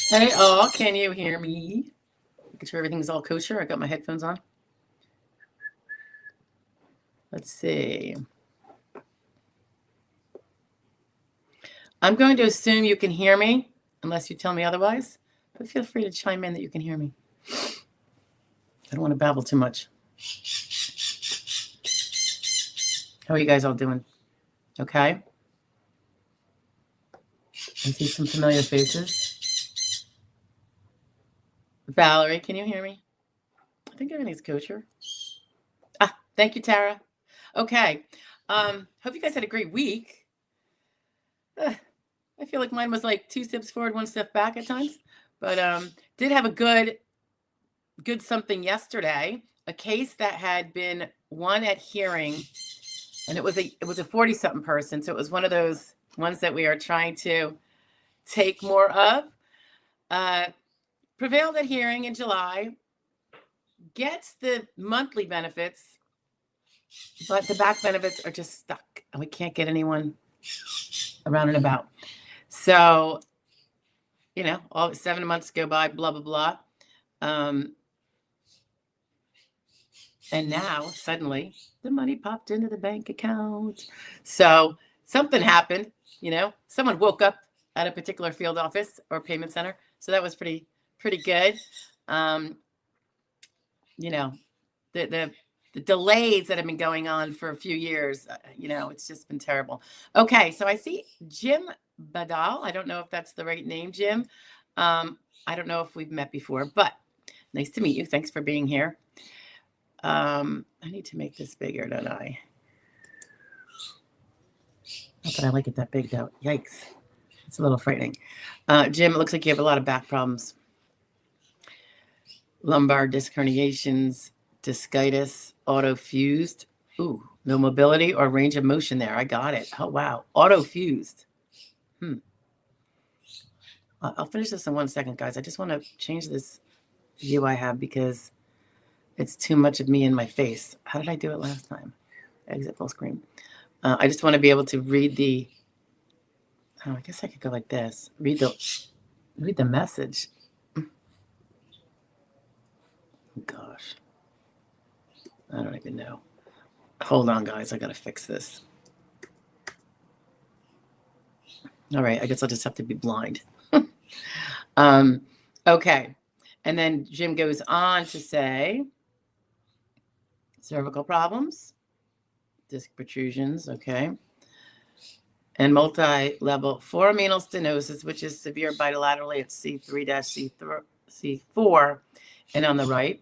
Hey all, can you hear me? Making sure everything's all kosher. I got my headphones on. Let's see. I'm going to assume you can hear me, unless you tell me otherwise. But feel free to chime in that you can hear me. I don't want to babble too much. How are you guys all doing? Okay. I see some familiar faces. Valerie, can you hear me? I think everything's kosher. Thank you, Tara. Okay. Hope you guys had a great week. I feel like mine was like 2 steps forward, 1 step back at times. But did have a good something yesterday. A case that had been won at hearing, and it was a 40-something person. So it was one of those ones that we are trying to take more of. Prevailed at hearing in July, gets the monthly benefits, but the back benefits are just stuck, and we can't get anyone around and about. So, all 7 months go by, blah, blah, blah. And now, suddenly, the money popped into the bank account. So something happened, someone woke up at a particular field office or payment center. So that was pretty good. The delays that have been going on for a few years, it's just been terrible. Okay, so I see Jim Badal. I don't know if that's the right name, Jim. I don't know if we've met before, but nice to meet you. Thanks for being here. I need to make this bigger, don't I? Not that I like it that big, though. Yikes. It's a little frightening. Jim, it looks like you have a lot of back problems. Lumbar disc herniations, discitis, auto-fused. Ooh, no mobility or range of motion there. I got it. Oh, wow. Auto-fused. I'll finish this in 1 second, guys. I just want to change this view I have because it's too much of me in my face. How did I do it last time? Exit full screen. I just want to be able to read the... Oh, I guess I could go like this. Read the message. Oh, gosh. I don't even know. Hold on, guys. I got to fix this. All right. I guess I'll just have to be blind. Okay. And then Jim goes on to say cervical problems, disc protrusions. Okay. And multi-level foraminal stenosis, which is severe bilaterally at C3-C4 and on the right.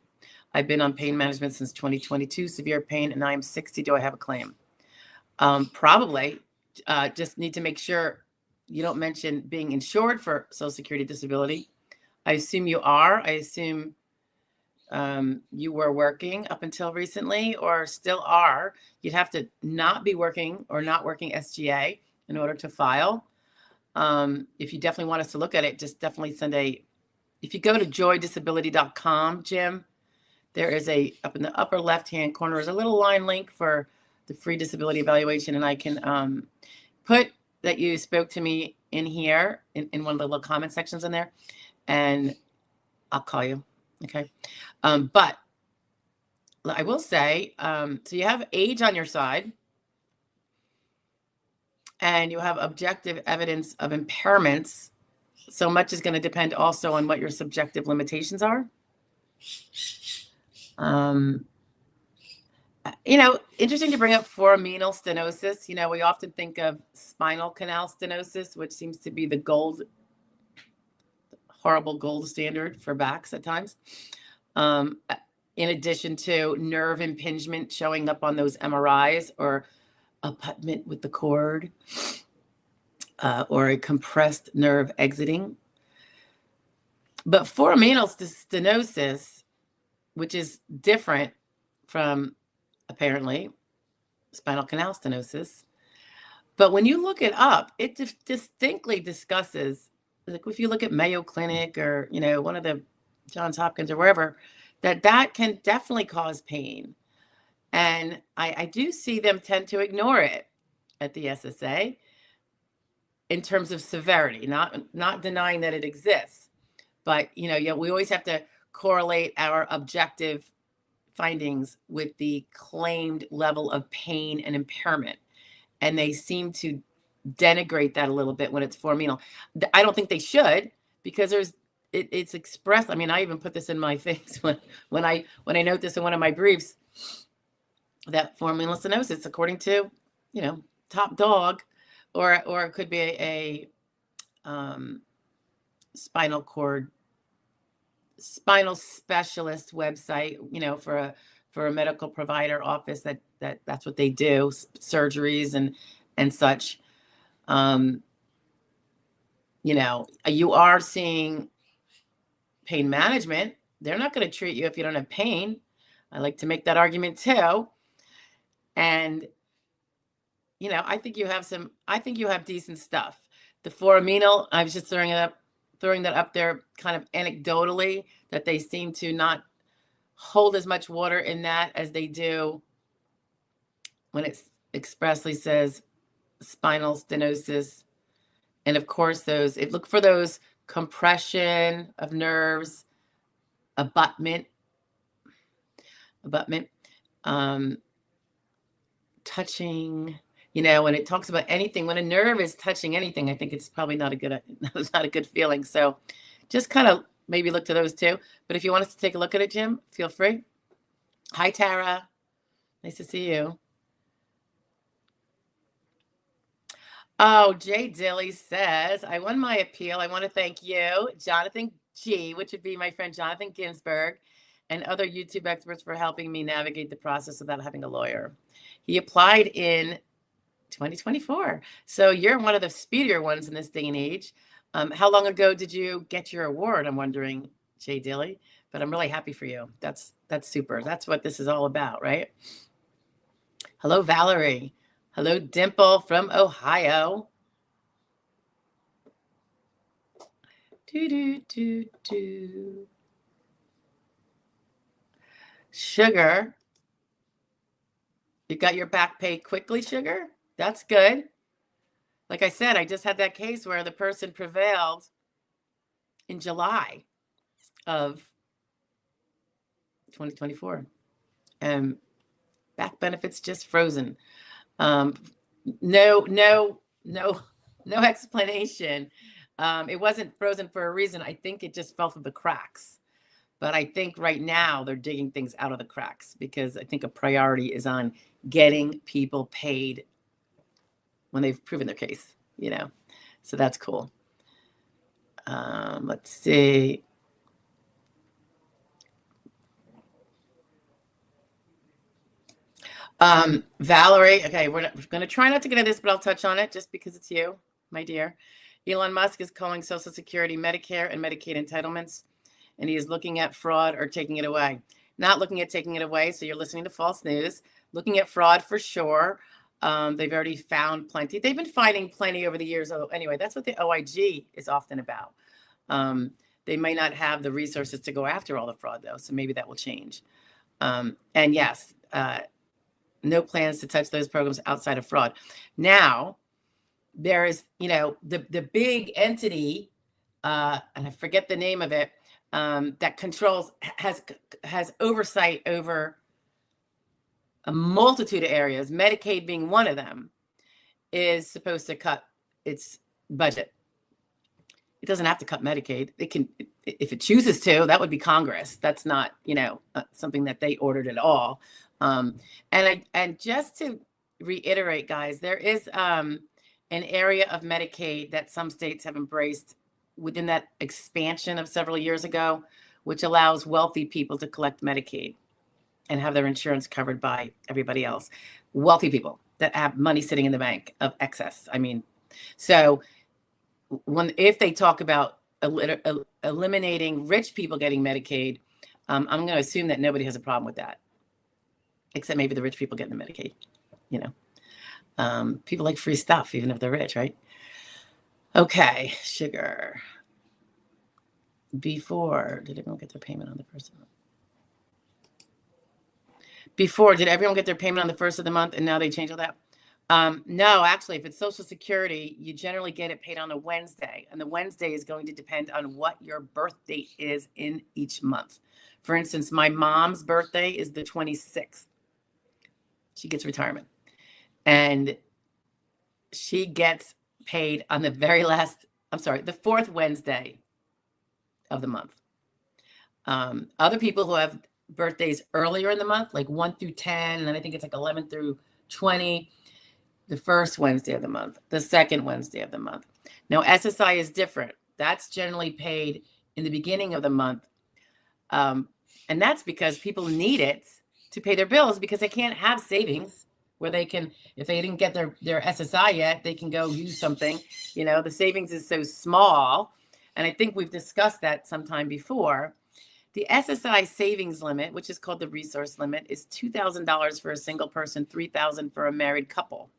I've been on pain management since 2022, severe pain, and I am 60. Do I have a claim? Probably. Just need to make sure you don't mention being insured for Social Security disability. I assume you are. I assume you were working up until recently or still are. You'd have to not be working or not working SGA in order to file. If you definitely want us to look at it, just definitely if you go to joydisability.com, Jim, there is up in the upper left-hand corner is a little line link for the free disability evaluation. And I can put that you spoke to me in here in one of the little comment sections in there, and I'll call you. Okay. But I will say, so you have age on your side. and you have objective evidence of impairments, so much is going to depend also on what your subjective limitations are. Interesting to bring up foraminal stenosis. We often think of spinal canal stenosis, which seems to be the horrible gold standard for backs at times. In addition to nerve impingement showing up on those MRIs, or abutment with the cord, or a compressed nerve exiting. But foraminal stenosis, which is different from apparently spinal canal stenosis, but when you look it up, it distinctly discusses, like if you look at Mayo Clinic or one of the Johns Hopkins or wherever, that can definitely cause pain. And I do see them tend to ignore it at the SSA in terms of severity, not denying that it exists, but we always have to correlate our objective findings with the claimed level of pain and impairment, and they seem to denigrate that a little bit when it's foraminal. I don't think they should, because it's expressed. I mean, I even put this in my things when I note this in one of my briefs, that foraminal stenosis, according to top dog, or it could be a spinal specialist website, for a medical provider office that's what they do, surgeries and such. You are seeing pain management. They're not going to treat you if you don't have pain. I like to make that argument too. And I think you have decent stuff. The foraminal, I was just throwing that up there kind of anecdotally, that they seem to not hold as much water in that as they do when it expressly says spinal stenosis. And of course, look for those compression of nerves, abutment, touching. When it talks about anything, when a nerve is touching anything, I think it's probably not a good feeling. So just kind of maybe look to those too. But if you want us to take a look at it, Jim, feel free. Hi, Tara. Nice to see you. Oh, Jay Dilly says, I won my appeal. I want to thank you, Jonathan G., which would be my friend Jonathan Ginsburg, and other YouTube experts for helping me navigate the process without having a lawyer. He applied in 2024. So you're one of the speedier ones in this day and age. How long ago did you get your award? I'm wondering, Jay Dilly, but I'm really happy for you. That's super. That's what this is all about, right? Hello, Valerie. Hello, Dimple from Ohio. Sugar. You got your back paid quickly, Sugar? That's good. Like I said, I just had that case where the person prevailed in July of 2024. And back benefits just frozen. No explanation. It wasn't frozen for a reason. I think it just fell through the cracks. But I think right now they're digging things out of the cracks, because I think a priority is on getting people paid when they've proven their case, so that's cool. Let's see. Valerie, okay, we're going to try not to get into this, but I'll touch on it just because it's you, my dear. Elon Musk is calling Social Security, Medicare, and Medicaid entitlements, and he is looking at fraud or taking it away. Not looking at taking it away, so you're listening to false news. Looking at fraud for sure. They've already found plenty. They've been finding plenty over the years. Anyway, that's what the OIG is often about. They may not have the resources to go after all the fraud, though, so maybe that will change. And yes, no plans to touch those programs outside of fraud. Now, there is, the big entity, and I forget the name of it, that controls, has oversight over a multitude of areas, Medicaid being one of them. is supposed to cut its budget. It doesn't have to cut Medicaid. It can, if it chooses to. That would be Congress. That's not, something that they ordered at all. And just to reiterate, guys, there is an area of Medicaid that some states have embraced within that expansion of several years ago, which allows wealthy people to collect Medicaid and have their insurance covered by everybody else. Wealthy people that have money sitting in the bank of excess. So if they talk about eliminating rich people getting Medicaid, I'm going to assume that nobody has a problem with that, except maybe the rich people getting the Medicaid. People like free stuff, even if they're rich, right? Okay, sugar. Before, did everyone get their payment on the first of the month? Before, did everyone get their payment on the first of the month, and now they change all that? No, actually, if it's Social Security, you generally get it paid on a Wednesday, and the Wednesday is going to depend on what your birth date is in each month. For instance, my mom's birthday is the 26th. She gets retirement, and she gets paid on the the fourth Wednesday of the month. Other people who have birthdays earlier in the month, like 1 through 10, and then I think it's like 11 through 20, the first Wednesday of the month, the second Wednesday of the month. Now, SSI is different. That's generally paid in the beginning of the month. And that's because people need it to pay their bills, because they can't have savings where they can, if they didn't get their SSI yet, they can go use something. The savings is so small. And I think we've discussed that sometime before. The SSI savings limit, which is called the resource limit, is $2,000 for a single person, $3,000 for a married couple.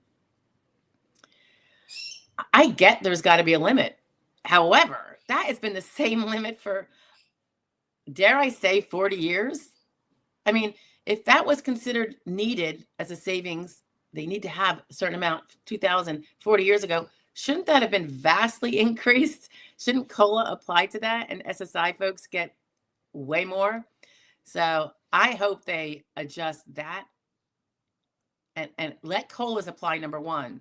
I get there's got to be a limit. However, that has been the same limit for, dare I say, 40 years. If that was considered needed as a savings, they need to have a certain amount, 2,000, 40 years ago. Shouldn't that have been vastly increased? Shouldn't COLA apply to that and SSI folks get way more? So I hope they adjust that and let COLAs apply, number one,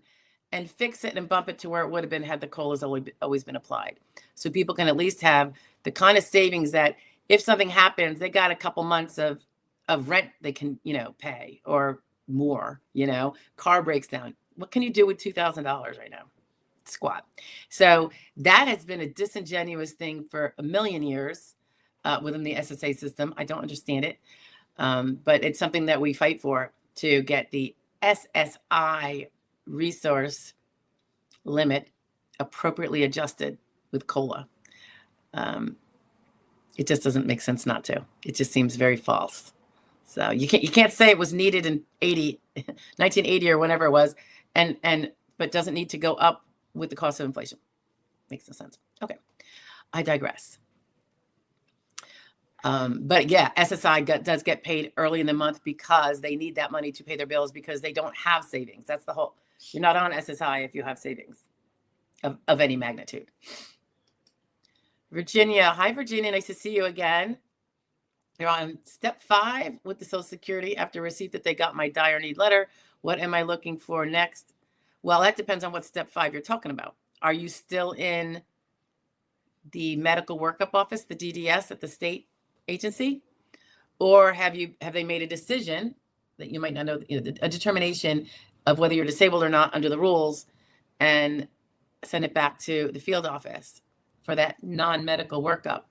and fix it and bump it to where it would have been had the COLAs always been applied. So people can at least have the kind of savings that if something happens, they got a couple months of rent they can, pay or more, car breaks down. What can you do with $2,000 right now? Squat. So that has been a disingenuous thing for a million years within the SSA system. I don't understand it, but it's something that we fight for, to get the SSI resource limit appropriately adjusted with COLA. It just doesn't make sense not to. It just seems very false. So you can't say it was needed in 1980 or whenever it was, but doesn't need to go up with the cost of inflation. Makes no sense. Okay, I digress. But yeah, SSI does get paid early in the month because they need that money to pay their bills, because they don't have savings. That's the whole. You're not on SSI if you have savings of any magnitude. Virginia. Hi, Virginia. Nice to see you again. They're on step 5 with the Social Security after receipt that they got my dire need letter. What am I looking for next? Well, that depends on what step 5 you're talking about. Are you still in the medical workup office, the DDS at the state agency? Or have they made a decision that you might not know, a determination of whether you're disabled or not under the rules, and send it back to the field office for that non-medical workup?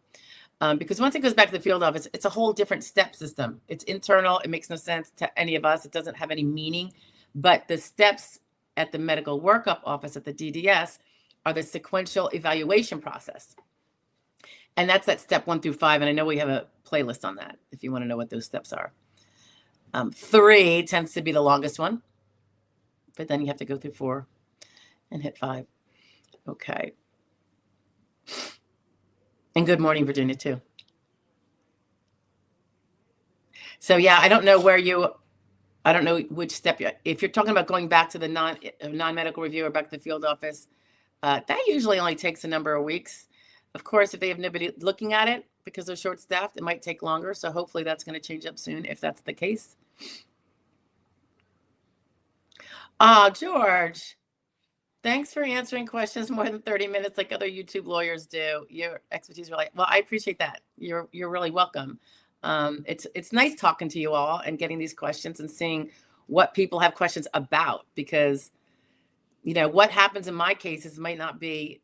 Because once it goes back to the field office, it's a whole different step system. It's internal. It makes no sense to any of us. It doesn't have any meaning. But the steps at the medical workup office at the DDS are the sequential evaluation process. And that's at step 1 through 5. And I know we have a playlist on that if you want to know what those steps are. 3 tends to be the longest one, but then you have to go through 4 and hit 5. Okay. And good morning, Virginia, too. So yeah, I don't know which step if you're talking about going back to the non-medical review or back to the field office, that usually only takes a number of weeks. Of course, if they have nobody looking at it because they're short-staffed, it might take longer. So hopefully that's going to change up soon if that's the case. Oh, George. Thanks for answering questions more than 30 minutes like other YouTube lawyers do. Your expertise really well. I appreciate that. You're really welcome. It's nice talking to you all and getting these questions and seeing what people have questions about, because what happens in my cases might not be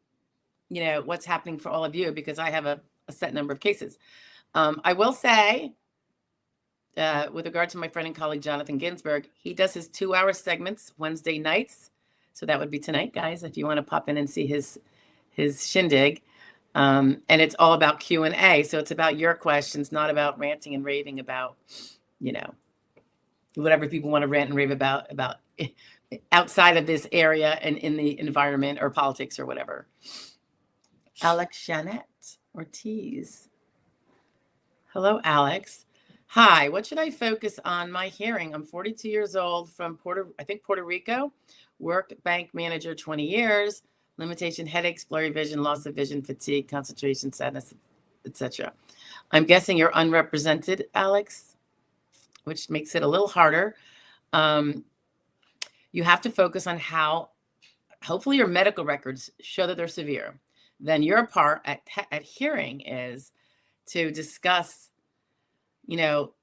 what's happening for all of you, because I have a set number of cases. I will say, with regard to my friend and colleague Jonathan Ginsberg, he does his 2-hour segments Wednesday nights. So that would be tonight, guys, if you want to pop in and see his shindig. And it's all about Q&A. So it's about your questions, not about ranting and raving about, whatever people want to rant and rave about outside of this area and in the environment or politics or whatever. Alex Jeanette Ortiz. Hello, Alex. Hi, what should I focus on my hearing? I'm 42 years old from Puerto Rico. Work bank manager 20 years, limitation, headaches, blurry vision, loss of vision, fatigue, concentration, sadness, etc. I'm guessing you're unrepresented, Alex, which makes it a little harder. You have to focus on how, hopefully your medical records show that they're severe. Then your part at hearing is to discuss,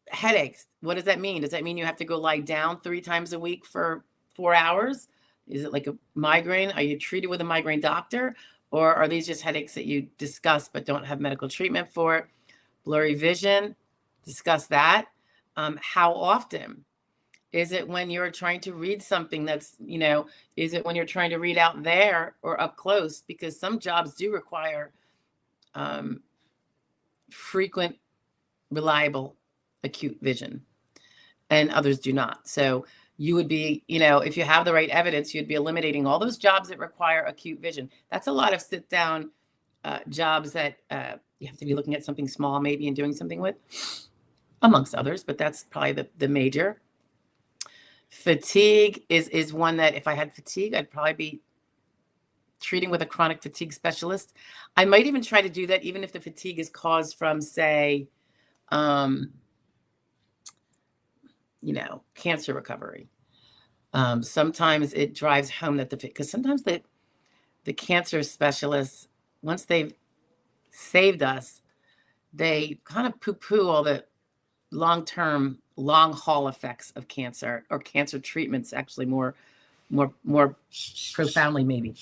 headaches. What does that mean? Does that mean you have to go lie down 3 times a week for 4 hours? Is it like a migraine? Are you treated with a migraine doctor? Or are these just headaches that you discuss but don't have medical treatment for? Blurry vision, discuss that. How often? Is it when you're trying to read something that's, is it when you're trying to read out there or up close? Because some jobs do require frequent, reliable, acute vision, and others do not. So you would be, if you have the right evidence, you'd be eliminating all those jobs that require acute vision. That's a lot of sit down jobs that you have to be looking at something small maybe and doing something with, amongst others, but that's probably the major. Fatigue is one that if I had fatigue, I'd probably be treating with a chronic fatigue specialist. I might even try to do that even if the fatigue is caused from, say, cancer recovery. Sometimes it drives home that because sometimes the cancer specialists, once they've saved us, they kind of poo-poo all the long-term, long-haul effects of cancer, or cancer treatments, actually more profoundly maybe.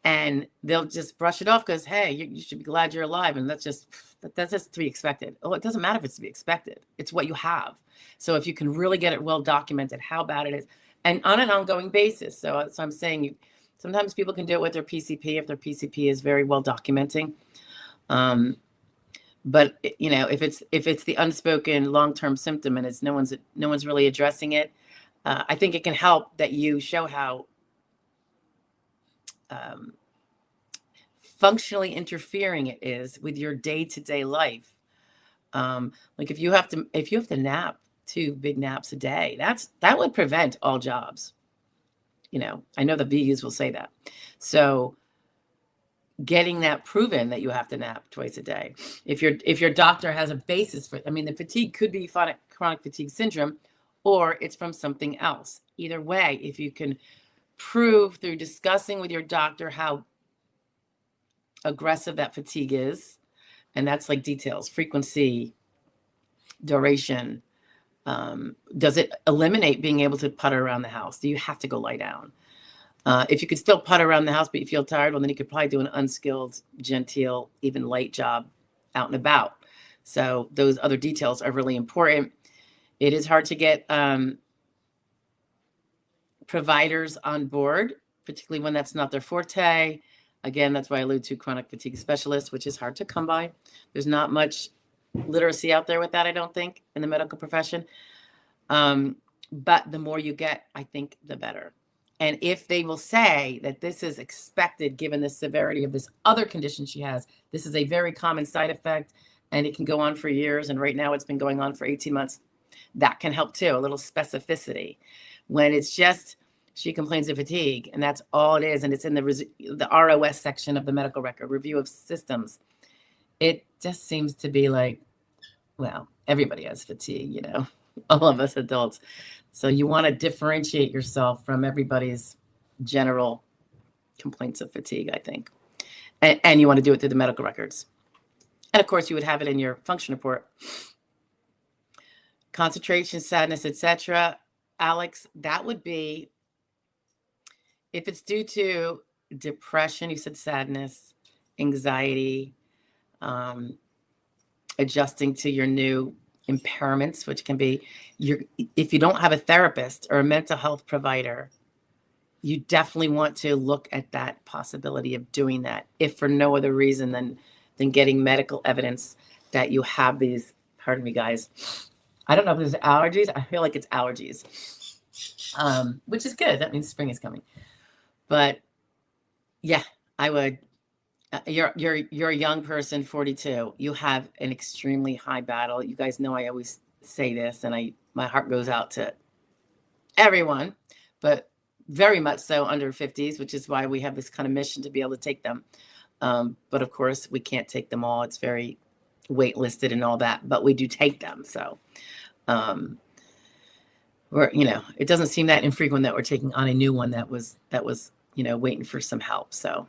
And they'll just brush it off because, hey, you should be glad you're alive. And that's just to be expected. Oh, it doesn't matter if it's to be expected. It's what you have. So if you can really get it well documented, how bad it is, and on an ongoing basis. So I'm saying sometimes people can do it with their PCP if their PCP is very well documenting. But if it's the unspoken long-term symptom and it's no one's really addressing it, I think it can help that you show how functionally interfering it is with your day-to-day life. Like if you have to nap 2 big naps a day, that would prevent all jobs. I know the VUs will say that. So getting that proven that you have to nap twice a day. If your doctor has a basis for it, the fatigue could be chronic fatigue syndrome, or it's from something else. Either way, if you can prove through discussing with your doctor how aggressive that fatigue is, and that's like details, frequency, duration. Does it eliminate being able to putter around the house? Do you have to go lie down? If you could still putter around the house, but you feel tired, well, then you could probably do an unskilled, genteel, even light job out and about. So those other details are really important. It is hard to get providers on board, particularly when that's not their forte. Again, that's why I allude to chronic fatigue specialist, which is hard to come by. There's not much literacy out there with that, I don't think, in the medical profession. But the more you get, I think, the better. And if they will say that this is expected, given the severity of this other condition she has, this is a very common side effect, and it can go on for years. And right now it's been going on for 18 months. That can help too, a little specificity. When it's just, she complains of fatigue, and that's all it is, and it's in the ROS section of the medical record, review of systems. It just seems to be like, well, everybody has fatigue, all of us adults. So you want to differentiate yourself from everybody's general complaints of fatigue, I think. And you want to do it through the medical records. And of course, you would have it in your function report. Concentration, sadness, etc. Alex, that would be, if it's due to depression, you said sadness, anxiety, adjusting to your new impairments, which can be if you don't have a therapist or a mental health provider, you definitely want to look at that possibility of doing that, if for no other reason than getting medical evidence that you have these, pardon me, guys. I don't know if there's allergies. I feel like it's allergies, which is good. That means spring is coming. But yeah, I would. You're a young person, 42. You have an extremely high battle. You guys know I always say this, and my heart goes out to everyone, but very much so under 50s, which is why we have this kind of mission to be able to take them. But of course, we can't take them all. It's very waitlisted and all that, but we do take them. So it doesn't seem that infrequent that we're taking on a new one that was waiting for some help. So,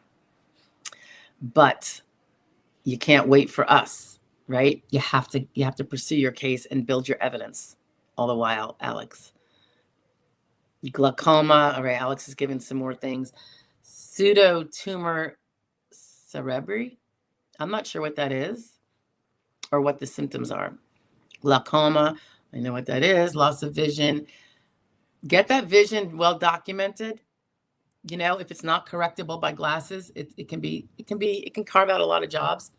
but you can't wait for us, right? You have to pursue your case and build your evidence all the while, Alex. Glaucoma. All right, Alex is giving some more things. Pseudotumor cerebri. I'm not sure what that is or what the symptoms are. Glaucoma. I know what that is. Loss of vision. Get that vision well documented. If it's not correctable by glasses, it can carve out a lot of jobs.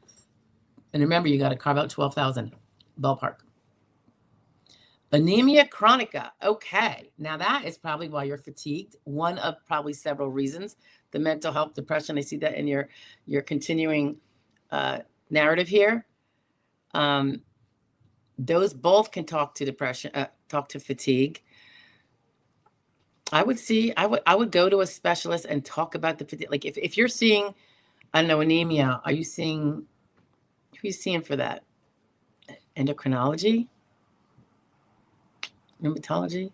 And remember, you got to carve out 12,000 ballpark. Anemia chronica. Okay. Now that is probably why you're fatigued. One of probably several reasons. The mental health, depression. I see that in your continuing narrative here. Those both can talk to depression, talk to fatigue. I would go to a specialist and talk about the fatigue. Like if you're seeing, I don't know, anemia, who are you seeing for that? Endocrinology? Rheumatology?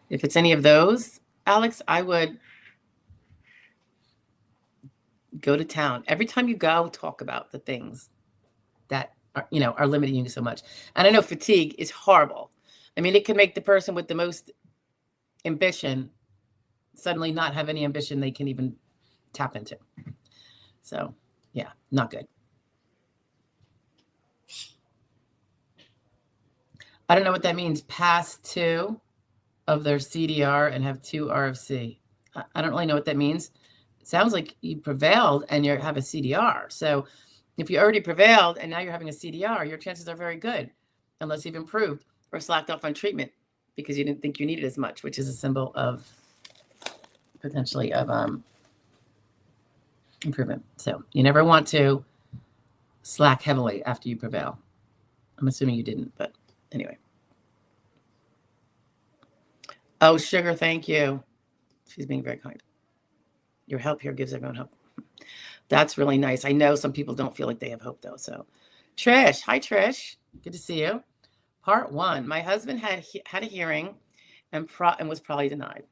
If it's any of those, Alex, I would go to town. Every time you go, talk about the things that are limiting you so much. And I know fatigue is horrible. I mean, it can make the person with the most ambition suddenly not have any ambition they can even tap into. So yeah, not good. I don't know what that means. Pass 2 of their CDR and have 2 RFC. I don't really know what that means. It sounds like you prevailed and you have a CDR. So if you already prevailed and now you're having a CDR, your chances are very good, unless you've improved or slacked off on treatment because you didn't think you needed as much, which is a symbol of potentially of improvement. So you never want to slack heavily after you prevail. I'm assuming you didn't, but anyway. Oh, Sugar, thank you. She's being very kind. Your help here gives everyone hope. That's really nice. I know some people don't feel like they have hope, though. So, Trish. Hi, Trish. Good to see you. Part 1. My husband had a hearing and was probably denied.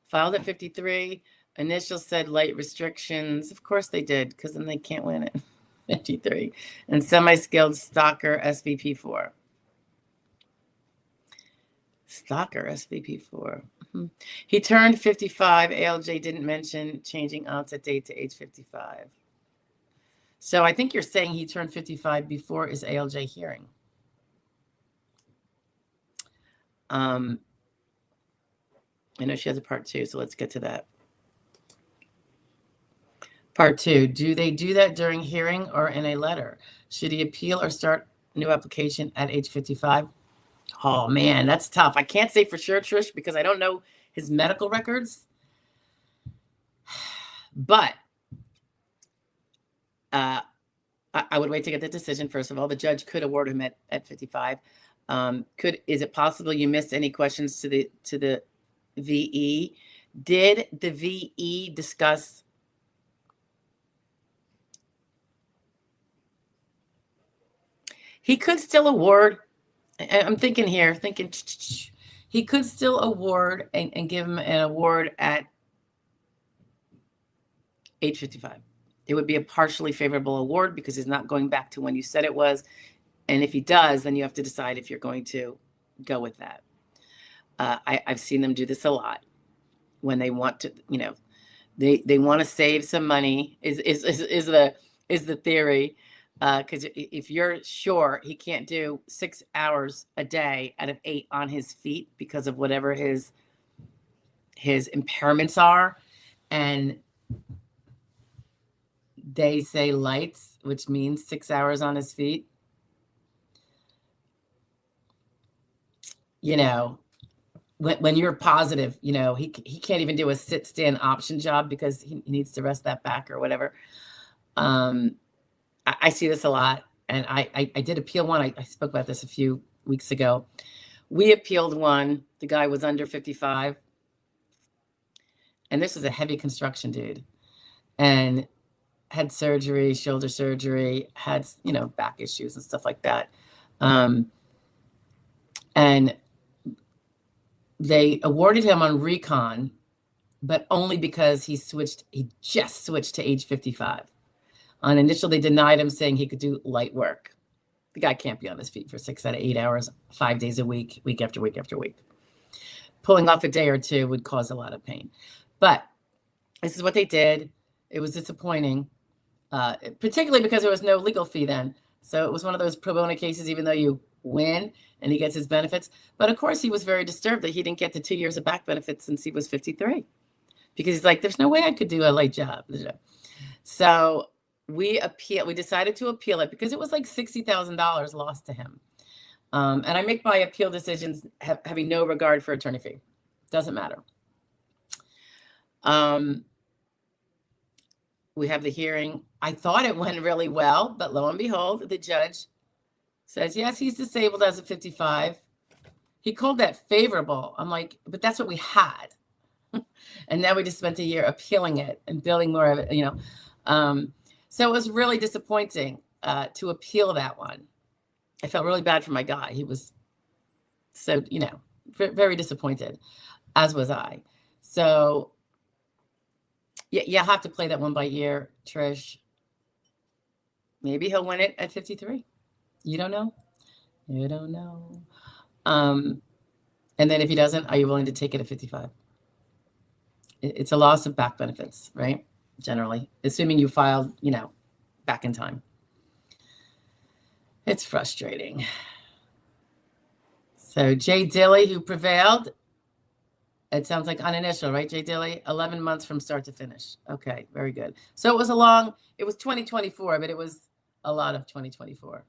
Filed at 53. Initial said light restrictions. Of course they did, because then they can't win it. 53. And semi-skilled stalker SVP4. Stalker SVP4. He turned 55. ALJ didn't mention changing onset date to age 55. So I think you're saying he turned 55 before his ALJ hearing. I know she has a part 2, so let's get to that. Part 2, do they do that during hearing or in a letter? Should he appeal or start a new application at age 55? Oh, man, that's tough. I can't say for sure, Trish, because I don't know his medical records. But I would wait to get the decision. First of all, the judge could award him at 55. Is it possible you missed any questions to the VE? Did the VE discuss he could still award? I'm thinking here, he could still award and give him an award at age 55. It would be a partially favorable award because he's not going back to when you said it was. And if he does, then you have to decide if you're going to go with that. I've seen them do this a lot when they want to, they want to save some money is the theory. Because if you're sure he can't do 6 hours a day out of 8 on his feet because of whatever his impairments are, and they say lights, which means 6 hours on his feet, when you're positive, he can't even do a sit stand option job because he needs to rest that back or whatever. I see this a lot, and I did appeal one. I spoke about this a few weeks ago. We appealed one. The guy was under 55, and this was a heavy construction dude, and had surgery, shoulder surgery, had back issues and stuff like that, and they awarded him on recon, but only because he just switched to age 55. On initial, they denied him, saying he could do light work. The guy can't be on his feet for 6 out of 8 hours, 5 days a week, week after week after week. Pulling off a day or two would cause a lot of pain. But this is what they did. It was disappointing, particularly because there was no legal fee then. So it was one of those pro bono cases, even though you win and he gets his benefits. But of course, he was very disturbed that he didn't get the 2 years of back benefits since he was 53. Because he's like, there's no way I could do a light job. So we decided to appeal it because it was like $60,000 lost to him. And I make my appeal decisions having no regard for attorney fee. Doesn't matter. We have the hearing. I thought it went really well, but lo and behold, the judge says, yes, he's disabled as of 55. He called that favorable. I'm like, but that's what we had. And now we just spent a year appealing it and building more of it, So it was really disappointing to appeal that one. I felt really bad for my guy. He was so, very disappointed, as was I. So yeah, you have to play that one by ear, Trish. Maybe he'll win it at 53. You don't know. You don't know. And then if he doesn't, are you willing to take it at 55? It's a loss of back benefits, right? Generally, assuming you filed, back in time. It's frustrating. So Jay Dilly, who prevailed, it sounds like on initial, right, Jay Dilly? 11 months from start to finish. Okay, very good. So it was 2024, but it was a lot of 2024.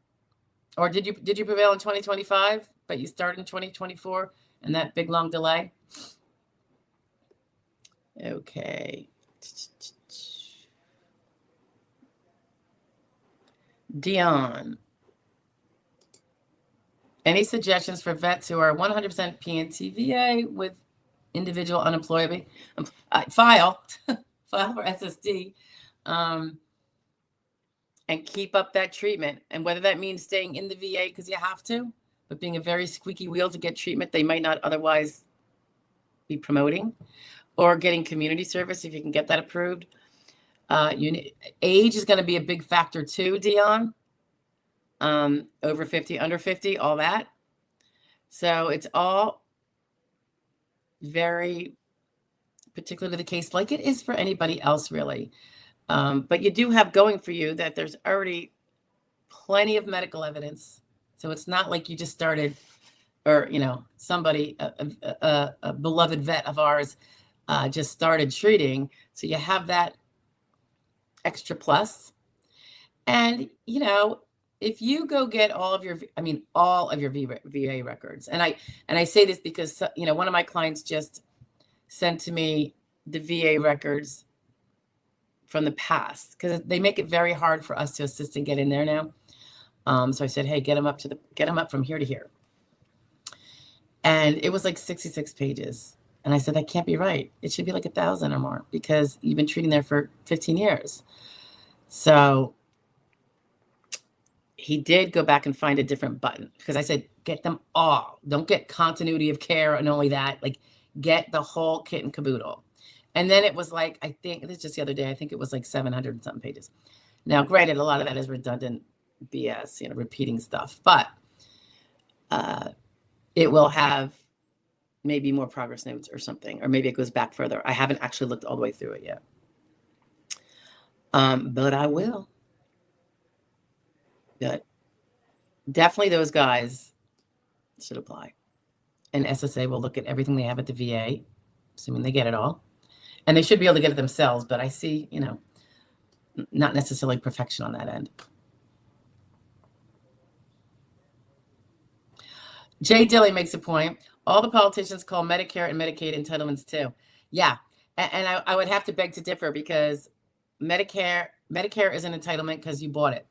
Or did you prevail in 2025, but you started in 2024 and that big long delay? Okay. Dion. Any suggestions for vets who are 100% PNTVA with individual unemployability? File for SSD, and keep up that treatment. And whether that means staying in the VA because you have to, but being a very squeaky wheel to get treatment they might not otherwise be promoting, or getting community service if you can get that approved. Age is going to be a big factor too, Dion. Over 50, under 50, all that. So it's all very particular to the case, like it is for anybody else, really. But you do have going for you that there's already plenty of medical evidence. So it's not like you just started, or, somebody, a beloved vet of ours, just started treating. So you have that extra plus. And, if you go get all of your VA records, and I say this because, one of my clients just sent to me the VA records from the past, because they make it very hard for us to assist and get in there now. So I said, hey, get them up from here to here. And it was like 66 pages. And I said, that can't be right. It should be like 1,000 or more because you've been treating there for 15 years. So he did go back and find a different button, because I said, get them all. Don't get continuity of care and only that. Like, get the whole kit and caboodle. And then it was like, I think this is just the other day, I think it was like 700 and something pages. Now, granted, a lot of that is redundant BS, repeating stuff, but it will have maybe more progress notes or something, or maybe it goes back further. I haven't actually looked all the way through it yet. But I will. But definitely those guys should apply. And SSA will look at everything they have at the VA, assuming they get it all. And they should be able to get it themselves, but I see, not necessarily perfection on that end. Jay Dilly makes a point. All the politicians call Medicare and Medicaid entitlements too. Yeah. And I would have to beg to differ, because Medicare is an entitlement because you bought it.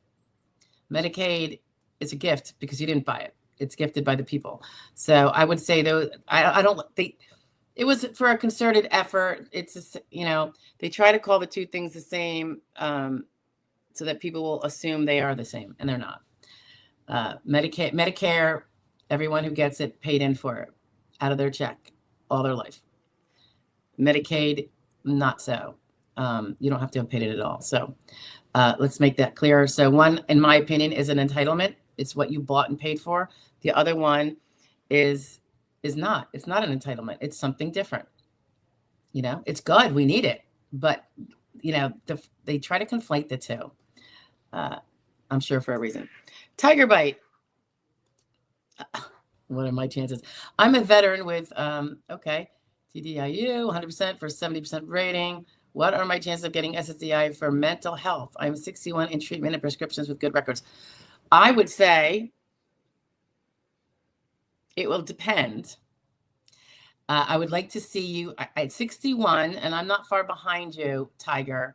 Medicaid is a gift because you didn't buy it. It's gifted by the people. So I would say it was for a concerted effort. It's they try to call the two things the same, so that people will assume they are the same, and they're not. Medicare, everyone who gets it paid in for it out of their check all their life. Medicaid, not so. You don't have to have paid it at all. So let's make that clear. So one, in my opinion, is an entitlement. It's what you bought and paid for. The other one is not. It's not an entitlement. It's something different. It's good. We need it. But, they try to conflate the two. I'm sure for a reason. Tiger bite. What are my chances? I'm a veteran with, TDIU, 100% for 70% rating. What are my chances of getting SSDI for mental health? I'm 61 in treatment and prescriptions with good records. I would say it will depend. I would like to see you at 61, and I'm not far behind you, Tiger.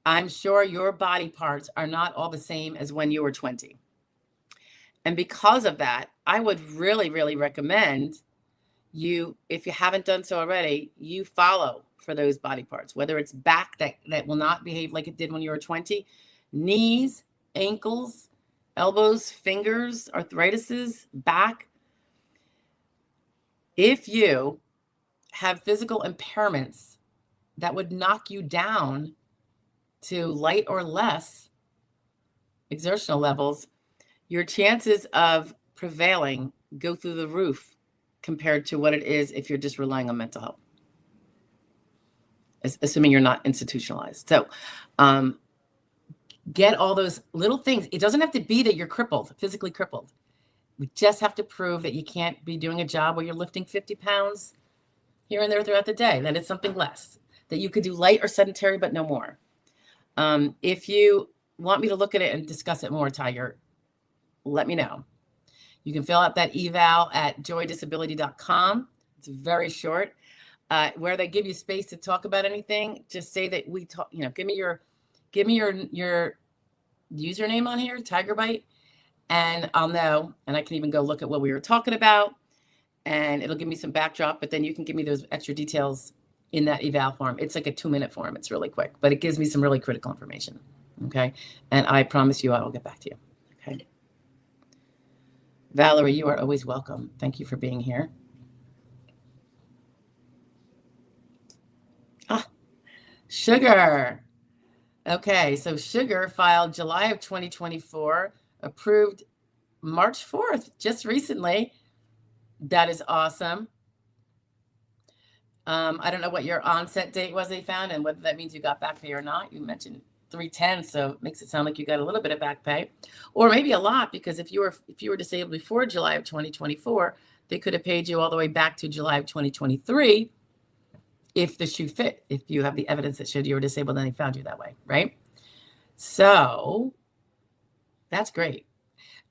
I'm sure your body parts are not all the same as when you were 20. And because of that, I would really, really recommend you, if you haven't done so already, you follow for those body parts, whether it's back that will not behave like it did when you were 20, knees, ankles, elbows, fingers, arthritises, back. If you have physical impairments that would knock you down to light or less exertional levels, your chances of prevailing go through the roof compared to what it is if you're just relying on mental health, assuming you're not institutionalized. So get all those little things. It doesn't have to be that you're crippled, physically crippled. We just have to prove that you can't be doing a job where you're lifting 50 pounds here and there throughout the day, that it's something less, that you could do light or sedentary, but no more. If you want me to look at it and discuss it more, Tiger, let me know. You can fill out that eval at joydisability.com. It's very short. Where they give you space to talk about anything, just say that we talk, give me your username on here, TigerBite, and I'll know, and I can even go look at what we were talking about, and it'll give me some backdrop, but then you can give me those extra details in that eval form. It's like a 2-minute form. It's really quick, but it gives me some really critical information. Okay. And I promise you, I will get back to you. Okay. Valerie, you are always welcome. Thank you for being here. Sugar. Okay. So Sugar filed July of 2024, approved March 4th, just recently. That is awesome. I don't know what your onset date was they found and whether that means you got back pay or not. You mentioned 310, so it makes it sound like you got a little bit of back pay, or maybe a lot, because if you were disabled before July of 2024, they could have paid you all the way back to July of 2023 if the shoe fit, if you have the evidence that showed you were disabled and they found you that way, right? So that's great.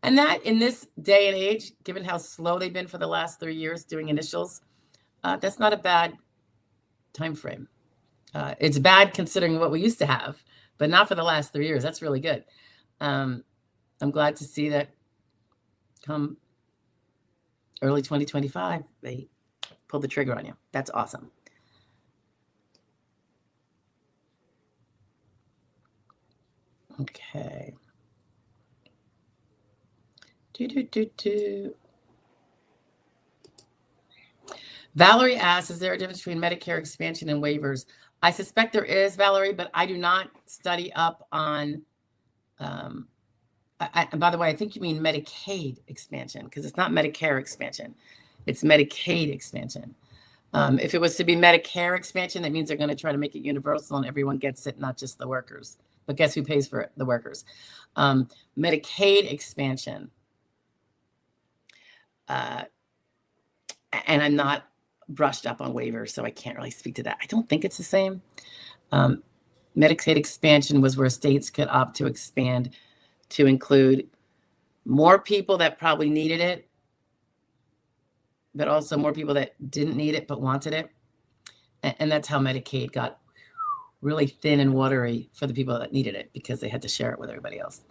And that, in this day and age, given how slow they've been for the last 3 years doing initials, that's not a bad time frame. It's bad considering what we used to have, but not for the last 3 years. That's really good. I'm glad to see that come early 2025, they pulled the trigger on you. That's awesome. Okay. Valerie asks, is there a difference between Medicare expansion and waivers? I suspect there is, Valerie, but I do not study up on, and by the way, I think you mean Medicaid expansion, because it's not Medicare expansion. It's Medicaid expansion. If it was to be Medicare expansion, that means they're going to try to make it universal and everyone gets it, not just the workers. But guess who pays for it? The workers. Medicaid expansion. And I'm not brushed up on waivers, so I can't really speak to that. I don't think it's the same. Medicaid expansion was where states could opt to expand to include more people that probably needed it, but also more people that didn't need it but wanted it. And that's how Medicaid got really thin and watery for the people that needed it because they had to share it with everybody else.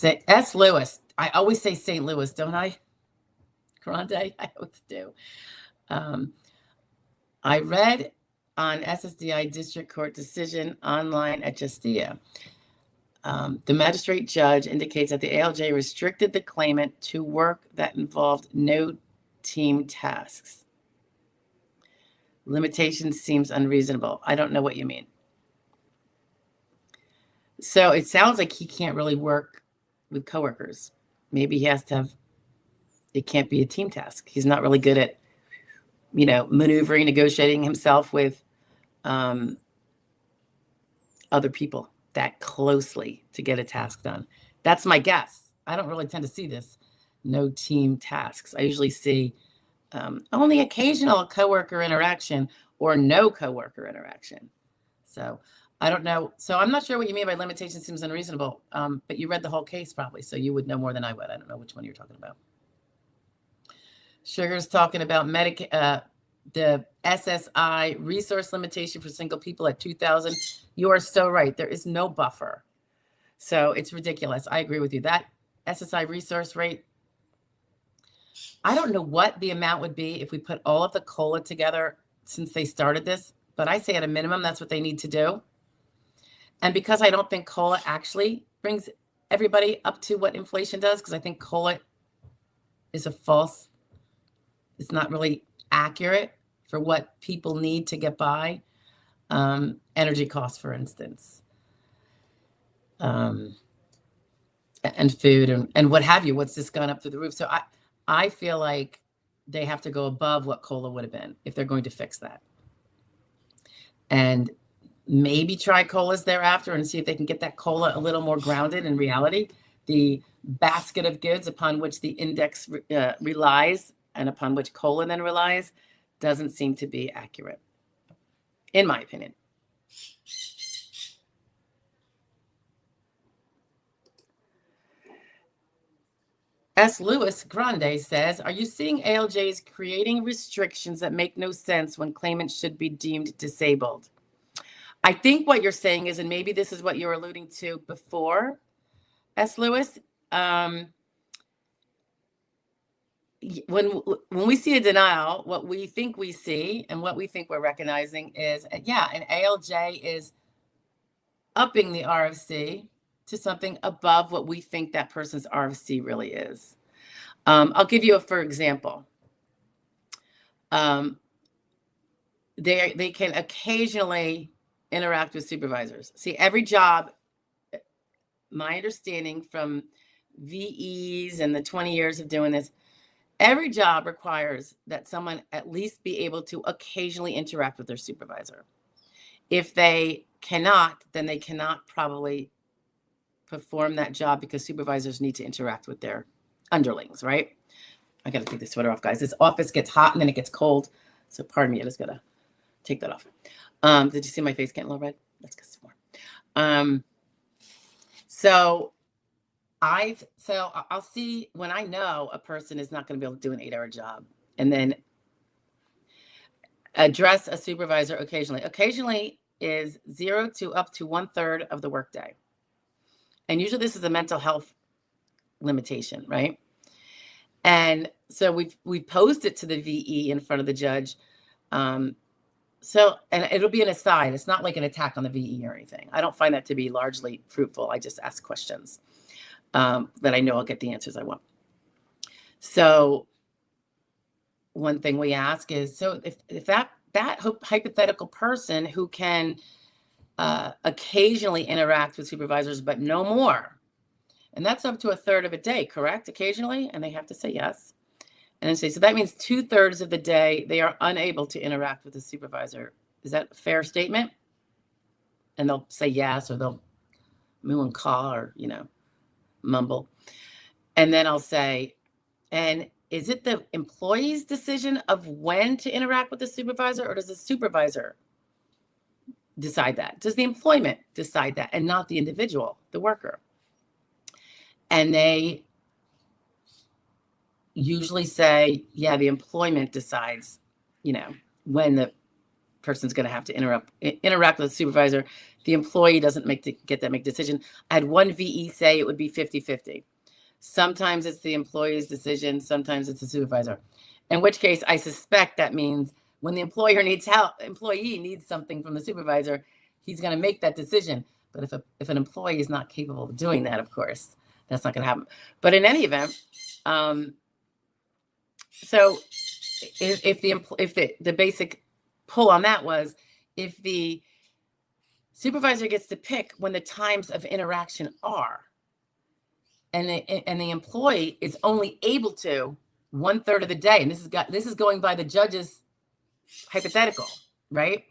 S. Lewis. I always say St. Louis, don't I? Grande? I always do. I read on SSDI District Court decision online at Justia. The magistrate judge indicates that the ALJ restricted the claimant to work that involved no team tasks. Limitation seems unreasonable. I don't know what you mean. So it sounds like he can't really work with coworkers. Maybe he has to have, it can't be a team task. He's not really good at, maneuvering, negotiating himself with other people that closely to get a task done. That's my guess. I don't really tend to see this. No team tasks. I usually see only occasional coworker interaction or no coworker interaction. So I don't know. So I'm not sure what you mean by limitation seems unreasonable. But you read the whole case probably, so you would know more than I would. I don't know which one you're talking about. Sugar's talking about the SSI resource limitation for single people at 2,000. You are so right. There is no buffer. So it's ridiculous. I agree with you. That SSI resource rate, I don't know what the amount would be if we put all of the COLA together since they started this, but I say at a minimum, that's what they need to do. And because I don't think COLA actually brings everybody up to what inflation does, because I think COLA is it's not really accurate for what people need to get by. Energy costs, for instance, and food and what have you. What's just gone up through the roof? So I feel like they have to go above what COLA would have been if they're going to fix that. And maybe try COLAs thereafter and see if they can get that COLA a little more grounded in reality. The basket of goods upon which the index relies and upon which COLA then relies doesn't seem to be accurate, in my opinion. S. Lewis Grande says, are you seeing ALJs creating restrictions that make no sense when claimants should be deemed disabled? I think what you're saying is, and maybe this is what you were alluding to before, S. Lewis, when we see a denial, what we think we see and what we think we're recognizing is, an ALJ is upping the RFC to something above what we think that person's RFC really is. I'll give you for example. They can occasionally interact with supervisors. See, every job, my understanding from VEs and the 20 years of doing this, every job requires that someone at least be able to occasionally interact with their supervisor. If they cannot, then they cannot probably perform that job because supervisors need to interact with their underlings, right? I got to take this sweater off, guys. This office gets hot and then it gets cold. So pardon me, I just got to take that off. Did you see my face getting a little red? Let's get some more. So I'll see when I know a person is not going to be able to do an 8-hour job, and then address a supervisor occasionally. Occasionally is 0 to up to 1/3 of the workday. And usually this is a mental health limitation, right? And so we've posed it to the VE in front of the judge. And it'll be an aside. It's not like an attack on the VE or anything. I don't find that to be largely fruitful. I just ask questions that I know I'll get the answers I want. So one thing we ask is, so if that hypothetical person who can occasionally interact with supervisors, but no more, and that's up to a third of a day, correct? Occasionally, and they have to say yes. And then say, so that means 2/3 of the day they are unable to interact with the supervisor. Is that a fair statement? And they'll say yes, or they'll moo and caw, or, you know, mumble. And then I'll say, and is it the employee's decision of when to interact with the supervisor, or does the supervisor decide that? Does the employment decide that, and not the individual, the worker? And they usually say, yeah, the employment decides, you know, when the person's going to have to interact with the supervisor. The employee doesn't get that decision. I had one VE say it would be 50-50. Sometimes it's the employee's decision, sometimes it's the supervisor. In which case, I suspect that means when the employee needs something from the supervisor, he's going to make that decision. But if an employee is not capable of doing that, of course, that's not going to happen. But in any event, so if the basic pull on that was, if the supervisor gets to pick when the times of interaction are, and the employee is only able to 1/3 of the day, and this is going by the judge's hypothetical, right?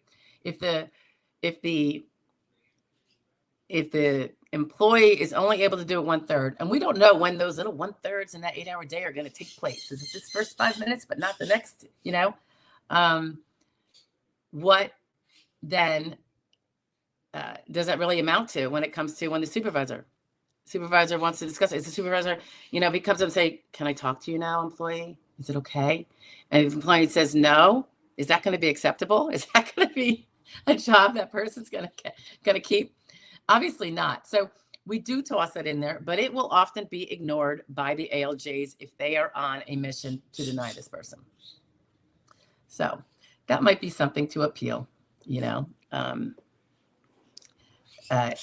If the employee is only able to do it 1/3, and we don't know when those little 1/3 in that 8-hour day are going to take place. Is it this first 5 minutes, but not the next? You know, what then does that really amount to when it comes to when the supervisor wants to discuss it? Is the supervisor, you know, if he comes up and say, "Can I talk to you now, employee? Is it okay?" And if the employee says no, is that going to be acceptable? Is that going to be a job that person's going to keep? Obviously not. So we do toss that in there, but it will often be ignored by the ALJs if they are on a mission to deny this person. So that might be something to appeal, you know.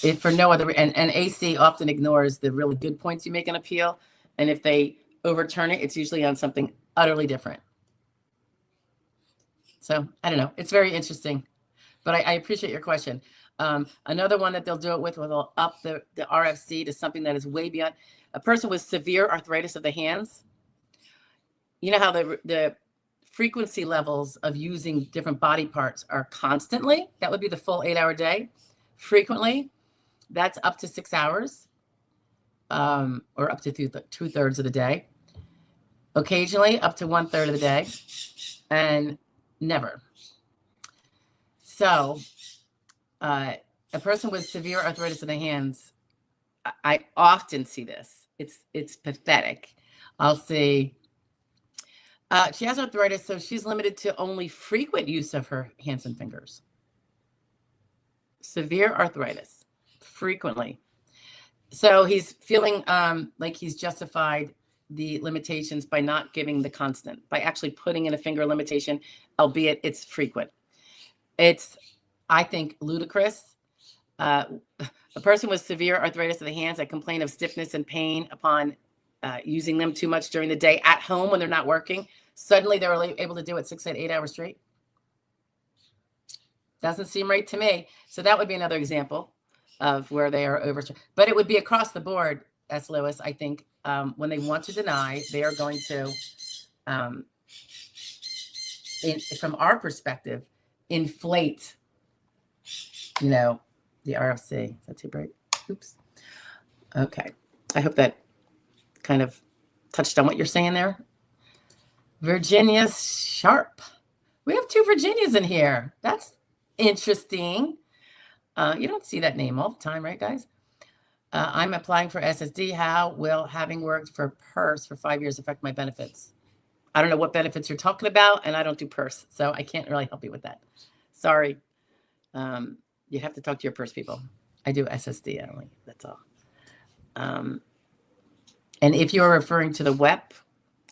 If for no other, and AC often ignores the really good points you make an appeal, and if they overturn it, it's usually on something utterly different. So I don't know. It's very interesting, but I appreciate your question. Another one that they'll do it with, where they'll up the RFC to something that is way beyond. A person with severe arthritis of the hands. You know how the frequency levels of using different body parts are constantly? That would be the full 8-hour day. Frequently, that's up to 6 hours, or up to 2/3 of the day. Occasionally, up to 1/3 of the day, and never. So, a person with severe arthritis in the hands, I often see this. It's pathetic. I'll see, she has arthritis, so she's limited to only frequent use of her hands and fingers. Severe arthritis, frequently. So he's feeling like he's justified the limitations by not giving the constant, by actually putting in a finger limitation, albeit it's frequent. It's, I think, ludicrous. A person with severe arthritis of the hands that complain of stiffness and pain upon using them too much during the day at home when they're not working, suddenly they're able to do it 6 to 8 hours straight. Doesn't seem right to me. So that would be another example of where they are overstretched. But it would be across the board, S. Lewis. I think when they want to deny, they are going to, from our perspective, inflate, you know, the RFC. Is that too bright? Oops. Okay. I hope that kind of touched on what you're saying there. Virginia Sharp. We have 2 Virginias in here. That's interesting. You don't see that name all the time, right, guys? I'm applying for SSD. How will having worked for PERS for 5 years affect my benefits? I don't know what benefits you're talking about, and I don't do PERS, so I can't really help you with that. Sorry. You have to talk to your PERS people. I do SSD only. That's all. And if you're referring to the WEP,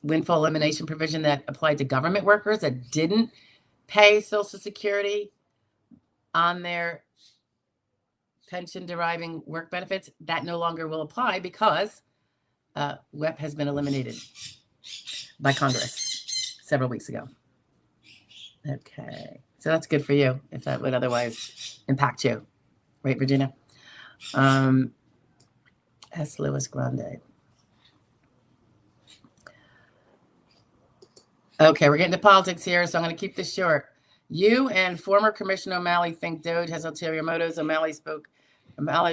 windfall elimination provision that applied to government workers that didn't pay Social Security on their pension deriving work benefits, that no longer will apply because WEP has been eliminated by Congress. several weeks ago. Okay. So that's good for you if that would otherwise impact you. Right, Virginia? S. Lewis Grande. Okay, we're getting to politics here, so I'm going to keep this short. You and former Commissioner O'Malley think Doge has ulterior motives. O'Malley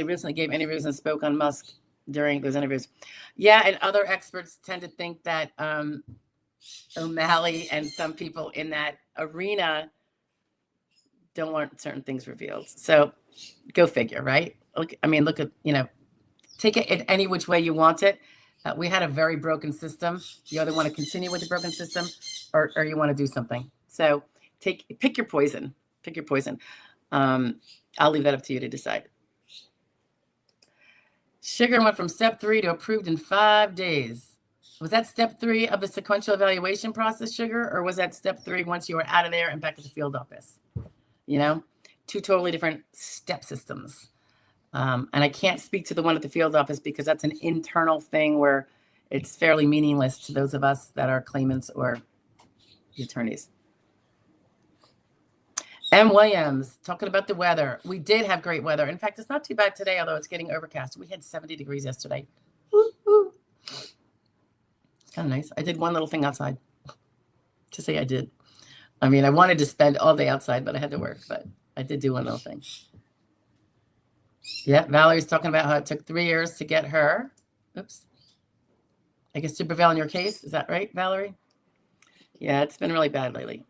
recently gave interviews and spoke on Musk during those interviews. Yeah, and other experts tend to think that O'Malley and some people in that arena don't want certain things revealed. So go figure, right? Look at, take it in any which way you want it. We had a very broken system. You either want to continue with the broken system or you want to do something. So pick your poison. Pick your poison. I'll leave that up to you to decide. Sugar went from step 3 to approved in 5 days. Was that step 3 of the sequential evaluation process, Sugar, or was that step 3 once you were out of there and back at the field office? 2 totally different step systems. And I can't speak to the one at the field office because that's an internal thing where it's fairly meaningless to those of us that are claimants or the attorneys. M. Williams, talking about the weather. We did have great weather. In fact, it's not too bad today, although it's getting overcast. We had 70 degrees yesterday. Woo-hoo. It's kind of nice. I did one little thing outside to say I did. I wanted to spend all day outside, but I had to work. But I did do one little thing. Yeah, Valerie's talking about how it took 3 years to get her. Oops. I guess to prevail in your case. Is that right, Valerie? Yeah, it's been really bad lately.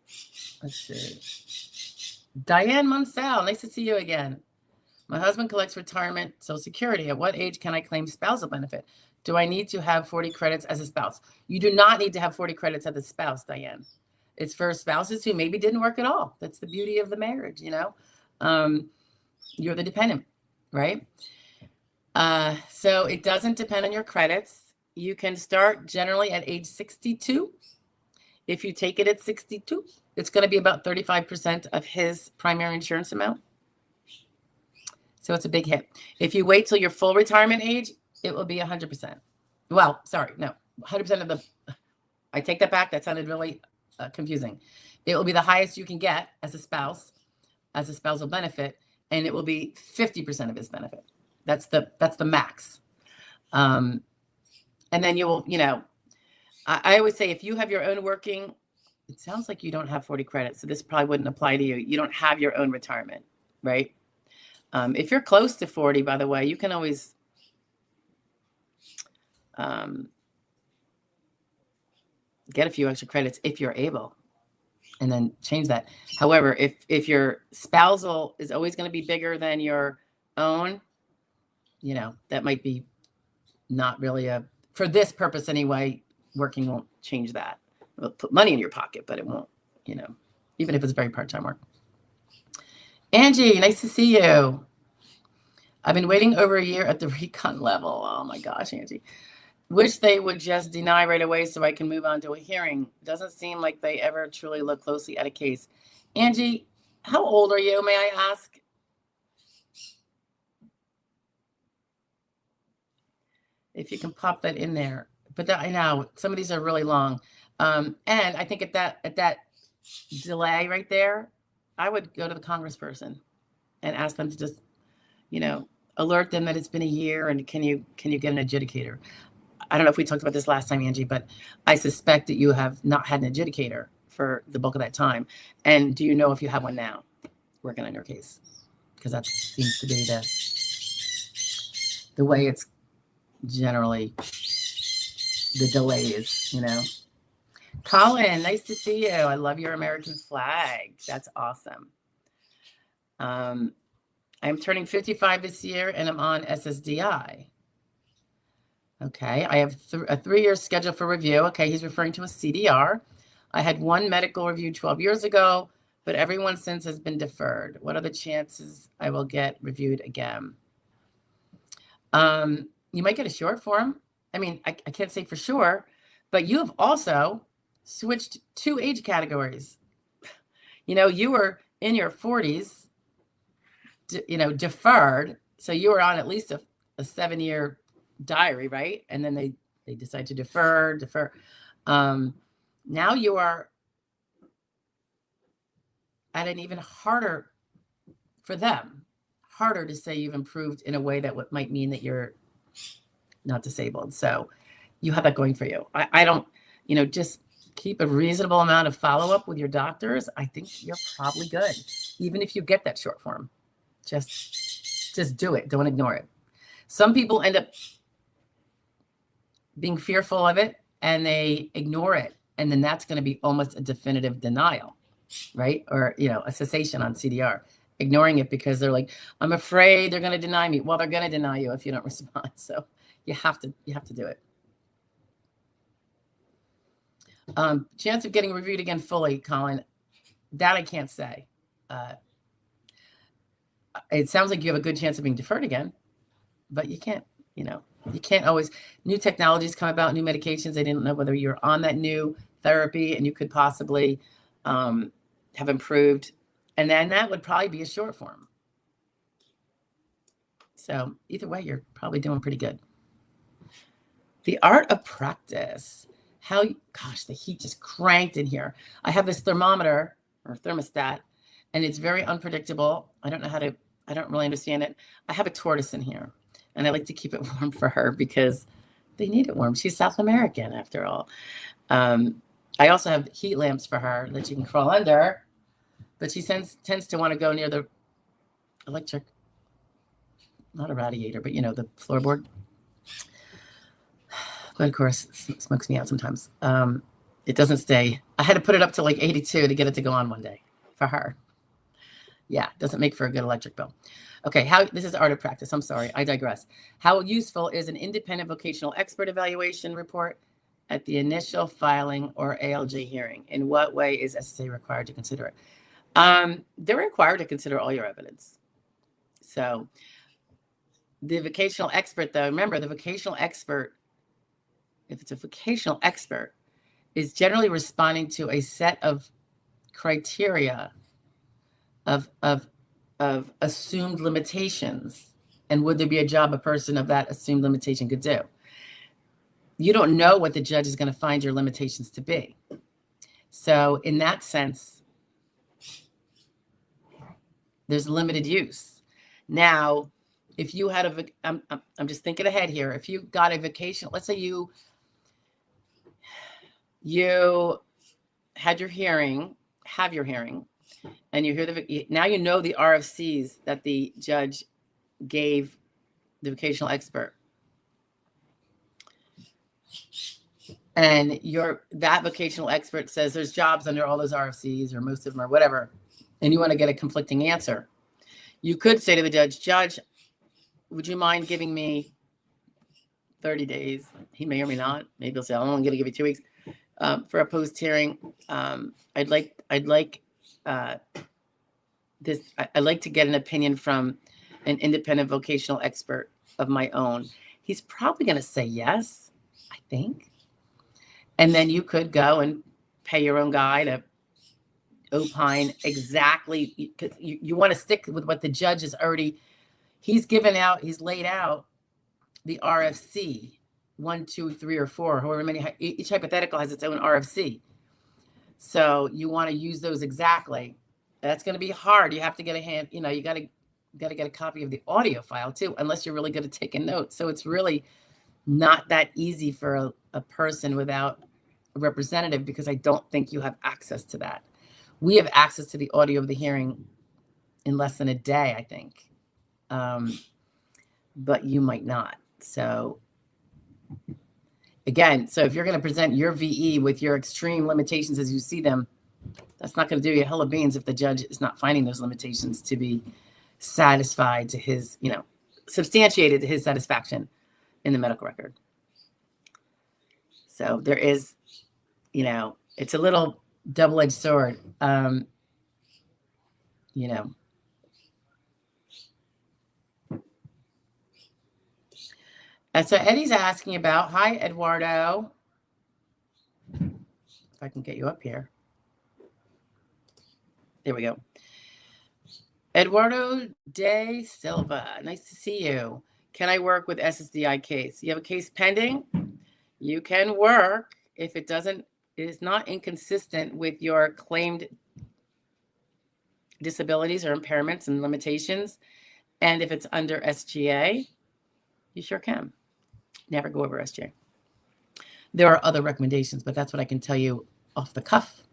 Let's see. Diane Munsell, nice to see you again. My husband collects retirement Social Security. At what age can I claim spousal benefit? Do I need to have 40 credits as a spouse? You do not need to have 40 credits as a spouse, Diane. It's for spouses who maybe didn't work at all. That's the beauty of the marriage, You're the dependent, right? So it doesn't depend on your credits. You can start generally at age 62. If you take it at 62, it's going to be about 35% of his primary insurance amount. So it's a big hit. If you wait till your full retirement age, it will be 100%. Well, sorry, no, 100% of the, I take that back. That sounded really confusing. It will be the highest you can get as a spouse, as a spousal benefit, and it will be 50% of his benefit. That's the max. And then you will, I always say if you have your own working, it sounds like you don't have 40 credits, so this probably wouldn't apply to you. You don't have your own retirement, right? If you're close to 40, by the way, you can always get a few extra credits if you're able, and then change that. However, if your spousal is always going to be bigger than your own, that might be not really for this purpose anyway. Working won't change that. It'll put money in your pocket, but it won't, even if it's very part-time work. Angie, nice to see you. I've been waiting over a year at the recon level. Oh my gosh, Angie. Wish they would just deny right away so I can move on to a hearing. Doesn't seem like they ever truly look closely at a case. Angie, how old are you, may I ask? If you can pop that in there. But I know some of these are really long. And I think at that delay right there, I would go to the congressperson and ask them to just, alert them that it's been a year and can you get an adjudicator? I don't know if we talked about this last time, Angie, but I suspect that you have not had an adjudicator for the bulk of that time. And do you know if you have one now working on your case? Because that seems to be the way it's generally the delay is, Colin, nice to see you. I love your American flag. That's awesome. I'm turning 55 this year and I'm on SSDI. Okay, I have a 3-year schedule for review. Okay, he's referring to a CDR. I had one medical review 12 years ago, but everyone since has been deferred. What are the chances I will get reviewed again? You might get a short form. I can't say for sure, but you have also switched 2 age categories. You were in your 40s, deferred. So you were on at least a 7-year diary, right? And then they decide to defer. Now you are at an even harder for them, harder to say you've improved in a way that might mean that you're not disabled. So you have that going for you. I don't, just keep a reasonable amount of follow-up with your doctors. I think you're probably good. Even if you get that short form, just do it. Don't ignore it. Some people end up being fearful of it and they ignore it. And then that's going to be almost a definitive denial, right? Or, a cessation on CDR, ignoring it because they're like, I'm afraid they're going to deny me. Well, they're going to deny you if you don't respond. So you have to do it. Chance of getting reviewed again fully, Colin, that I can't say. It sounds like you have a good chance of being deferred again, but you can't, you can't always. New technologies come about, new medications. They didn't know whether you're on that new therapy and you could possibly have improved. And then that would probably be a short form. So either way, you're probably doing pretty good. The art of practice. Gosh, the heat just cranked in here. I have this thermometer or thermostat, and it's very unpredictable. I don't really understand it. I have a tortoise in here, and I like to keep it warm for her because they need it warm. She's South American, after all. I also have heat lamps for her that she can crawl under, but she tends to want to go near the electric, not a radiator, but the floorboard. But of course, it smokes me out sometimes. It doesn't stay. I had to put it up to like 82 to get it to go on one day for her. Yeah, doesn't make for a good electric bill. Okay, this is art of practice. I'm sorry, I digress. How useful is an independent vocational expert evaluation report at the initial filing or ALJ hearing? In what way is SSA required to consider it? They're required to consider all your evidence. So the vocational expert, though, remember the vocational expert, if it's a vocational expert, is generally responding to a set of criteria of assumed limitations. And would there be a job a person of that assumed limitation could do? You don't know what the judge is going to find your limitations to be. So in that sense, there's limited use. Now, if you had I'm just thinking ahead here. If you got a vocational, let's say you had your hearing, and you hear now you know the RFCs that the judge gave the vocational expert. And that vocational expert says there's jobs under all those RFCs or most of them or whatever, and you want to get a conflicting answer. You could say to the judge, would you mind giving me 30 days? He may or may not. Maybe he'll say, I'm only going to give you 2 weeks. For a post hearing, I'd like to get an opinion from an independent vocational expert of my own. He's probably going to say yes, I think. And then you could go and pay your own guy to opine exactly, because you want to stick with what the judge has already, he's laid out the RFC. 1, 2, 3, or 4, however many, each hypothetical has its own RFC. So you want to use those exactly. That's going to be hard. You have to get you got to get a copy of the audio file too, unless you're really good at taking notes. So it's really not that easy for a person without a representative, because I don't think you have access to that. We have access to the audio of the hearing in less than a day, I think. But you might not. So again, so if you're going to present your VE with your extreme limitations as you see them, that's not going to do you a hell of beans if the judge is not finding those limitations to be satisfied to his, substantiated to his satisfaction in the medical record. So there is, it's a little double-edged sword, And so Eddie's asking about, hi, Eduardo. If I can get you up here. There we go. Eduardo De Silva, nice to see you. Can I work with SSDI case? You have a case pending? You can work if it is not inconsistent with your claimed disabilities or impairments and limitations. And if it's under SGA, you sure can. Never go over SGA. There are other recommendations, but that's what I can tell you off the cuff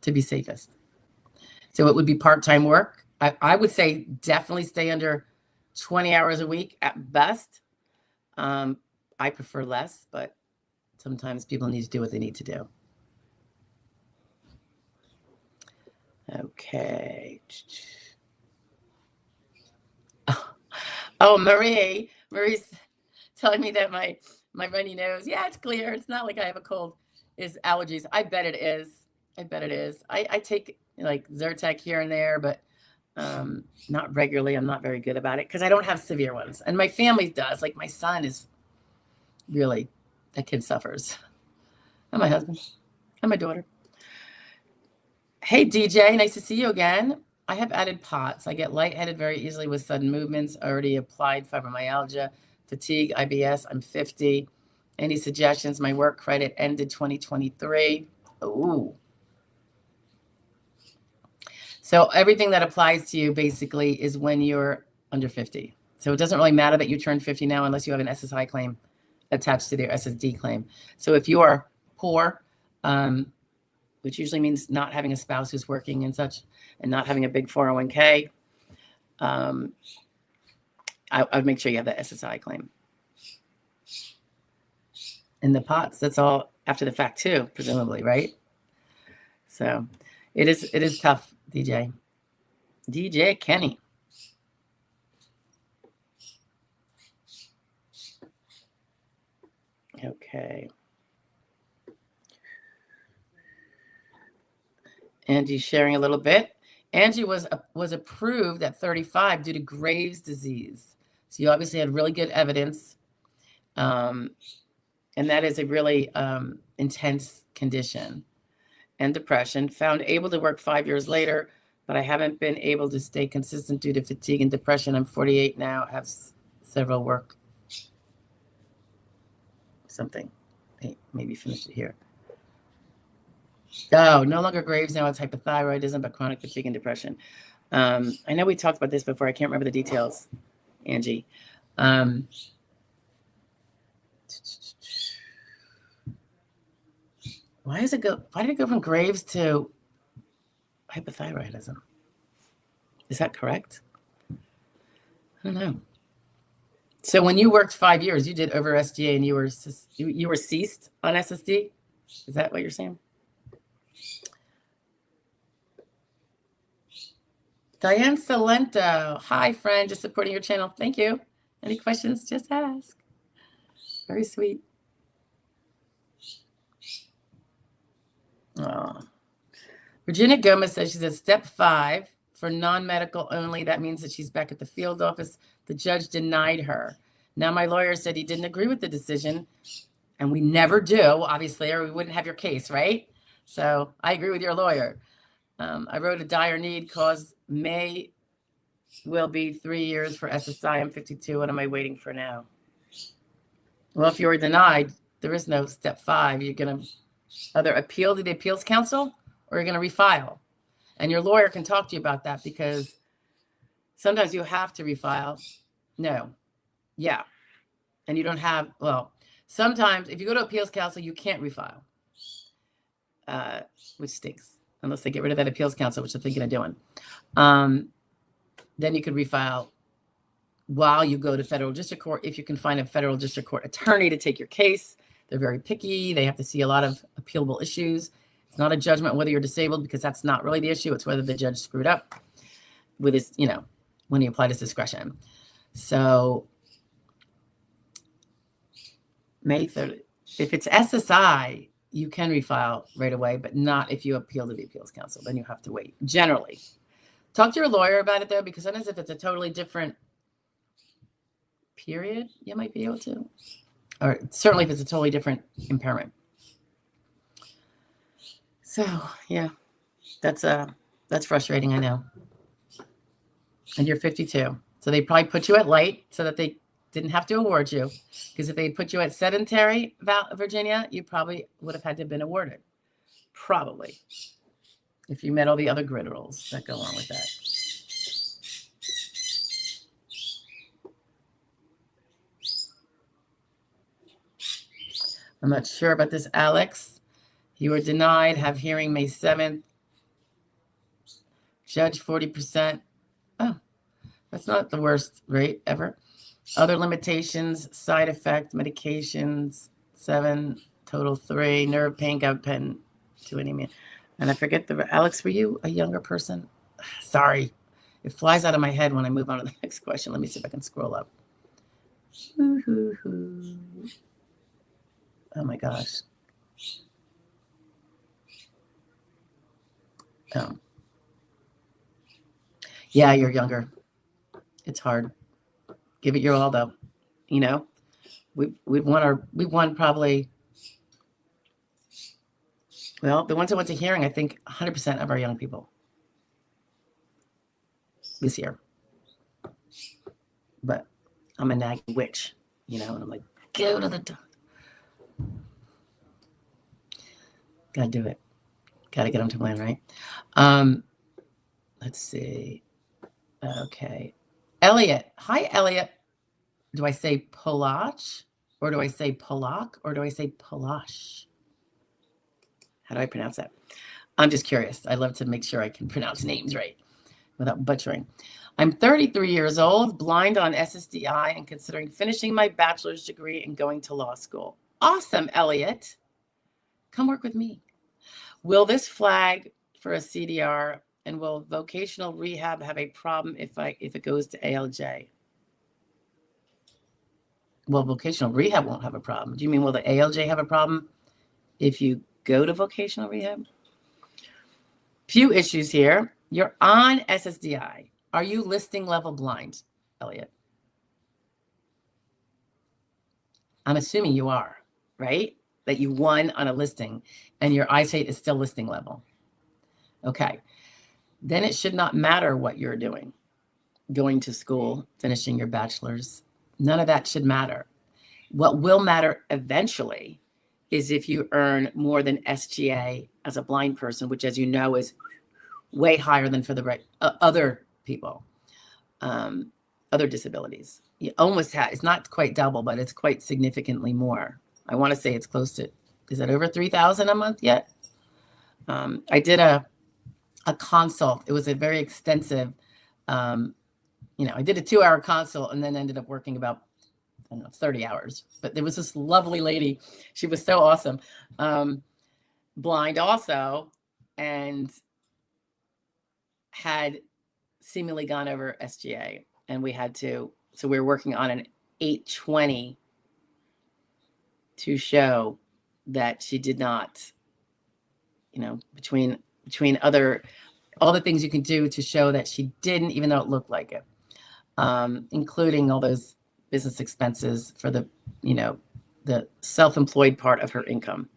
to be safest. So it would be part-time work. I would say definitely stay under 20 hours a week at best. I prefer less, but sometimes people need to do what they need to do. Okay. Oh, Marie's telling me that my runny nose, yeah, it's clear. It's not like I have a cold, is allergies. I bet it is. I take like Zyrtec here and there, but not regularly. I'm not very good about it because I don't have severe ones. And my family does. Like my son is really, that kid suffers. And my husband and my daughter. Hey, DJ, nice to see you again. I have added POTS. I get lightheaded very easily with sudden movements. Already applied fibromyalgia, fatigue, IBS. I'm 50. Any suggestions? My work credit ended 2023. Ooh. So everything that applies to you basically is when you're under 50. So it doesn't really matter that you turned 50 now unless you have an SSI claim attached to their SSD claim. So if you are poor, which usually means not having a spouse who's working and such, and not having a big 401k, I would make sure you have the SSI claim. And the POTS, that's all after the fact too, presumably, right? So it is tough, DJ. DJ Kenny. Okay. Angie's sharing a little bit. Angie was approved at 35 due to Graves' disease. So you obviously had really good evidence. And that is a really intense condition. And depression. Found able to work 5 years later, but I haven't been able to stay consistent due to fatigue and depression. I'm 48 now, have several work. Something. Maybe finish it here. Oh, no longer Graves now. It's hypothyroidism, but chronic fatigue and depression. I know we talked about this before. I can't remember the details, Angie. Why did it go from Graves to hypothyroidism? Is that correct? I don't know. So when you worked 5 years, you did over SGA and you were ceased on SSD? Is that what you're saying? Diane Salento. Hi, friend. Just supporting your channel. Thank you. Any questions? Just ask. Very sweet. Oh. Virginia Gomez says she's at step 5 for non-medical only. That means that she's back at the field office. The judge denied her. Now my lawyer said he didn't agree with the decision, and we never do, obviously, or we wouldn't have your case, right? So I agree with your lawyer. I wrote a dire need cause May will be 3 years for SSI. I'm 52. What am I waiting for now? Well, if you were denied, there is no step 5. You're going to either appeal to the appeals council or you're going to refile. And your lawyer can talk to you about that because sometimes you have to refile. No. Yeah. And you don't have, well, sometimes if you go to appeals council, you can't refile, which stinks, unless they get rid of that appeals council, which they're thinking of doing. Then you could refile while you go to federal district court, if you can find a federal district court attorney to take your case. They're very picky. They have to see a lot of appealable issues. It's not a judgment whether you're disabled, because that's not really the issue. It's whether the judge screwed up with his, when he applied his discretion. So May 3rd, if it's SSI, you can refile right away, but not if you appeal to the appeals council. Then you have to wait. Generally, talk to your lawyer about it though, because sometimes if it's a totally different period, you might be able to, or certainly if it's a totally different impairment. So yeah, that's frustrating, I know. And you're 52, so they probably put you at light so that they didn't have to award you, because if they put you at sedentary, Virginia, you probably would have had to have been awarded. Probably. if you met all the other grid rules that go along with that. I'm not sure about this, Alex. You were denied, have hearing May 7th. Judge 40%. Oh, that's not the worst rate ever. Other limitations, side effect, medications, 7, total 3, nerve pain, got pen, 2 anemia. And I forget Alex, were you a younger person? Sorry. It flies out of my head when I move on to the next question. Let me see if I can scroll up. Oh my gosh. Oh. Yeah, you're younger. It's hard. Give it your all, though. You know, we've won probably. Well, the ones that went to hearing, I think 100% of our young people this year. But I'm a nagging witch, you know, and I'm like, go to the doctor. Gotta do it. Gotta get them to win, right? Let's see. Okay. Elliot. Hi, Elliot. Do I say Polach or do I say Polak or do I say Polash? How do I pronounce that? I'm just curious. I love to make sure I can pronounce names right without butchering. I'm 33 years old, blind on SSDI, and considering finishing my bachelor's degree and going to law school. Awesome, Elliot. Come work with me. Will this flag for a CDR, and will vocational rehab have a problem if it goes to ALJ? Well, vocational rehab won't have a problem. Do you mean will the ALJ have a problem if you go to vocational rehab? Few issues here. You're on SSDI. Are you listing level blind, Elliot? I'm assuming you are, right? That you won on a listing and your eyesight is still listing level. Okay. Then it should not matter what you're doing. Going to school, finishing your bachelor's. None of that should matter. What will matter eventually is if you earn more than SGA as a blind person, which, as you know, is way higher than for the other people, other disabilities. You almost have, it's not quite double, but it's quite significantly more. I want to say it's close to, is it over 3,000 a month yet? I did a consult. It was a very extensive, I did a 2-hour consult and then ended up working about, 30 hours. But there was this lovely lady. She was so awesome. Blind also, and had seemingly gone over SGA. And we were working on an 820 to show that she did not, between all the things you can do to show that she didn't, even though it looked like it, including all those business expenses for the self-employed part of her income.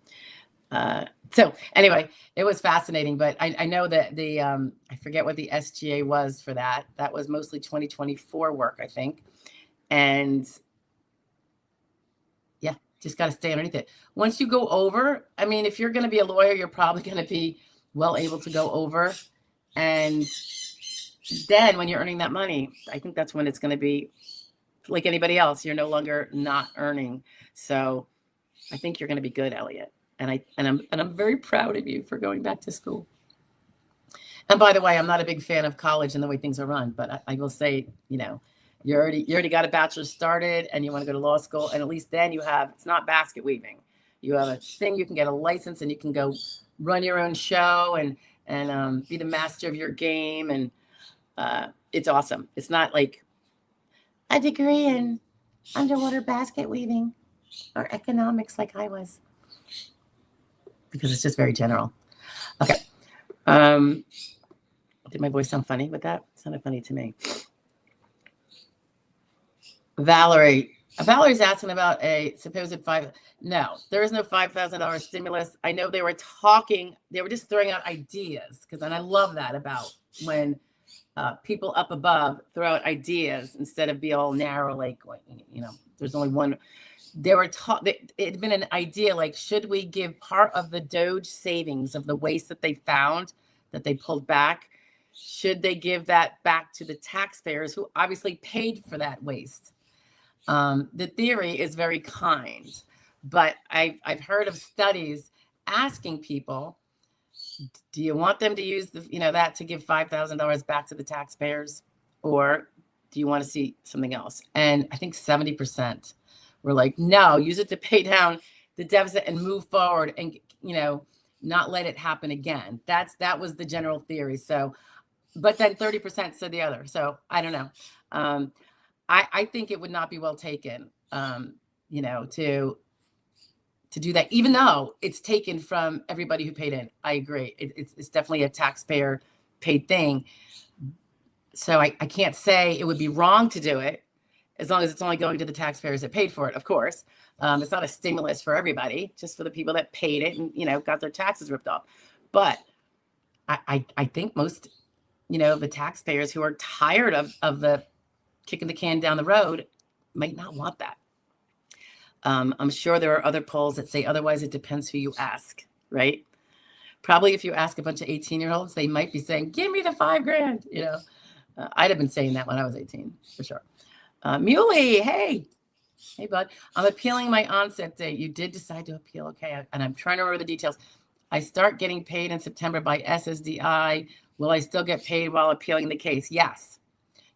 So anyway, it was fascinating, but I know that I forget what the SGA was for that. That was mostly 2024 work, I think. And yeah, just got to stay underneath it. Once you go over, if you're going to be a lawyer, you're probably going to be well able to go over. And then when you're earning that money, I think that's when it's going to be like anybody else. You're no longer not earning. So I think you're going to be good, Elliot. And I'm very proud of you for going back to school. And by the way, I'm not a big fan of college and the way things are run, but I will say, you already got a bachelor's started and you want to go to law school, and at least then it's not basket weaving. You have a thing, you can get a license and you can go run your own show and be the master of your game. And it's awesome. It's not like a degree in underwater basket weaving or economics like I was, because it's just very general. Okay. Did my voice sound funny with that? It sounded funny to me. Valerie's asking about a supposed no, there is no $5,000 stimulus. I know they were just throwing out ideas, and I love that about when people up above throw out ideas instead of be all narrow, like, there's only one. It had been an idea, like, should we give part of the Doge savings of the waste that they found that they pulled back. Should they give that back to the taxpayers who obviously paid for that waste? The theory is very kind, but I've heard of studies asking people, do you want them to use that to give $5,000 back to the taxpayers, or do you want to see something else? And I think 70% were like, no, use it to pay down the deficit and move forward and, not let it happen again. That was the general theory. So, but then 30% said the other. So I don't know. I think it would not be well taken, to do that, even though it's taken from everybody who paid in. I agree. It's definitely a taxpayer paid thing. So I can't say it would be wrong to do it, as long as it's only going to the taxpayers that paid for it, of course. It's not a stimulus for everybody, just for the people that paid it and, got their taxes ripped off. But I think most, the taxpayers who are tired of the kicking the can down the road might not want that. I'm sure there are other polls that say otherwise. It depends who you ask, right? Probably if you ask a bunch of 18-year-olds, they might be saying, give me the $5,000, I'd have been saying that when I was 18, for sure. Muley, hey, bud. I'm appealing my onset date. You did decide to appeal. Okay. And I'm trying to remember the details. I start getting paid in September by SSDI. Will I still get paid while appealing the case? Yes.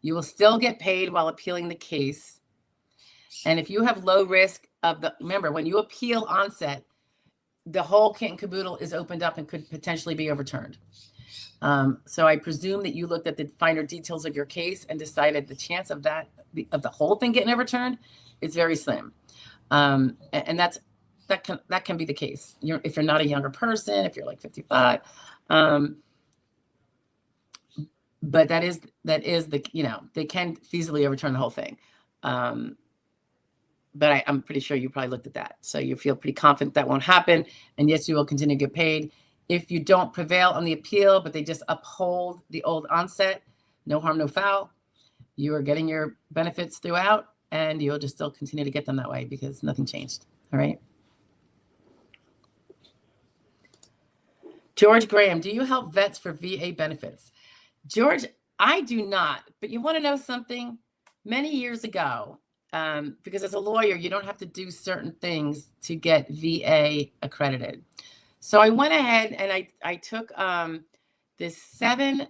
You will still get paid while appealing the case. And if you have low risk remember, when you appeal onset, the whole kit and caboodle is opened up and could potentially be overturned. So I presume that you looked at the finer details of your case and decided the chance of the whole thing getting overturned is very slim. And that can be the case. If you're not a younger person, if you're like 55, but that is the, they can feasibly overturn the whole thing. But I'm pretty sure you probably looked at that. So you feel pretty confident that won't happen. And yes, you will continue to get paid. If you don't prevail on the appeal, but they just uphold the old onset, no harm, no foul, you are getting your benefits throughout, and you'll just still continue to get them that way because nothing changed. All right. George Graham, do you help vets for VA benefits? George, I do not. But you want to know something? Many years ago, because as a lawyer, you don't have to do certain things to get VA accredited. So I went ahead and I took this 7-hour,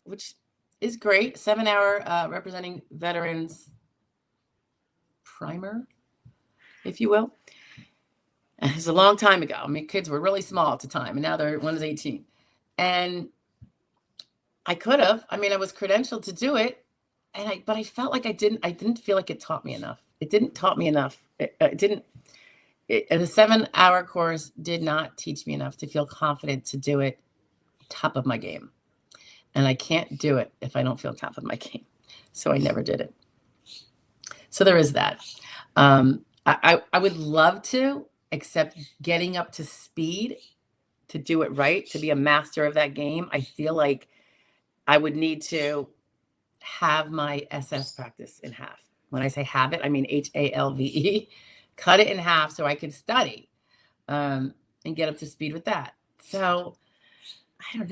which is great, 7-hour representing veterans primer, if you will. It was a long time ago. I mean, kids were really small at the time, and now one is 18. And I could have. I mean, I was credentialed to do it, but I felt like I didn't feel like it taught me enough. It didn't taught me enough. The 7-hour course did not teach me enough to feel confident to do it top of my game. And I can't do it if I don't feel top of my game. So I never did it. So there is that. I would love to, except getting up to speed to do it right, to be a master of that game. I feel like I would need to have my SS practice in half. When I say have it, I mean HALVE. Cut it in half so I could study and get up to speed with that. So I don't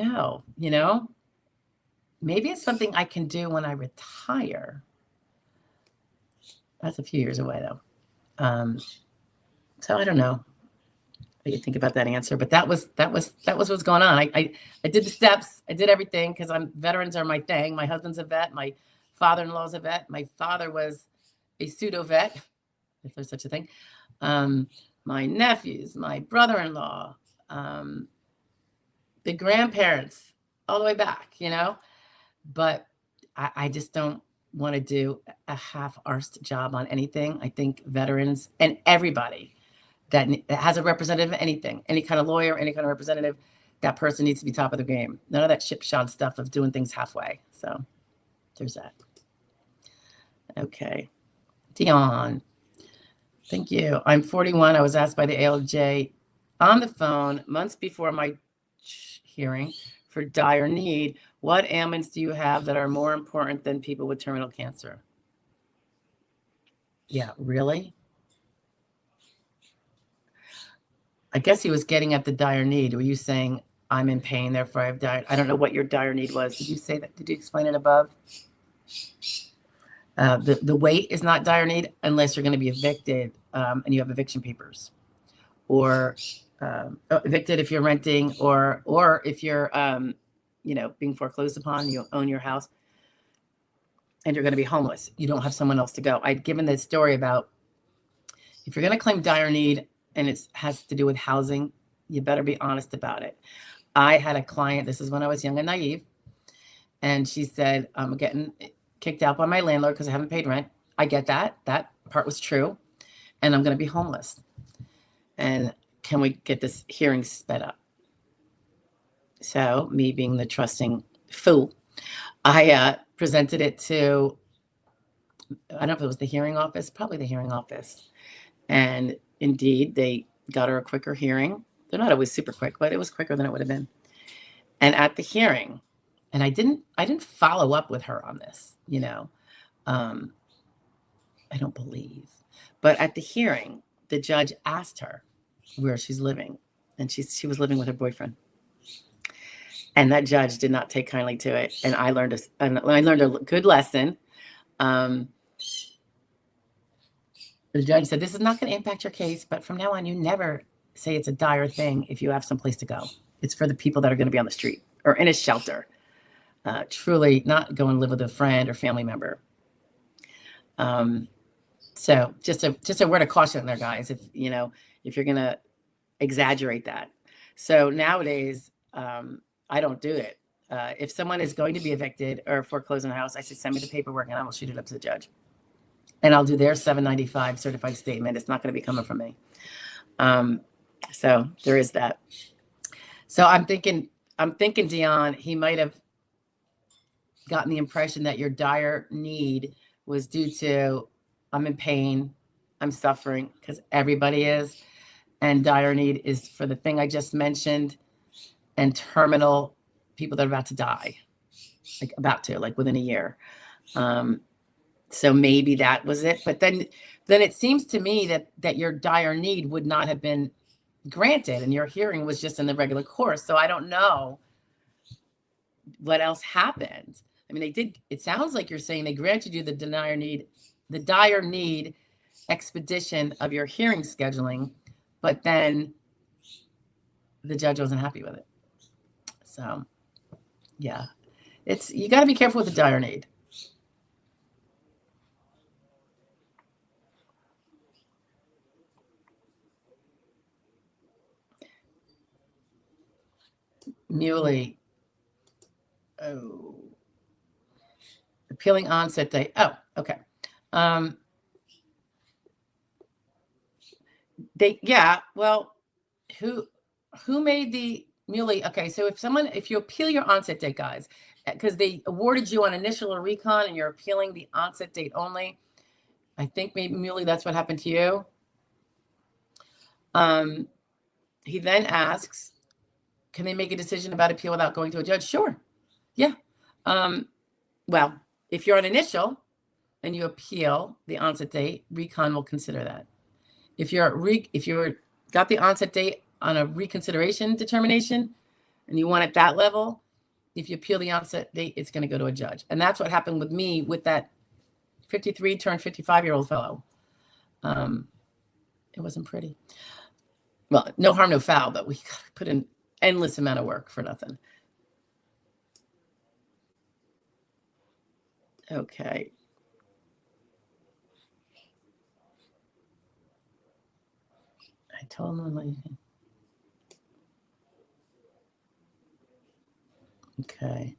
know, maybe it's something I can do when I retire. That's a few years away though. So I don't know what you think about that answer, but that was what's going on. I did the steps. I did everything because veterans are my thing. My husband's a vet. My father-in-law's a vet. My father was a pseudo vet, if there's such a thing. My nephews, my brother-in-law, the grandparents, all the way back, but I just don't want to do a half-arsed job on anything. I think veterans and everybody that has a representative of anything, any kind of lawyer, any kind of representative, that person needs to be top of the game. None of that shipshod stuff of doing things halfway. So there's that. Okay. Dion, thank you. I'm 41. I was asked by the ALJ on the phone months before my hearing for dire need. What ailments do you have that are more important than people with terminal cancer? Yeah, really? I guess he was getting at the dire need. Were you saying I'm in pain, therefore I've died. I don't know what your dire need was. Did you say that? Did you explain it above? The wait is not dire need unless you're going to be evicted and you have eviction papers, or evicted if you're renting, or if you're being foreclosed upon, you own your house, and you're going to be homeless. You don't have someone else to go. I'd given this story about if you're going to claim dire need and it has to do with housing, you better be honest about it. I had a client, this is when I was young and naive, and she said, I'm getting kicked out by my landlord because I haven't paid rent. I get that. That part was true. And I'm going to be homeless. And can we get this hearing sped up? So me being the trusting fool, I presented it to, I don't know if it was the hearing office, probably the hearing office. And indeed, they got her a quicker hearing. They're not always super quick, but it was quicker than it would have been. And at the hearing, and I didn't follow up with her on this, I don't believe. But at the hearing, the judge asked her where she's living, and she was living with her boyfriend. And that judge did not take kindly to it. And I learned a good lesson. The judge said, this is not going to impact your case, but from now on, you never say it's a dire thing if you have someplace to go. It's for the people that are going to be on the street or in a shelter. Truly not go and live with a friend or family member. So just a word of caution there, guys, if you're going to exaggerate that. So nowadays, I don't do it. If someone is going to be evicted or foreclosed on a house, I say, send me the paperwork and I will shoot it up to the judge. And I'll do their 795 certified statement. It's not going to be coming from me. So there is that. So I'm thinking, Dion, he might have gotten the impression that your dire need was due to, I'm in pain, I'm suffering, because everybody is. And dire need is for the thing I just mentioned, and terminal people that are about to die, like within a year. So maybe that was it. But then it seems to me that your dire need would not have been granted, and your hearing was just in the regular course. So I don't know what else happened. I mean, it sounds like you're saying they granted you the dire need expedition of your hearing scheduling, but then the judge wasn't happy with it. So yeah, you got to be careful with the dire need. Muley. Oh. Appealing onset date. Oh, okay. Well, who made the Muley? Okay, so if you appeal your onset date, guys, because they awarded you on initial or recon and you're appealing the onset date only, I think maybe Muley, that's what happened to you. He then asks, can they make a decision about appeal without going to a judge? Sure. Yeah. Well, if you're on initial and you appeal the onset date, recon will consider that. If you're got the onset date on a reconsideration determination and you want at that level, if you appeal the onset date, it's going to go to a judge. And that's what happened with me with that 53 turned 55-year-old fellow. It wasn't pretty. Well, no harm, no foul, but we put an endless amount of work for nothing. Okay. I told him. Okay.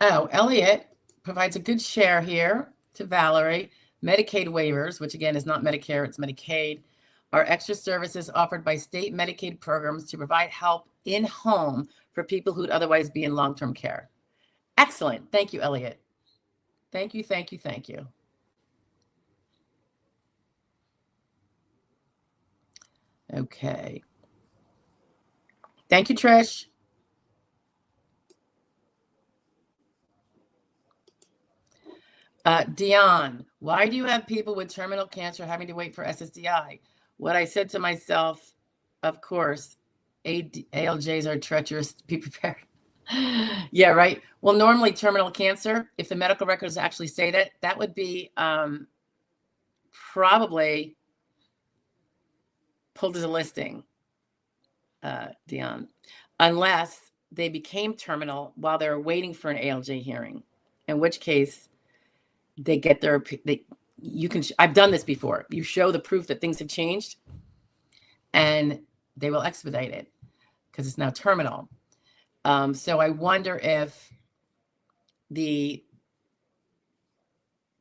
Oh, Elliot provides a good share here to Valerie. Medicaid waivers, which again is not Medicare, it's Medicaid, are extra services offered by state Medicaid programs to provide help in home for people who'd otherwise be in long-term care. Excellent. Thank you, Elliot. Thank you, thank you, thank you. Okay. Thank you, Trish. Dion, Why do you have people with terminal cancer having to wait for SSDI? What I said to myself, of course, ALJs are treacherous. Be prepared. Yeah, right. Well, normally terminal cancer, if the medical records actually say that, that would be probably pulled as a listing, Dion, unless they became terminal while they're waiting for an ALJ hearing, in which case they get their, you can, I've done this before. You show the proof that things have changed and they will expedite it because it's now terminal. So I wonder if the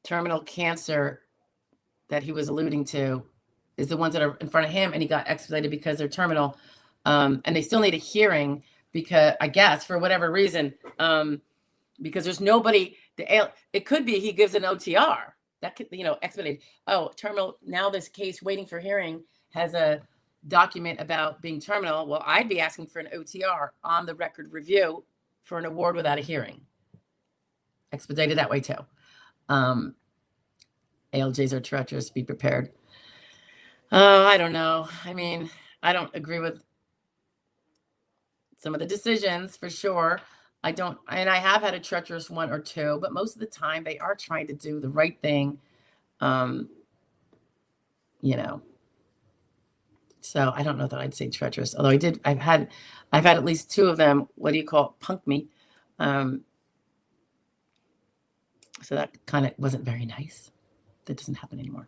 terminal cancer that he was alluding to is the ones that are in front of him and he got expedited because they're terminal. And they still need a hearing because, I guess, for whatever reason, because there's nobody, it could be he gives an OTR that could, expedited. Oh, terminal, now this case waiting for hearing has a document about being terminal. Well, I'd be asking for an OTR on the record review for an award without a hearing. Expedited that way too. ALJs are treacherous. Be prepared. Oh, I don't know. I mean, I don't agree with some of the decisions for sure. I don't, and I have had a treacherous one or two, but most of the time they are trying to do the right thing. So I don't know that I'd say treacherous, although I've had at least two of them, what do you call it, punk me. So that kind of wasn't very nice. That doesn't happen anymore.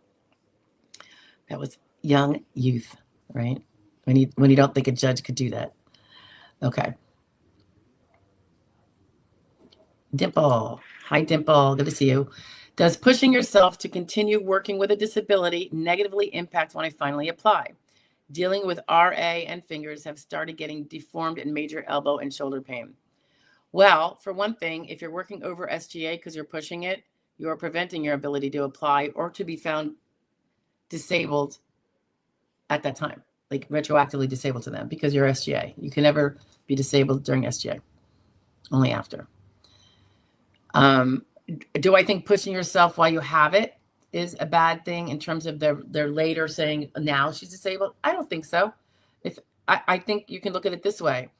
That was young youth, right? When you don't think a judge could do that. Okay. Dimple. Hi, Dimple. Good to see you. Does pushing yourself to continue working with a disability negatively impact when I finally apply? Dealing with RA and fingers have started getting deformed and major elbow and shoulder pain. Well, for one thing, if you're working over SGA because you're pushing it, you are preventing your ability to apply or to be found disabled at that time, like retroactively disabled to them because you're SGA. You can never be disabled during SGA, only after. Do I think pushing yourself while you have it is a bad thing in terms of they're later saying now she's disabled? I don't think so. I think you can look at it this way.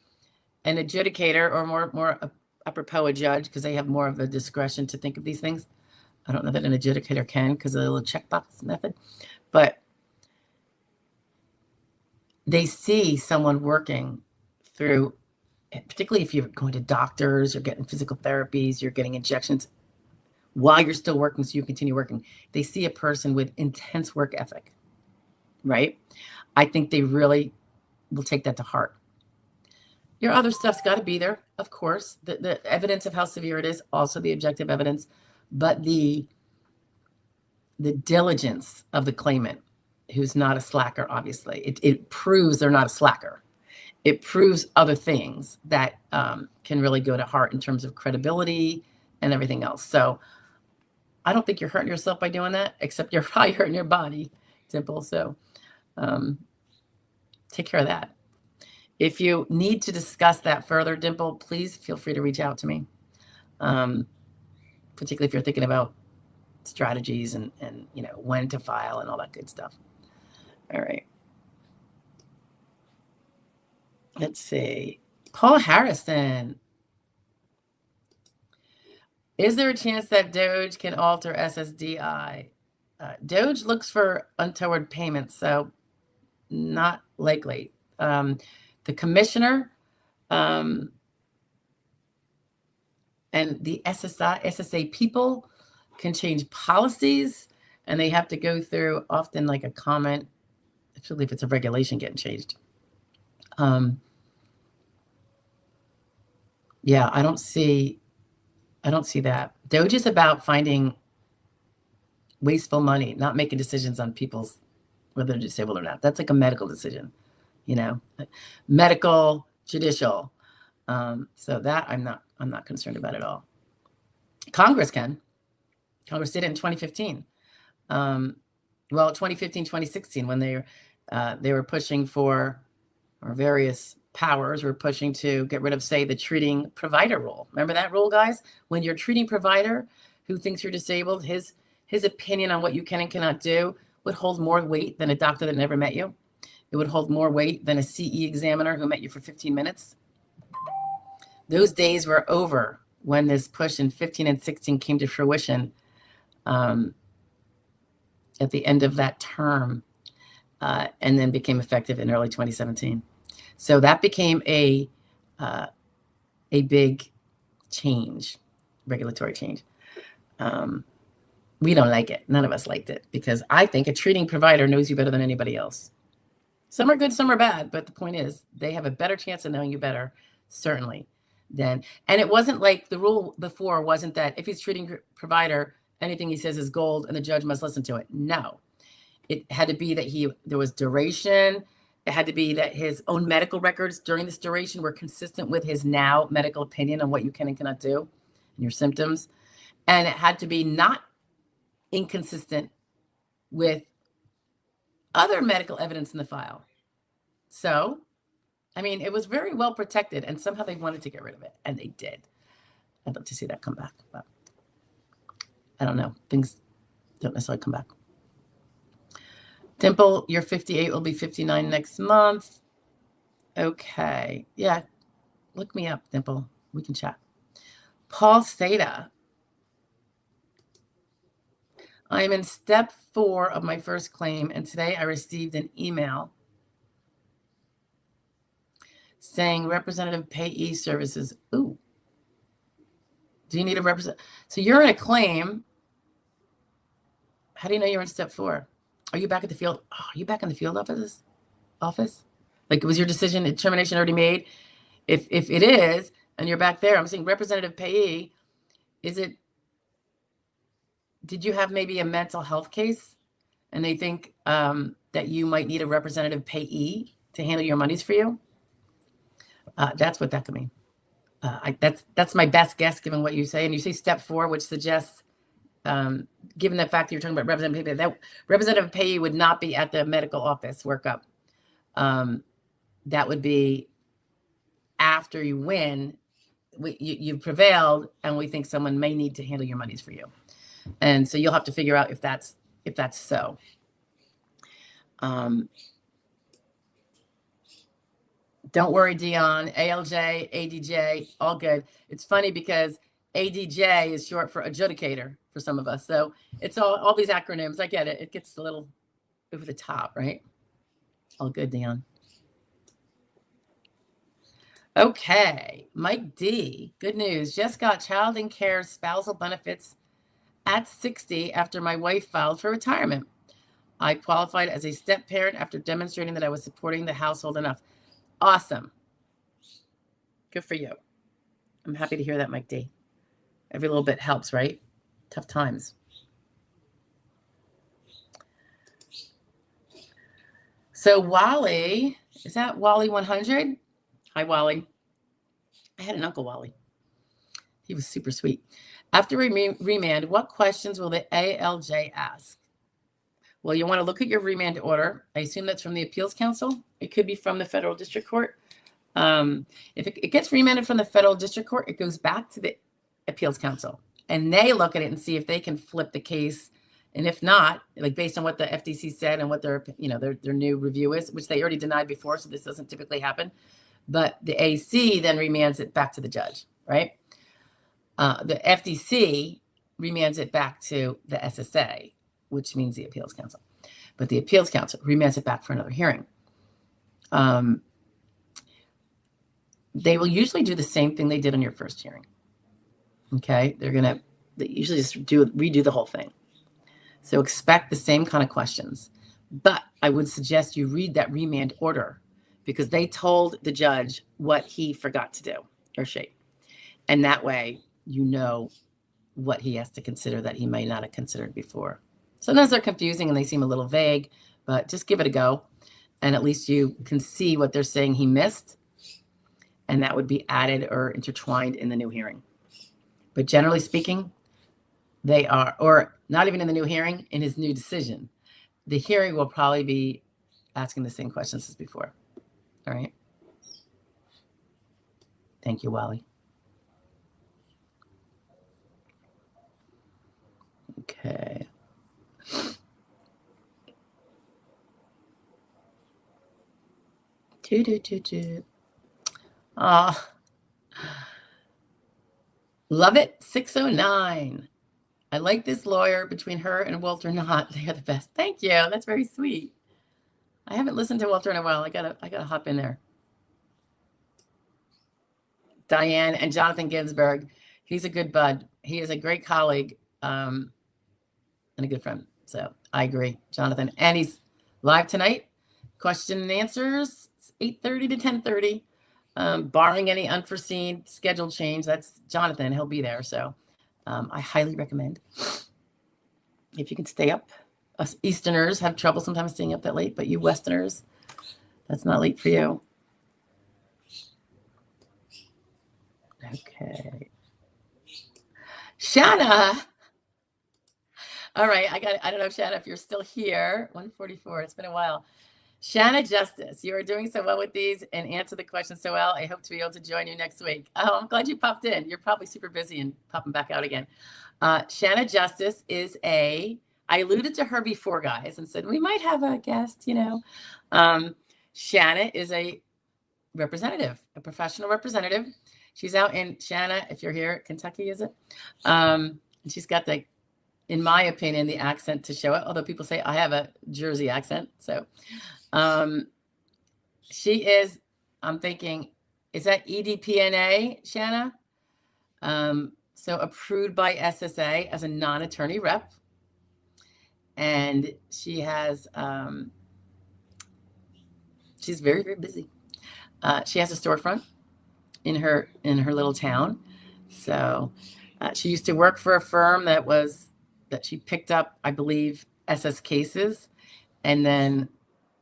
An adjudicator, or more apropos a judge, because they have more of the discretion to think of these things. I don't know that an adjudicator can because of the little checkbox method, but they see someone working through, particularly if you're going to doctors, you're getting physical therapies, you're getting injections while you're still working, so you continue working. They see a person with intense work ethic, right? I think they really will take that to heart. Your other stuff's got to be there, of course. The evidence of how severe it is, also the objective evidence, but the diligence of the claimant, who's not a slacker, obviously. It proves they're not a slacker. It proves other things that can really go to heart in terms of credibility and everything else. So I don't think you're hurting yourself by doing that, except you're probably hurting your body, Dimple. So take care of that. If you need to discuss that further, Dimple, please feel free to reach out to me, particularly if you're thinking about strategies and when to file and all that good stuff. All right. Let's see. Paul Harrison. Is there a chance that Doge can alter SSDI? Doge looks for untoward payments, so not likely. The commissioner and the SSA people can change policies, and they have to go through often like a comment, especially if it's a regulation getting changed. Yeah, I don't see that. Doge is about finding wasteful money, not making decisions on people's whether they're disabled or not. That's like a medical decision, medical, judicial. So that I'm not concerned about at all. Congress can. Congress did it in 2015. 2015, 2016, when they were pushing for, or various powers were pushing to get rid of, say, the treating provider rule. Remember that rule, guys? When your treating provider who thinks you're disabled, his his opinion on what you can and cannot do would hold more weight than a doctor that never met you. It would hold more weight than a CE examiner who met you for 15 minutes. Those days were over when this push in 15 and 16 came to fruition at the end of that term, and then became effective in early 2017. So that became a big change, regulatory change. We don't like it. None of us liked it, because I think a treating provider knows you better than anybody else. Some are good, some are bad, but the point is they have a better chance of knowing you better, certainly, than, and it wasn't like the rule before wasn't that if he's treating provider, anything he says is gold and the judge must listen to it. No, it had to be that there was duration. It had to be that his own medical records during this duration were consistent with his now medical opinion on what you can and cannot do and your symptoms. And it had to be not inconsistent with other medical evidence in the file. So, I mean, it was very well protected, and somehow they wanted to get rid of it, and they did. I'd love to see that come back, but I don't know. Things don't necessarily come back. Dimple, you're 58, will be 59 next month. Okay. Yeah. Look me up, Dimple. We can chat. Paul Seda. I am in step 4 of my first claim, and today I received an email saying representative payee services. Ooh. Do you need a representative? So you're in a claim. How do you know you're in step 4? Are you back at the field? Oh, are you back in the field office? Like, was your decision, determination already made? If it is, and you're back there, I'm saying representative payee, did you have maybe a mental health case and they think that you might need a representative payee to handle your monies for you? That's what that could mean. That's my best guess given what you say. And you say step 4, which suggests, given the fact that you're talking about representative payee, that representative payee would not be at the medical office workup. That would be after you win, you prevailed, and we think someone may need to handle your monies for you. And so you'll have to figure out if that's so. Don't worry, Dion. ALJ, ADJ, all good. It's funny because ADJ is short for adjudicator for some of us. So it's all these acronyms. I get it. It gets a little over the top, right? All good, Dion. Okay, Mike D. Good news. Just got child and care spousal benefits at 60 after my wife filed for retirement. I qualified as a step parent after demonstrating that I was supporting the household enough. Awesome. Good for you. I'm happy to hear that, Mike D. Every little bit helps, right? Tough times. So Wally, is that Wally 100? Hi, Wally. I had an Uncle Wally. He was super sweet. After remand, what questions will the ALJ ask? Well, you want to look at your remand order. I assume that's from the Appeals Council. It could be from the Federal District Court. If it gets remanded from the Federal District Court, it goes back to the Appeals Council, and they look at it and see if they can flip the case. And if not, like based on what the FTC said and what their new review is, which they already denied before, so this doesn't typically happen. But the AC then remands it back to the judge, right? The FTC remands it back to the SSA, which means the Appeals Council. But the Appeals Council remands it back for another hearing. They will usually do the same thing they did on your first hearing. Okay? They usually just redo the whole thing. So expect the same kind of questions. But I would suggest you read that remand order, because they told the judge what he forgot to do, or she. And that way you know what he has to consider that he may not have considered before. Sometimes they're confusing and they seem a little vague, but just give it a go. And at least you can see what they're saying he missed. And that would be added or intertwined in the new hearing. But generally speaking, they are, or not even in the new hearing, in his new decision. The hearing will probably be asking the same questions as before. All right. Thank you, Wally. Okay. Love it. 609. I like this lawyer. Between her and Walter Knott, they are the best. Thank you. That's very sweet. I haven't listened to Walter in a while. I gotta hop in there. Diane and Jonathan Ginsburg. He's a good bud. He is a great colleague and a good friend. So I agree, Jonathan. And he's live tonight. Question and answers, 8:30 to 10:30. Barring any unforeseen schedule change, that's Jonathan. He'll be there. So I highly recommend. If you can stay up. Us Easterners have trouble sometimes staying up that late, but you Westerners, that's not late for you. Okay. Shanna. All right. I don't know, Shanna, if you're still here. 144. It's been a while. Shanna Justice, you are doing so well with these and answer the questions so well. I hope to be able to join you next week. Oh, I'm glad you popped in. You're probably super busy and popping back out again. Shanna Justice is I alluded to her before, guys, and said we might have a guest, you know. Shanna is a representative, a professional representative. She's out in Shanna, if you're here, Kentucky, is it? And she's got the, in my opinion, the accent to show it, although people say I have a Jersey accent. So she is, I'm thinking, is that EDPNA, Shanna? So approved by SSA as a non-attorney rep. And she has, she's very, very busy. She has a storefront in her little town. So she used to work for a firm that she picked up, I believe, SS cases, and then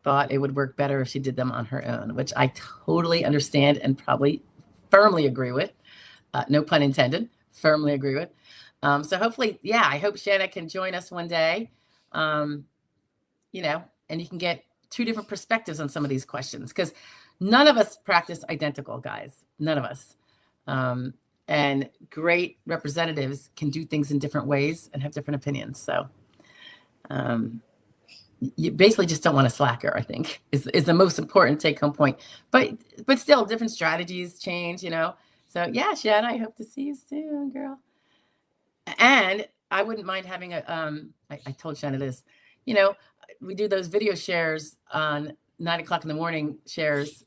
thought it would work better if she did them on her own, which I totally understand and probably firmly agree with. No pun intended, firmly agree with. So hopefully, yeah, I hope Shanna can join us one day. You know, and you can get two different perspectives on some of these questions, because none of us practice identical, guys. None of us. And great representatives can do things in different ways and have different opinions. So you basically just don't want a slacker, I think, is the most important take-home point. But still, different strategies change, you know. So yeah, Shanna, I hope to see you soon, girl. And I wouldn't mind having a, I told Shanna this, you know, we do those video shares on 9 o'clock in the morning shares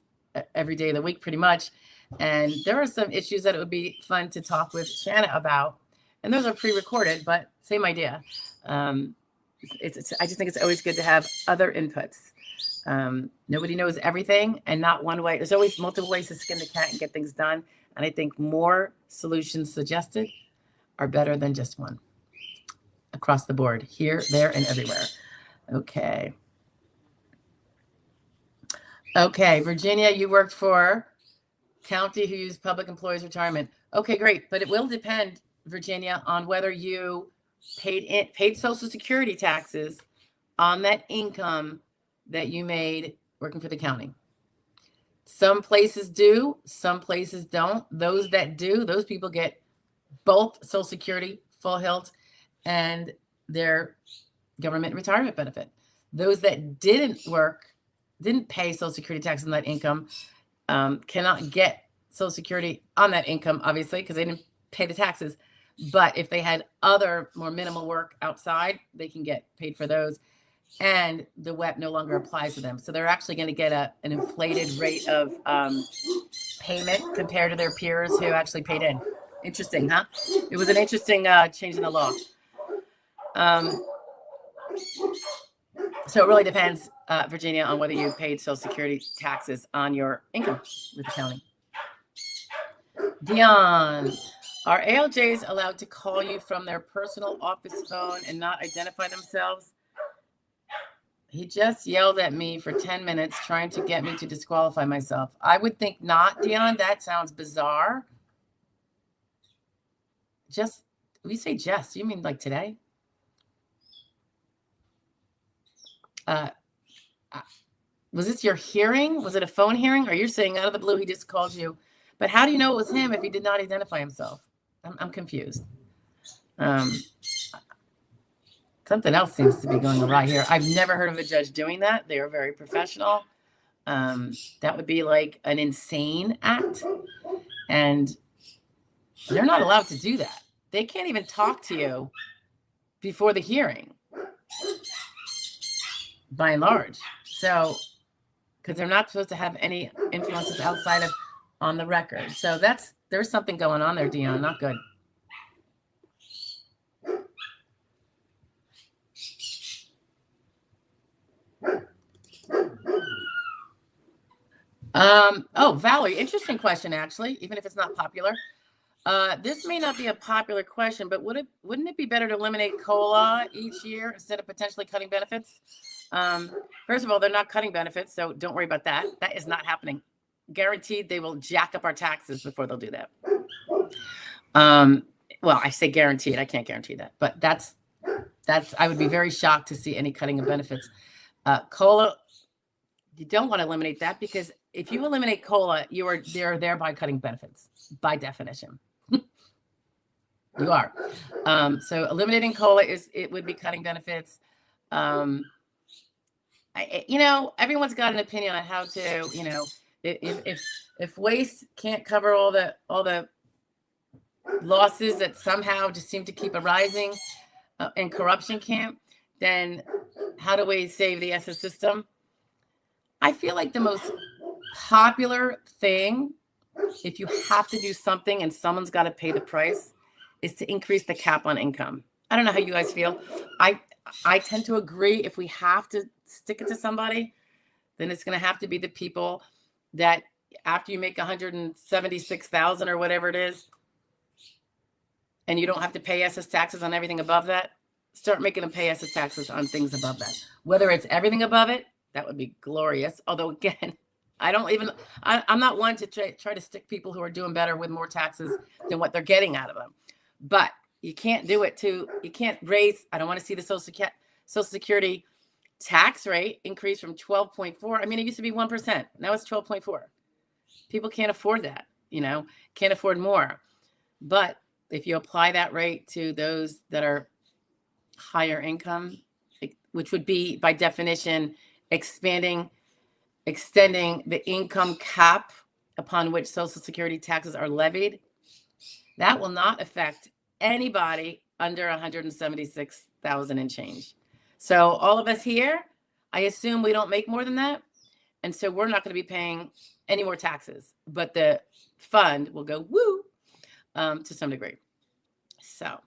every day of the week, pretty much. And there are some issues that it would be fun to talk with Shanna about. And those are pre-recorded, but same idea. I just think it's always good to have other inputs. Nobody knows everything, and not one way. There's always multiple ways to skin the cat and get things done. And I think more solutions suggested are better than just one. Across the board, here, there, and everywhere. Okay. Okay, Virginia, you worked for county who used public employees retirement. Okay, great. But it will depend, Virginia, on whether you paid Social Security taxes on that income that you made working for the county. Some places do, some places don't. Those that do, those people get both Social Security, full hilt, and their government retirement benefit. Those that didn't pay Social Security taxes on that income, cannot get Social Security on that income, obviously, because they didn't pay the taxes. But if they had other more minimal work outside, they can get paid for those. And the WEP no longer applies to them. So they're actually going to get an inflated rate of payment compared to their peers who actually paid in. Interesting, huh? It was an interesting change in the law. So it really depends, Virginia, on whether you paid Social Security taxes on your income with the county. Dion, are ALJs allowed to call you from their personal office phone and not identify themselves? He just yelled at me for 10 minutes trying to get me to disqualify myself. I would think not, Dion. That sounds bizarre. Just, we say just, you mean like today? Was this your hearing? Was it a phone hearing? Or you're saying out of the blue he just called you? But how do you know it was him if he did not identify himself? I'm confused. Something else seems to be going awry here. I've never heard of a judge doing that. They are very professional. That would be like an insane act. And they're not allowed to do that. They can't even talk to you before the hearing, by and large. So, because they're not supposed to have any influences outside of on the record. So there's something going on there, Dion. Not good. Oh, Valerie, interesting question, actually, even if it's not popular. This may not be a popular question, but wouldn't it be better to eliminate COLA each year instead of potentially cutting benefits? First of all, they're not cutting benefits, so don't worry about that. That is not happening. Guaranteed they will jack up our taxes before they'll do that. Well, I say guaranteed. I can't guarantee that, but that's I would be very shocked to see any cutting of benefits. COLA, you don't want to eliminate that, because if you eliminate COLA, they're thereby cutting benefits by definition. You are. So eliminating COLA would be cutting benefits. Everyone's got an opinion on how to, if waste can't cover all the losses that somehow just seem to keep arising, and corruption can't, then how do we save the SS system? I feel like the most popular thing, if you have to do something and someone's got to pay the price, is to increase the cap on income. I don't know how you guys feel. I tend to agree. If we have to stick it to somebody, then it's going to have to be the people that after you make 176,000 or whatever it is, and you don't have to pay SS taxes on everything above that, start making them pay SS taxes on things above that. Whether it's everything above it, that would be glorious. Although, again, I'm not one to try to stick people who are doing better with more taxes than what they're getting out of them. But you can't do it you can't raise, I don't want to see the Social Security tax rate increase from 12.4. I mean, it used to be 1%. Now it's 12.4. People can't afford that, can't afford more. But if you apply that rate to those that are higher income, which would be by definition extending the income cap upon which Social Security taxes are levied, that will not affect anybody under 176,000 and change. So all of us here, I assume we don't make more than that. And so we're not going to be paying any more taxes, but the fund will go woo to some degree. So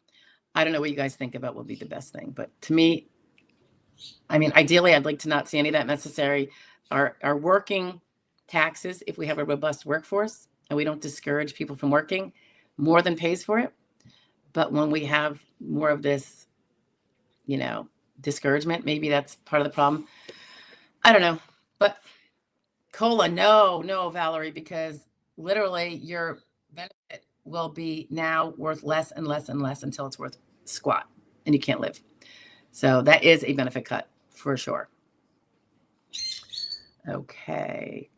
I don't know what you guys think about what would be the best thing, but to me, I mean, ideally, I'd like to not see any of that necessary. Our working taxes, if we have a robust workforce and we don't discourage people from working, more than pays for it. But when we have more of this, discouragement, maybe that's part of the problem. I don't know. But COLA, no, Valerie, because literally your benefit will be now worth less and less and less until it's worth squat and you can't live. So that is a benefit cut for sure. Okay.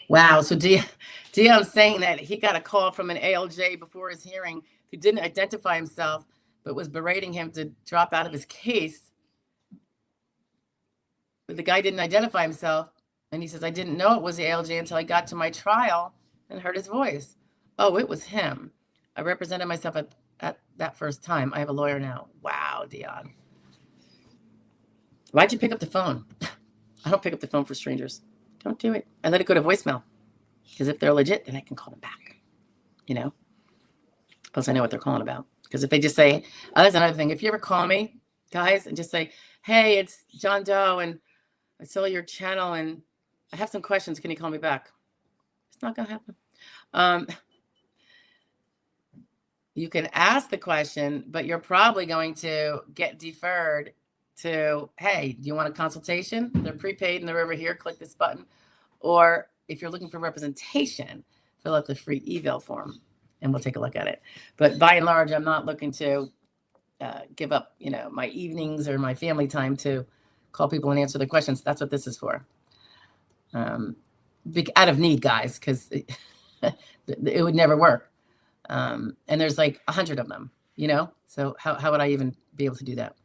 Wow. So Dion's saying that he got a call from an ALJ before his hearing who didn't identify himself, but was berating him to drop out of his case. But the guy didn't identify himself. And he says, I didn't know it was the ALJ until I got to my trial and heard his voice. Oh, it was him. I represented myself at that first time. I have a lawyer now. Wow, Dion. Why'd you pick up the phone? I don't pick up the phone for strangers. Don't do it. I let it go to voicemail. Because if they're legit, then I can call them back. Plus I know what they're calling about. Because if they just say, that's another thing. If you ever call me, guys, and just say, hey, it's John Doe, and I saw your channel, and I have some questions. Can you call me back? It's not going to happen. You can ask the question, but you're probably going to get deferred to, hey, do you want a consultation? They're prepaid and they're over here. Click this button. Or if you're looking for representation, fill out the free eval form and we'll take a look at it. But by and large, I'm not looking to give up, my evenings or my family time to call people and answer their questions. That's what this is for. Out of need, guys, because it would never work. And there's like 100 of them, so how would I even be able to do that?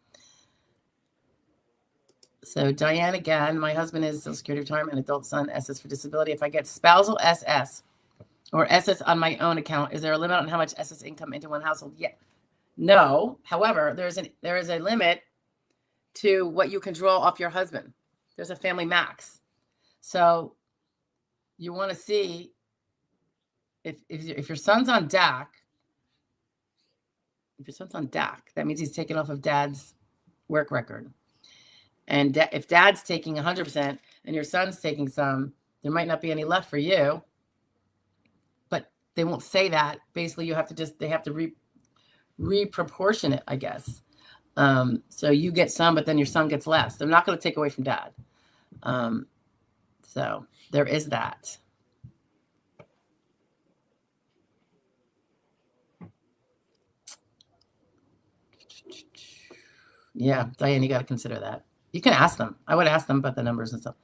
So Diane again, my husband is Social Security retirement, adult son SS for disability. If I get spousal SS or SS on my own account, is there a limit on how much SS income into one household? Yeah. No. However, there is a limit to what you can draw off your husband. There's a family max. So you want to see if your son's on DAC, that means he's taken off of dad's work record. And if dad's taking 100% and your son's taking some, there might not be any left for you. But they won't say that. Basically, they have to reproportion it, I guess. So you get some, but then your son gets less. They're not going to take away from dad. So there is that. Yeah, Diane, you got to consider that. You can ask them. I would ask them about the numbers and stuff.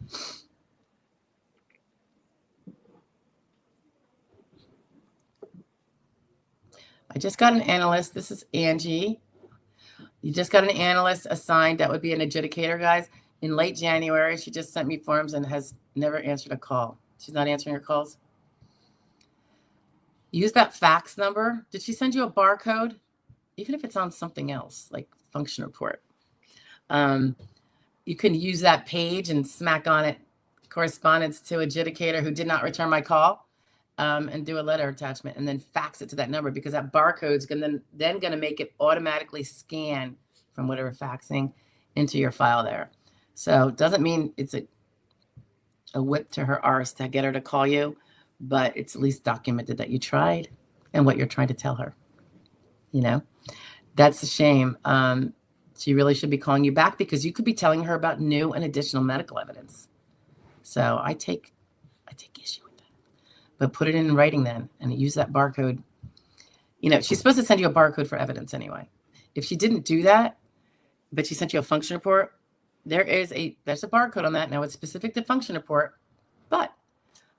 I just got an analyst. This is Angie. You just got an analyst assigned. That would be an adjudicator, guys. In late January, she just sent me forms and has never answered a call. She's not answering her calls. Use that fax number. Did she send you a barcode? Even if it's on something else, like function report. You can use that page and smack on it, correspondence to adjudicator who did not return my call, and do a letter attachment and then fax it to that number, because that barcode's then going to make it automatically scan from whatever faxing into your file there. So it doesn't mean it's a whip to her arse to get her to call you, but it's at least documented that you tried and what you're trying to tell her. You know, that's a shame. She really should be calling you back, because you could be telling her about new and additional medical evidence. So I take issue with that. But put it in writing then and use that barcode. You know, she's supposed to send you a barcode for evidence anyway. If she didn't do that, but she sent you a function report, there's a barcode on that. Now it's specific to function report, but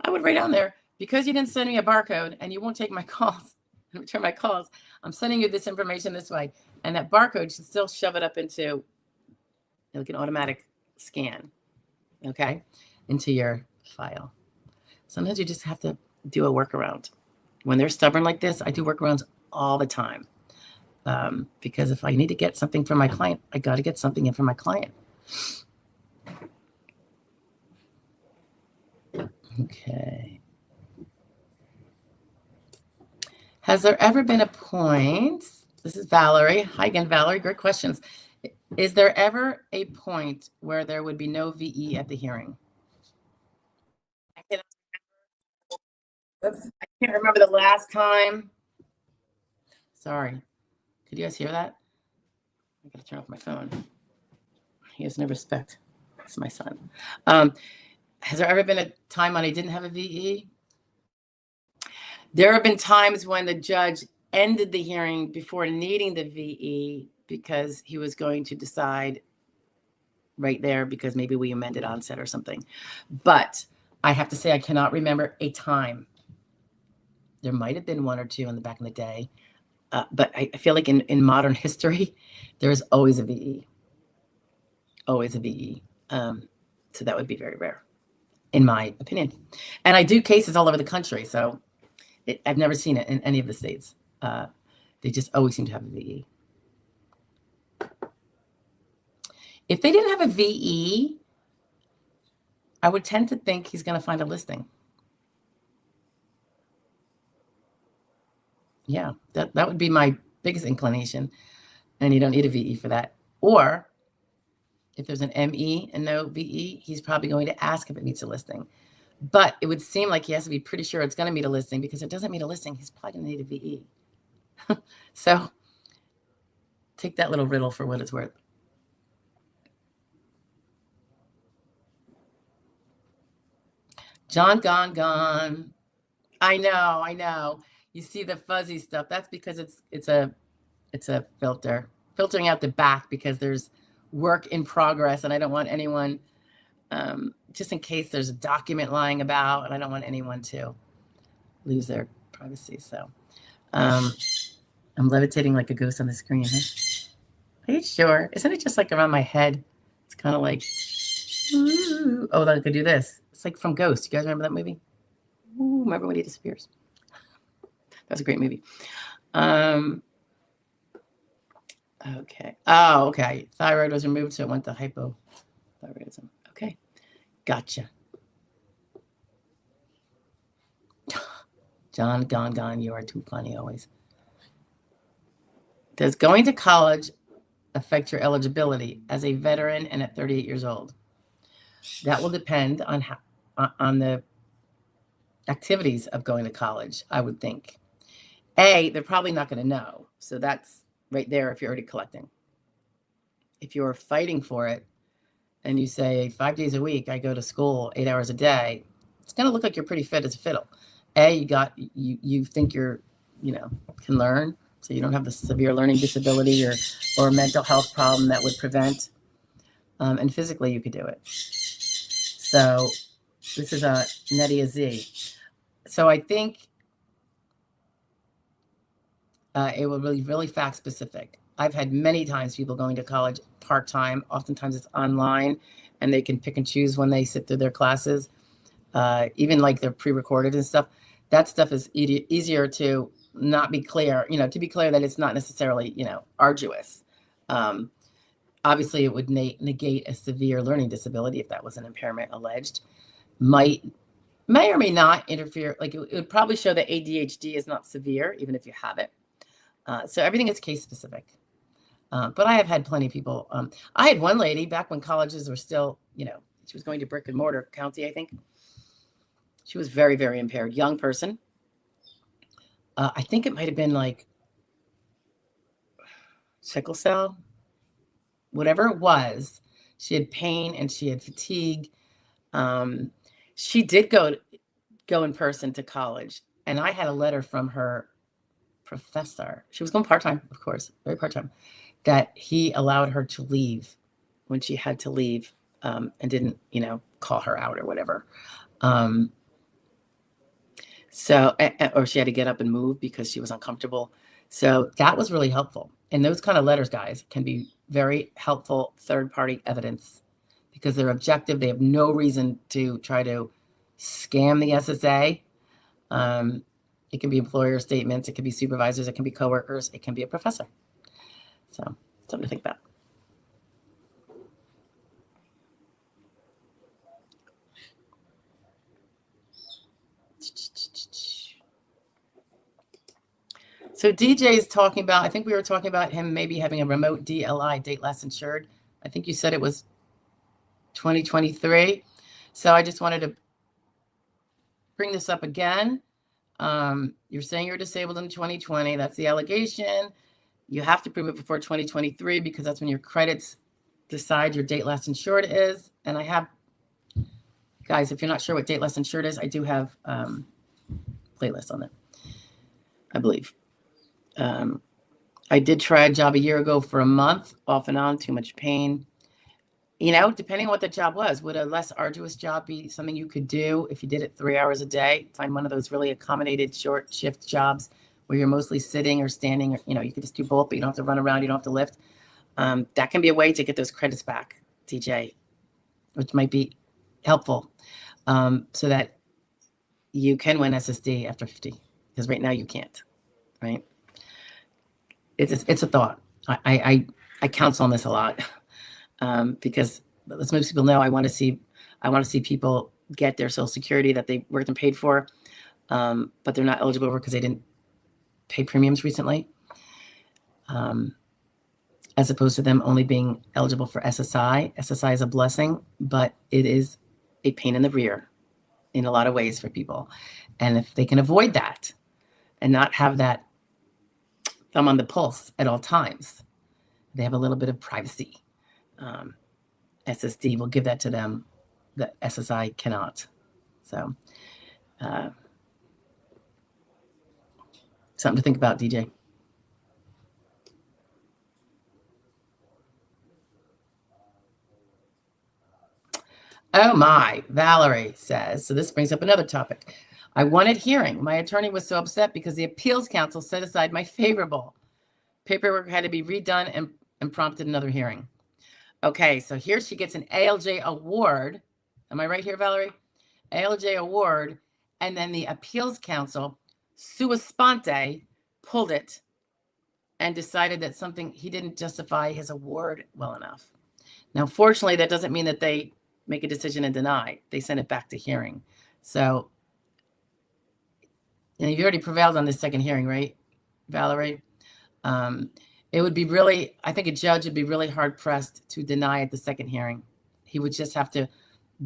I would write on there, because you didn't send me a barcode and you won't take my calls and return my calls, I'm sending you this information this way. And that barcode should still shove it up into like an automatic scan, okay, into your file. Sometimes you just have to do a workaround. When they're stubborn like this, I do workarounds all the time, because if I need to get something from my client, I got to get something in from my client. Okay. Has there ever been a point? This is Valerie. Hi again, Valerie. Great questions. Is there ever a point where there would be no VE at the hearing? I can't remember the last time. Sorry. Could you guys hear that? I gotta turn off my phone. He has no respect. It's my son. Has there ever been a time when I didn't have a VE? There have been times when the judge ended the hearing before needing the VE, because he was going to decide right there, because maybe we amended onset or something. But I have to say, I cannot remember a time. There might have been one or two in the back in the day, but I feel like in modern history, there is always a VE. Always a VE. So that would be very rare, in my opinion. And I do cases all over the country, so I've never seen it in any of the states. They just always seem to have a VE. If they didn't have a VE, I would tend to think he's going to find a listing. Yeah, that would be my biggest inclination. And you don't need a VE for that. Or if there's an ME and no VE, he's probably going to ask if it meets a listing. But it would seem like he has to be pretty sure it's going to meet a listing, because if it doesn't meet a listing, he's probably going to need a VE. So take that little riddle for what it's worth. John gone. I know. You see the fuzzy stuff. That's because it's a filter. Filtering out the back, because there's work in progress, and I don't want anyone, just in case there's a document lying about, and I don't want anyone to lose their privacy. So I'm levitating like a ghost on the screen. Huh? Are you sure? Isn't it just like around my head? It's kind of like Ooh. Oh, then I could do this. It's like from Ghost. You guys remember that movie? Ooh, remember when he disappears? That's a great movie. Okay. Oh, okay. Thyroid was removed, so it went to hypothyroidism. Okay. Gotcha. John, gone. You are too funny always. Does going to college affect your eligibility as a veteran and at 38 years old? That will depend on the activities of going to college, I would think. They're probably not going to know. So that's right there if you're already collecting. If you're fighting for it and you say 5 days a week, I go to school 8 hours a day, it's going to look like you're pretty fit as a fiddle. You think you're, can learn. So you don't have the severe learning disability or a mental health problem that would prevent. And physically you could do it. So this is a Nettie Z. So I think it will really fact specific. I've had many times people going to college part-time. Oftentimes it's online and they can pick and choose when they sit through their classes. Even like they're pre-recorded and stuff. That stuff is easier to not be clear, to be clear that it's not necessarily, arduous. Obviously it would negate a severe learning disability if that was an impairment alleged. May or may not interfere. Like it would probably show that ADHD is not severe, even if you have it. So everything is case specific. But I have had plenty of people. I had one lady back when colleges were still, she was going to brick and mortar county, I think. She was very, very impaired. Young person. I think it might have been like sickle cell, whatever it was. She had pain and she had fatigue. She did go in person to college. And I had a letter from her professor. She was going part-time, of course, very part-time, that he allowed her to leave when she had to leave and didn't, call her out or whatever. Or she had to get up and move because she was uncomfortable. So that was really helpful. And those kind of letters, guys, can be very helpful third-party evidence because they're objective. They have no reason to try to scam the SSA. It can be employer statements. It can be supervisors. It can be coworkers. It can be a professor. So something to think about. So DJ is talking about, I think we were talking about him maybe having a remote DLI, date last insured. I think you said it was 2023. So I just wanted to bring this up again. You're saying you're disabled in 2020. That's the allegation. You have to prove it before 2023 because that's when your credits decide your date last insured is. And I have, guys, if you're not sure what date last insured is, I do have playlists on it, I believe. I did try a job a year ago for a month, off and on, too much pain. Depending on what the job was, would a less arduous job be something you could do if you did it 3 hours a day? Find one of those really accommodated short shift jobs where you're mostly sitting or standing, or, you could just do both, but you don't have to run around, you don't have to lift. That can be a way to get those credits back, DJ, which might be helpful so that you can win SSD after 50, because right now you can't, right? It's a thought. I counsel on this a lot because as most people know, I want to see people get their Social Security that they worked and paid for, but they're not eligible for because they didn't pay premiums recently, as opposed to them only being eligible for SSI. SSI is a blessing, but it is a pain in the rear in a lot of ways for people. And if they can avoid that and not have that thumb on the pulse at all times, they have a little bit of privacy. SSD will give that to them that SSI cannot. So something to think about, DJ. Oh my, Valerie says, so this brings up another topic. I wanted hearing. My attorney was so upset because the appeals council set aside my favorable. Paperwork had to be redone and prompted another hearing. Okay, so here she gets an ALJ award. Am I right here, Valerie? ALJ award, and then the appeals council, sua sponte, pulled it and decided that he didn't justify his award well enough. Now, fortunately, that doesn't mean that they make a decision and deny. They send it back to hearing. So, and you've already prevailed on this second hearing, right, Valerie? It would be really, I think a judge would be really hard pressed to deny at the second hearing. He would just have to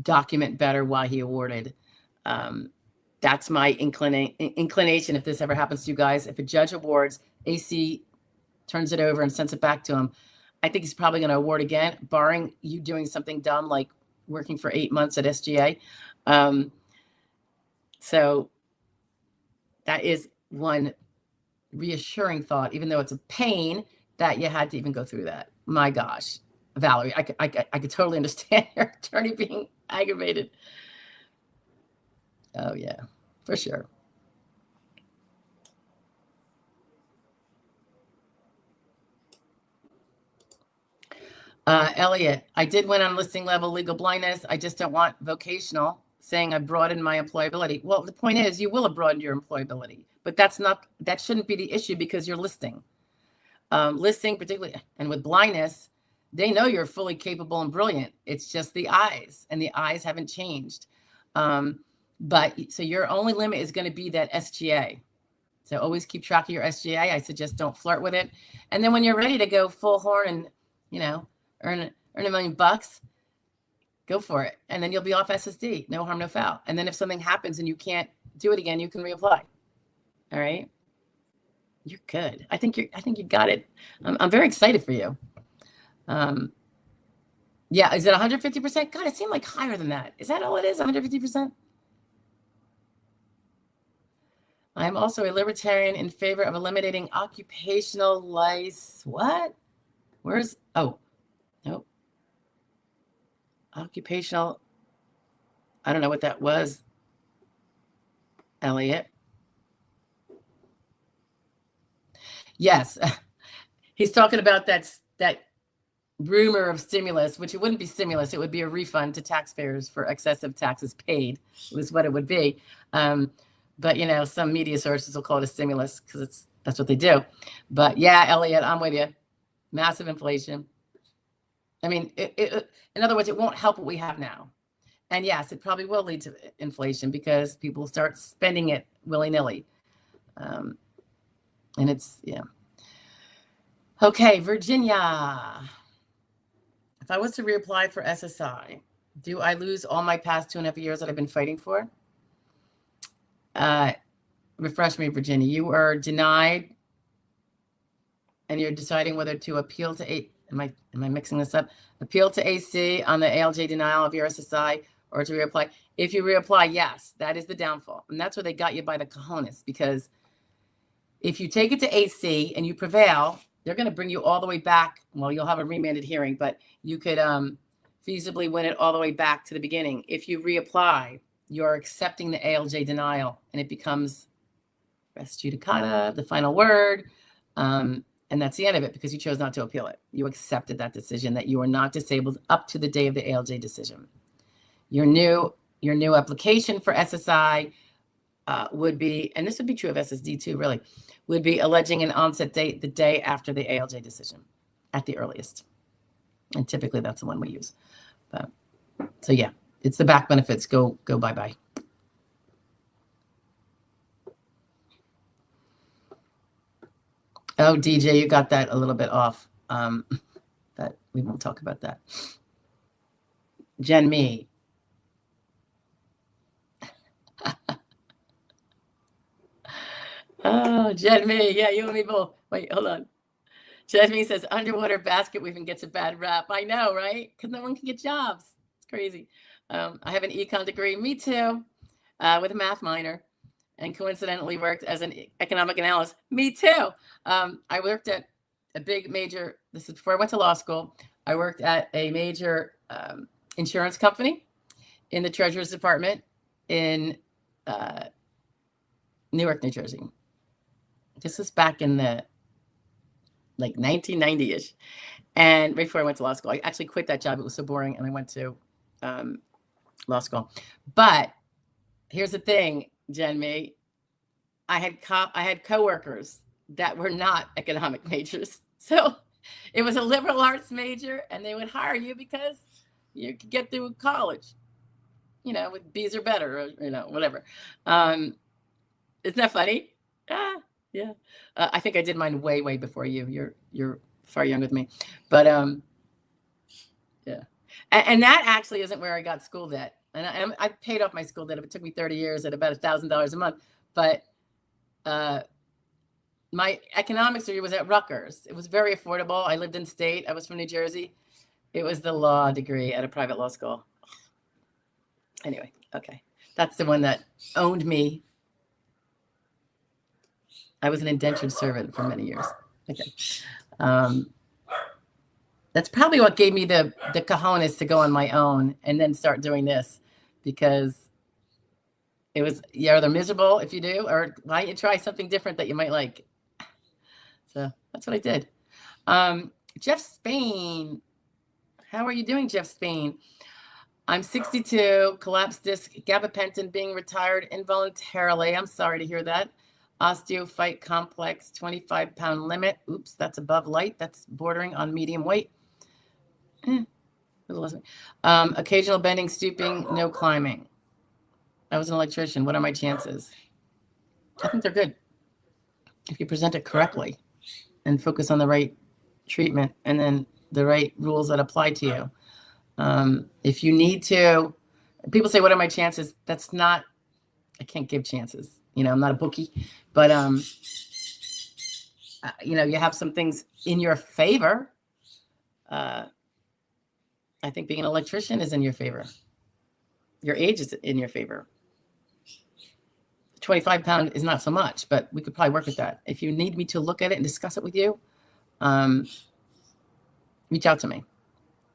document better why he awarded. That's my inclination if this ever happens to you guys. If a judge awards, AC turns it over and sends it back to him, I think he's probably going to award again, barring you doing something dumb like working for 8 months at SGA. So that is one reassuring thought, even though it's a pain that you had to even go through that. My gosh, Valerie, I could totally understand your attorney being aggravated. Oh yeah, for sure. Elliot, I did win on listing level legal blindness. I just don't want vocational saying I broadened my employability. Well, the point is you will have broadened your employability, but that shouldn't be the issue because you're listing. Listing particularly, and with blindness, they know you're fully capable and brilliant. It's just the eyes, and the eyes haven't changed. But so your only limit is going to be that SGA. So always keep track of your SGA. I suggest don't flirt with it. And then when you're ready to go full horn and, earn $1 million, go for it. And then you'll be off SSD. No harm, no foul. And then if something happens and you can't do it again, you can reapply. All right. You're good. I think you got it. I'm very excited for you. Yeah. Is it 150%? God, it seemed like higher than that. Is that all it is? 150%? I'm also a libertarian in favor of eliminating occupational license. What? Where's, oh, nope. Occupational, I don't know what that was, Elliot. Yes, he's talking about that rumor of stimulus, which it wouldn't be stimulus. It would be a refund to taxpayers for excessive taxes paid, was what it would be. But, some media sources will call it a stimulus because that's what they do. But yeah, Elliot, I'm with you. Massive inflation. I mean, in other words, it won't help what we have now. And yes, it probably will lead to inflation because people start spending it willy-nilly. And it's, yeah. Okay, Virginia. If I was to reapply for SSI, do I lose all my past 2.5 years that I've been fighting for? Refresh me, Virginia. You are denied, and you're deciding whether to appeal to am I mixing this up? Appeal to AC on the ALJ denial of your SSI or to reapply. If you reapply, yes, that is the downfall. And that's where they got you by the cojones, because if you take it to AC and you prevail, they're going to bring you all the way back. Well, you'll have a remanded hearing, but you could feasibly win it all the way back to the beginning. If you reapply, you're accepting the ALJ denial, and it becomes res judicata, the final word. And that's the end of it because you chose not to appeal it. You accepted that decision that you are not disabled up to the day of the ALJ decision. Your new application for SSI would be, and this would be true of SSD too, really, would be alleging an onset date the day after the ALJ decision at the earliest. And typically that's the one we use. But, so yeah, it's the back benefits. Go bye-bye. Oh, DJ, you got that a little bit off. But we won't talk about that. Jen Me. Oh, Jen Me. Yeah, you and me both. Wait, hold on. Jen Me says underwater basket weaving gets a bad rap. I know, right? Because no one can get jobs. It's crazy. I have an econ degree. Me too. With a math minor. And coincidentally worked as an economic analyst. Me too. I worked at a big major, this is before I went to law school. I worked at a major insurance company in the Treasurer's Department in Newark, New Jersey. This was back in the 1990-ish. And right before I went to law school, I actually quit that job. It was so boring. And I went to law school. But here's the thing, Jen May. I had coworkers that were not economic majors. So it was a liberal arts major, and they would hire you because you could get through college, with B's or better, or, whatever. Isn't that funny? Yeah. I think I did mine way, way before you. You're far younger than me. But yeah. And that actually isn't where I got school debt. And I paid off my school debt. It took me 30 years at about $1,000 a month. But my economics degree was at Rutgers. It was very affordable. I lived in state. I was from New Jersey. It was the law degree at a private law school. Anyway, okay. That's the one that owned me. I was an indentured servant for many years. Okay. That's probably what gave me the cojones to go on my own and then start doing this, because it was, you're either miserable if you do, or why don't you try something different that you might like? So that's what I did. Jeff Spain. How are you doing, Jeff Spain? I'm 62, collapsed disc, gabapentin, being retired involuntarily. I'm sorry to hear that. Osteophyte complex, 25-pound limit. Oops, that's above light. That's bordering on medium weight. Occasional bending, stooping, no climbing. I was an electrician. What are my chances? I think they're good if you present it correctly and focus on the right treatment and then the right rules that apply to you. If you need to, people say, what are my chances? That's not, I can't give chances. I'm not a bookie, but, you have some things in your favor. I think being an electrician is in your favor. Your age is in your favor. 25-pound is not so much, but we could probably work with that. If you need me to look at it and discuss it with you, reach out to me.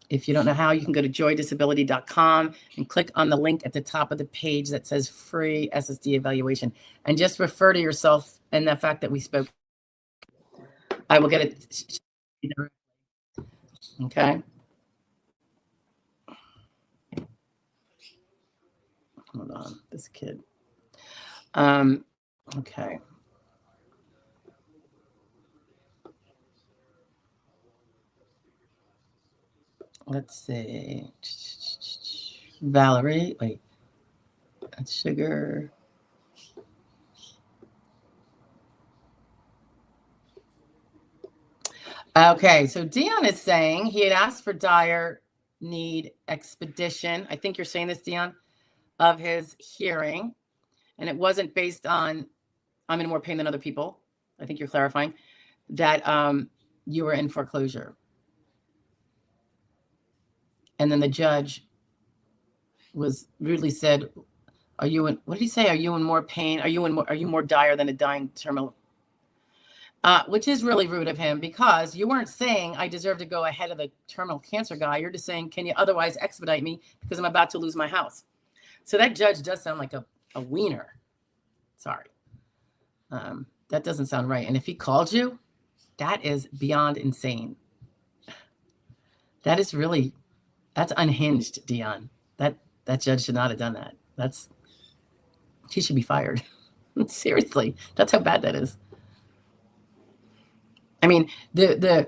If you don't know how, you can go to joydisability.com and click on the link at the top of the page that says free SSD evaluation, and just refer to yourself and the fact that we spoke. I will get it. Okay. Hold on, this kid. Okay. Let's see. Valerie, wait. That's sugar. Okay, so Dion is saying he had asked for dire need expedition. I think you're saying this, Dion, of his hearing, and it wasn't based on I'm in more pain than other people. I think you're clarifying that you were in foreclosure. And then the judge was rudely said, "Are you in?" What did he say? Are you in more pain? Are you more dire than a dying terminal? Which is really rude of him, because you weren't saying I deserve to go ahead of the terminal cancer guy. You're just saying, can you otherwise expedite me because I'm about to lose my house? So that judge does sound like a wiener. Sorry. That doesn't sound right. And if he called you, that is beyond insane. That is really, that's unhinged, Dion. That judge should not have done that. He should be fired. Seriously, that's how bad that is. I mean, the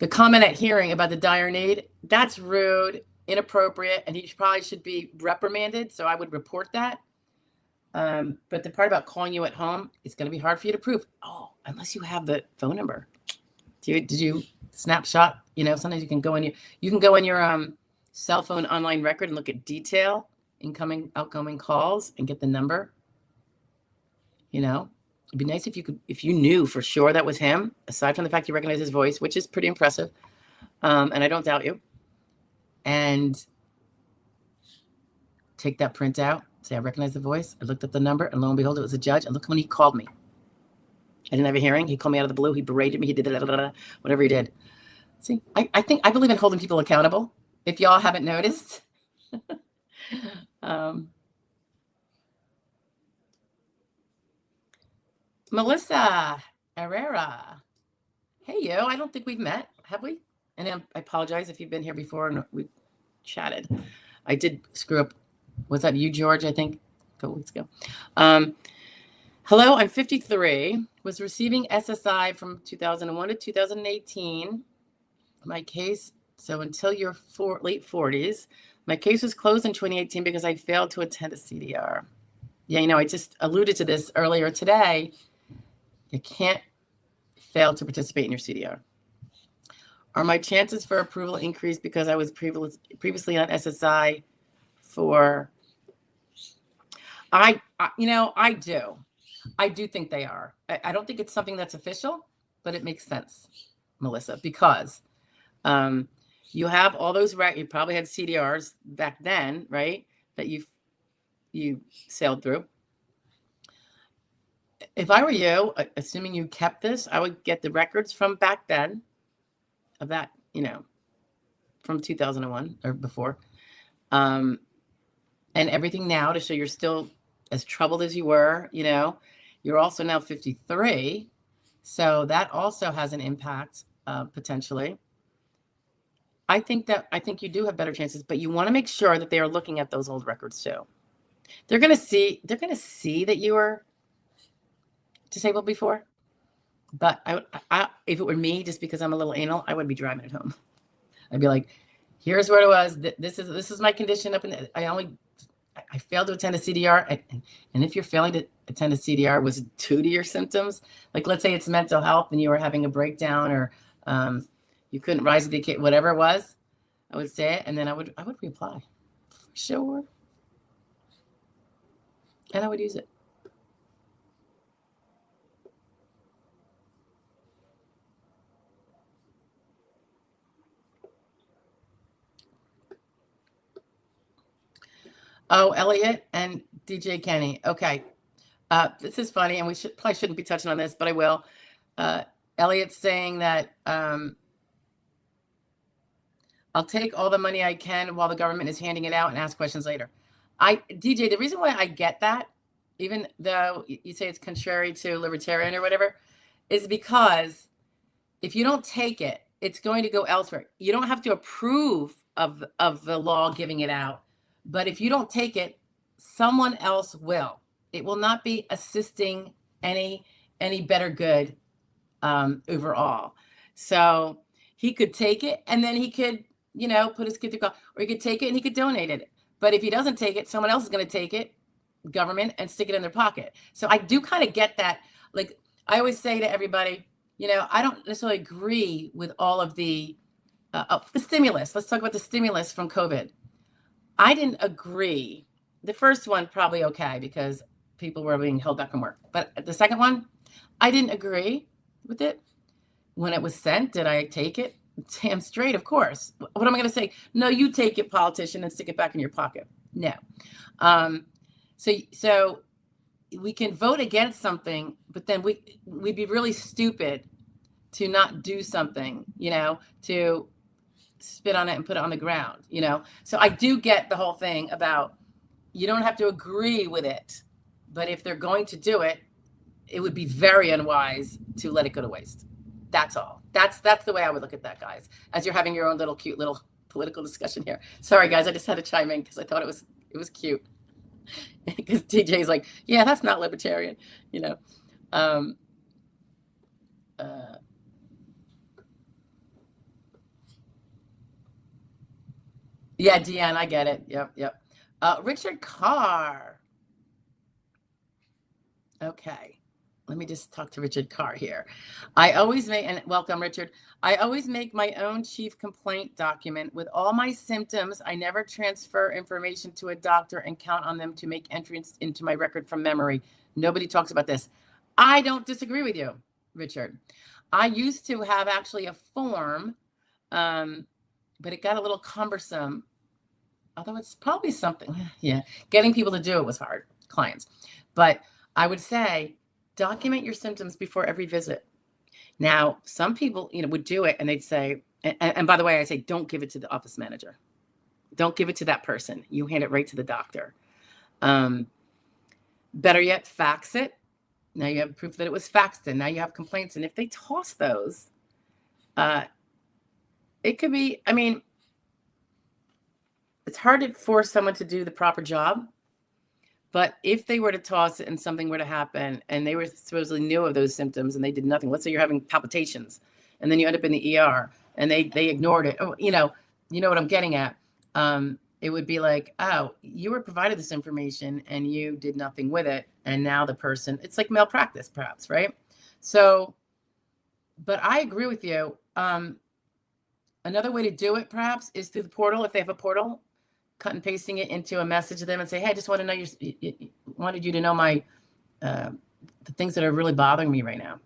comment at hearing about the dire need, that's rude, inappropriate, and he probably should be reprimanded. So I would report that. But the part about calling you at home, it's going to be hard for you to prove. Oh, unless you have the phone number. Did you snapshot? Sometimes you can go in your cell phone online record and look at detail, incoming, outgoing calls, and get the number. It'd be nice if you knew for sure that was him, aside from the fact you recognize his voice, which is pretty impressive. And I don't doubt you. And take that print out, say, I recognize the voice. I looked at the number, and lo and behold, it was a judge. And look when he called me. I didn't have a hearing. He called me out of the blue. He berated me. He did whatever he did. See, I believe in holding people accountable. If y'all haven't noticed. Melissa Herrera. Hey, yo. I don't think we've met. Have we? And I apologize if you've been here before and we've chatted. I did screw up. Was that you, George? I think a couple weeks ago. Hello, I'm 53. Was receiving SSI from 2001 to 2018. My case, so until your late 40s, my case was closed in 2018 because I failed to attend a CDR. Yeah, you know, I just alluded to this earlier today. You can't fail to participate in your CDR. Are my chances for approval increased because I was previously on SSI for, I do. I do think they are. I don't think it's something that's official, but it makes sense, Melissa, because you have all those, you probably had CDRs back then, right? That you sailed through. If I were you, assuming you kept this, I would get the records from back then of that, from 2001 or before, and everything now to show you're still as troubled as you were. You're also now 53, so that also has an impact potentially. I think you do have better chances, but you want to make sure that they are looking at those old records too. They're going to see that you were disabled before. But I, if it were me, just because I'm a little anal, I would be driving it home. I'd be like, here's where it was. This is my condition up in. I failed to attend a CDR, and if you're failing to attend a CDR was due to your symptoms, like let's say it's mental health and you were having a breakdown or you couldn't rise to the occasion, whatever it was, I would say it, and then I would reapply for sure, and I would use it. Oh, Elliot and DJ Kenny. Okay. This is funny, and we probably shouldn't be touching on this, but I will. Elliot's saying that I'll take all the money I can while the government is handing it out and ask questions later. DJ, the reason why I get that, even though you say it's contrary to libertarian or whatever, is because if you don't take it, it's going to go elsewhere. You don't have to approve of the law giving it out. But if you don't take it, someone else will. It will not be assisting any better good overall. So he could take it and then he could, put his kid through college, or he could take it and he could donate it. But if he doesn't take it, someone else is going to take it, government, and stick it in their pocket. So I do kind of get that. Like I always say to everybody, I don't necessarily agree with all of the stimulus. Let's talk about the stimulus from COVID. I didn't agree. The first one, probably okay, because people were being held back from work. But the second one, I didn't agree with it. When it was sent, did I take it? Damn straight, of course. What am I going to say? No, you take it, politician, and stick it back in your pocket. No. So we can vote against something, but then we'd be really stupid to not do something, to spit on it and put it on the ground, So I do get the whole thing about you don't have to agree with it, but if they're going to do it, it would be very unwise to let it go to waste. That's all. That's the way I would look at that, guys, as you're having your own little cute little political discussion here. Sorry, guys, I just had to chime in because I thought it was cute. Because DJ's like, yeah, that's not libertarian, Yeah, Deanne, I get it. Yep. Richard Carr. Okay. Let me just talk to Richard Carr here. And welcome, Richard. I always make my own chief complaint document with all my symptoms. I never transfer information to a doctor and count on them to make entries into my record from memory. Nobody talks about this. I don't disagree with you, Richard. I used to have actually a form, but it got a little cumbersome. Although it's probably something, getting people to do it was hard, clients. But I would say, document your symptoms before every visit. Now, some people, would do it and they'd say, and by the way, I say, don't give it to the office manager. Don't give it to that person. You hand it right to the doctor. Better yet, fax it. Now you have proof that it was faxed in. Now you have complaints. And if they toss those, it could be, I mean, it's hard to force someone to do the proper job. But if they were to toss it and something were to happen and they were supposedly knew of those symptoms and they did nothing, let's say you're having palpitations and then you end up in the ER and they ignored it. Oh, you know what I'm getting at. It would be like, oh, you were provided this information and you did nothing with it. And now the person, it's like malpractice perhaps, right? So, but I agree with you. Another way to do it perhaps is through the portal. If they have a portal, cut and pasting it into a message to them and say, hey, I just want to know wanted you to know my the things that are really bothering me right now.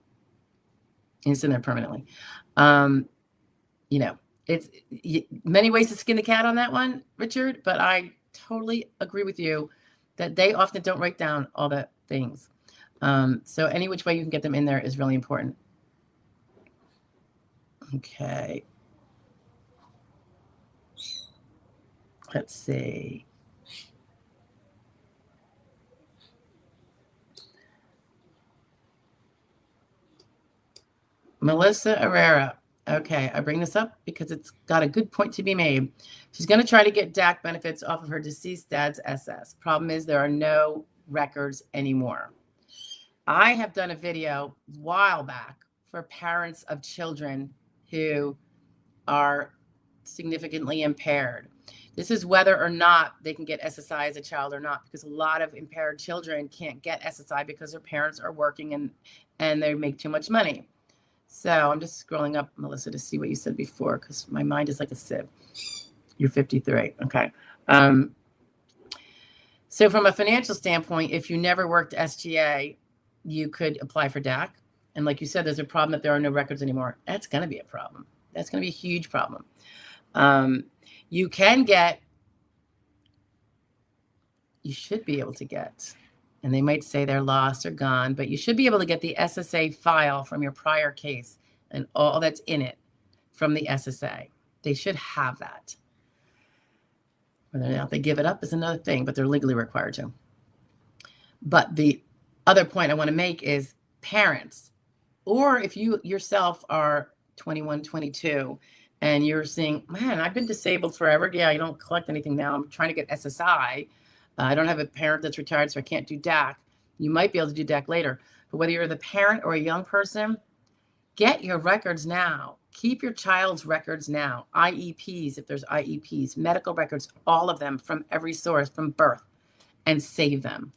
And it's in there permanently. You know, it's many ways to skin the cat on that one, Richard, but I totally agree with you that they often don't write down all the things. So any which way you can get them in there is really important. Okay. Let's see. Melissa Herrera. Okay, I bring this up because it's got a good point to be made. She's going to try to get DAC benefits off of her deceased dad's SS. Problem is there are no records anymore. I have done a video a while back for parents of children who are significantly impaired. This is whether or not they can get SSI as a child or not, because a lot of impaired children can't get SSI because their parents are working and they make too much money. So I'm just scrolling up, Melissa, to see what you said before, because my mind is like a sieve. You're 53. Okay. So from a financial standpoint, if you never worked SGA, you could apply for DAC. And like you said, there's a problem that there are no records anymore. That's going to be a problem. That's going to be a huge problem. You can get, you should be able to get, and they might say they're lost or gone, but you should be able to get the SSA file from your prior case and all that's in it from the SSA. They should have that. Whether or not they give it up is another thing, but they're legally required to. But the other point I want to make is parents, or if you yourself are 21, 22, and you're saying, man, I've been disabled forever. Yeah, I don't collect anything now. I'm trying to get SSI. I don't have a parent that's retired, so I can't do DAC. You might be able to do DAC later. But whether you're the parent or a young person, get your records now. Keep your child's records now. IEPs, if there's IEPs, medical records, all of them from every source from birth, and save them.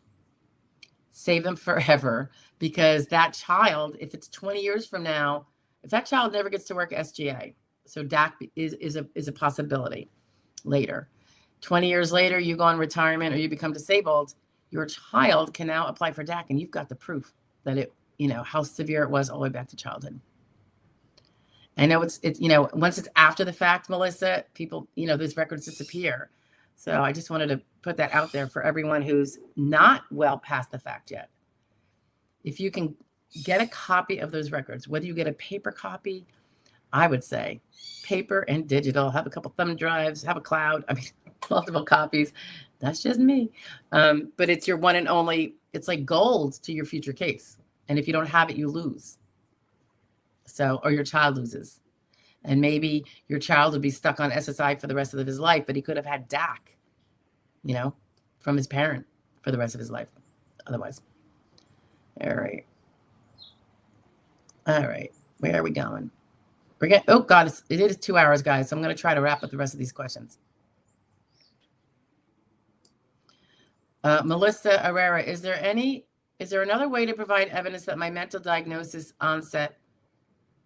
Save them forever, because that child, if it's 20 years from now, if that child never gets to work SGA, so DAC is a possibility later. 20 years later, you go on retirement or you become disabled, your child can now apply for DAC, and you've got the proof that it, how severe it was all the way back to childhood. I know it's once it's after the fact, Melissa, people, those records disappear. So I just wanted to put that out there for everyone who's not well past the fact yet. If you can get a copy of those records, whether you get a paper copy, I would say paper and digital, have a couple thumb drives, have a cloud, multiple copies. That's just me. But it's your one and only, it's like gold to your future case. And if you don't have it, you lose. So, or your child loses. And maybe your child would be stuck on SSI for the rest of his life, but he could have had DAC, from his parent for the rest of his life otherwise. All right. All right. Where are we going? Oh God, it is 2 hours, guys. So I'm going to try to wrap up the rest of these questions. Melissa Herrera, is there another way to provide evidence that my mental diagnosis onset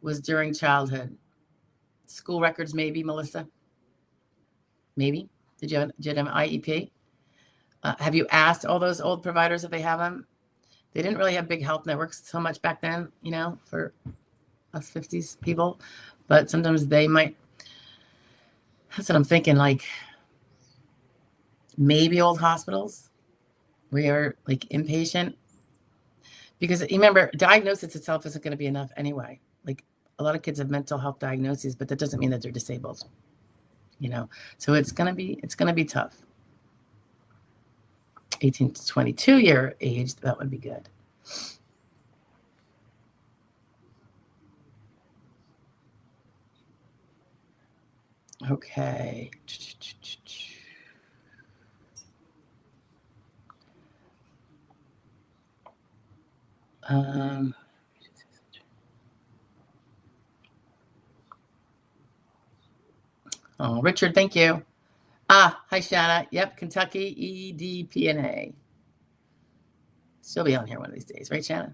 was during childhood? School records, maybe, Melissa? Maybe? Did you have an IEP? Have you asked all those old providers if they have them? They didn't really have big health networks so much back then, for us 50s people. But sometimes they might. That's what I'm thinking, like maybe old hospitals where you're like inpatient. Because remember, diagnosis itself isn't going to be enough anyway. Like a lot of kids have mental health diagnoses, but that doesn't mean that they're disabled. So it's gonna be tough. 18 to 22 year age, that would be good. Okay. Oh, Richard, thank you. Hi, Shanna. Yep, Kentucky EDPNA. She'll be on here one of these days, right, Shanna?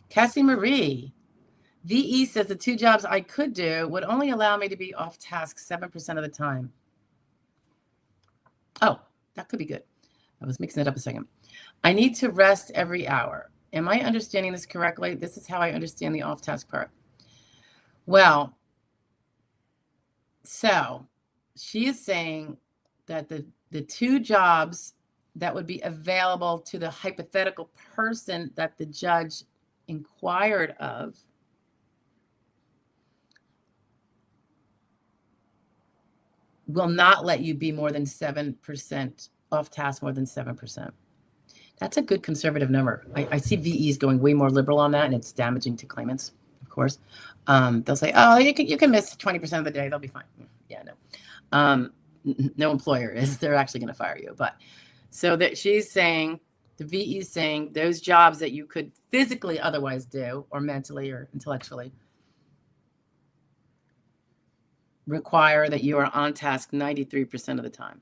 Cassie Marie. VE says the 2 jobs I could do would only allow me to be off task 7% of the time. Oh, that could be good. I was mixing it up a second. I need to rest every hour. Am I understanding this correctly? This is how I understand the off task part. Well, so she is saying that the 2 jobs that would be available to the hypothetical person that the judge inquired of will not let you be more than 7% off task, more than 7%. That's a good conservative number. I see VEs going way more liberal on that, and it's damaging to claimants, of course. They'll say, oh, you can miss 20% of the day. They'll be fine. Yeah, no. No employer is. They're actually going to fire you. But so that she's saying, the VE is saying those jobs that you could physically otherwise do, or mentally or intellectually, require that you are on task 93% of the time.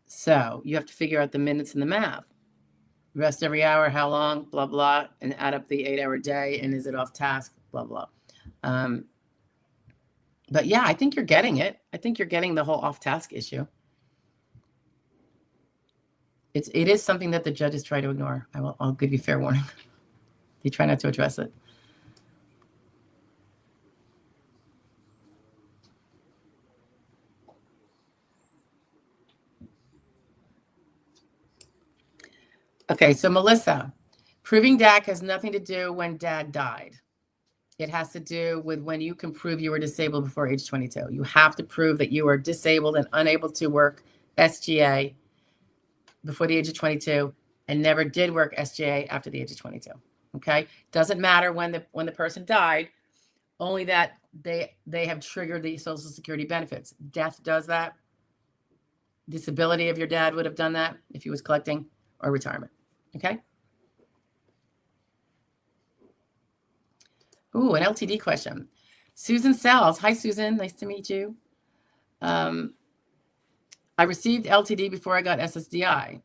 So you have to figure out the minutes and the math. Rest every hour, how long, blah, blah, and add up the 8-hour day, and is it off task, blah, blah. But yeah, I think you're getting it. I think you're getting the whole off task issue. It is something that the judges try to ignore. I'll give you fair warning. They try not to address it. Okay, so Melissa, proving DAC has nothing to do when dad died. It has to do with when you can prove you were disabled before age 22. You have to prove that you were disabled and unable to work SGA before the age of 22 and never did work SGA after the age of 22. Okay? Doesn't matter when the person died, only that they have triggered the Social Security benefits. Death does that. Disability of your dad would have done that if he was collecting, or retirement. Okay? Ooh, an LTD question. Susan Sells. Hi, Susan. Nice to meet you. I received LTD before I got SSDI.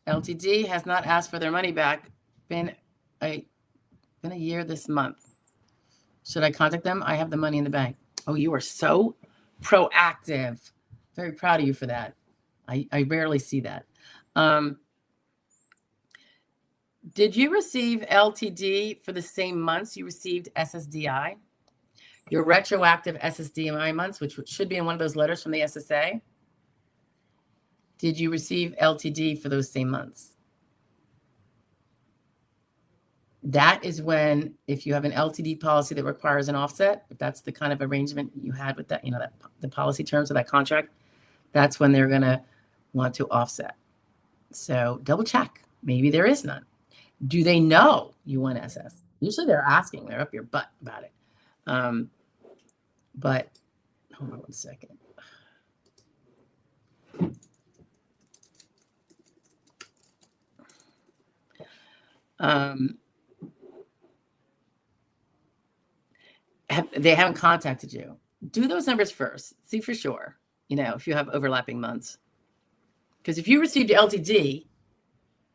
LTD has not asked for their money back. Been a year this month. Should I contact them? I have the money in the bank. Oh, you are so proactive. Very proud of you for that. I rarely see that. Did you receive LTD for the same months you received SSDI? Your retroactive SSDI months, which should be in one of those letters from the SSA. Did you receive LTD for those same months? That is when, if you have an LTD policy that requires an offset, if that's the kind of arrangement you had with that, that the policy terms of that contract, that's when they're going to want to offset. So double check. Maybe there is none. Do they know you want SS? Usually they're asking. They're up your butt about it. But hold on one second. They haven't contacted you. Do those numbers first. See for sure, if you have overlapping months. Because if you received LTD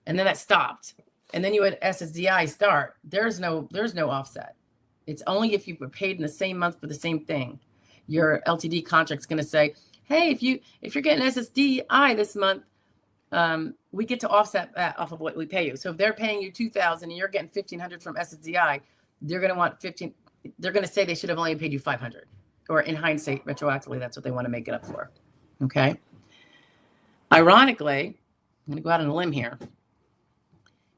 and then that stopped, and then you had SSDI start, there's no offset. It's only if you were paid in the same month for the same thing. Your LTD contract's going to say, hey, if you're getting SSDI this month, we get to offset that off of what we pay you. So if they're paying you $2,000 and you're getting $1,500 from SSDI, they're going to want $15. They're going to say they should have only paid you $500, or in hindsight, retroactively, that's what they want to make it up for. Okay. Ironically, I'm going to go out on a limb here.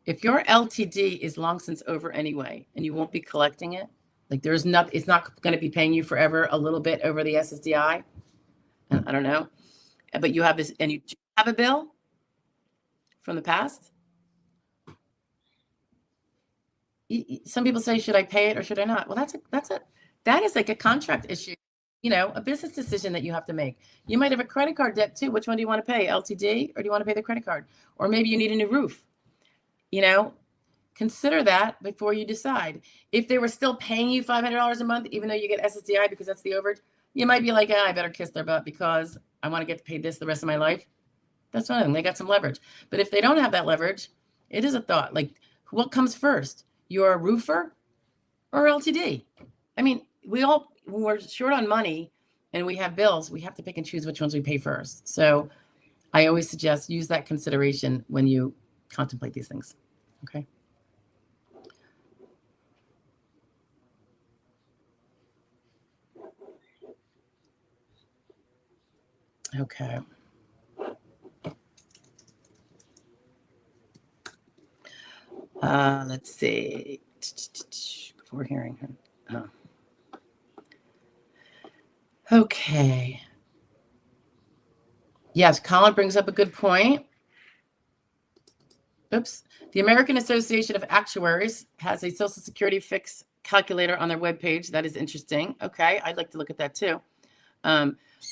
If your LTD is long since over anyway, and you won't be collecting it, like it's not going to be paying you forever, a little bit over the SSDI. I don't know, but you have this, and you have a bill from the past. some people say, should I pay it or should I not? Well, that is like a contract issue, a business decision that you have to make. You might have a credit card debt too. Which one do you want to pay, LTD, or do you want to pay the credit card? Or maybe you need a new roof. Consider that before you decide. If they were still paying you $500 a month, even though you get SSDI because that's the overage, you might be like, I better kiss their butt because I want to get to pay this the rest of my life. That's fine. They got some leverage. But if they don't have that leverage, it is a thought. Like, what comes first? You're a roofer or LTD? I mean, when we're short on money and we have bills, we have to pick and choose which ones we pay first. So I always suggest use that consideration when you contemplate these things. Okay. Okay. Let's see. Before hearing her. Oh. Okay. Yes, Colin brings up a good point. Oops. The American Association of Actuaries has a Social Security fix calculator on their webpage. That is interesting. Okay, I'd like to look at that too.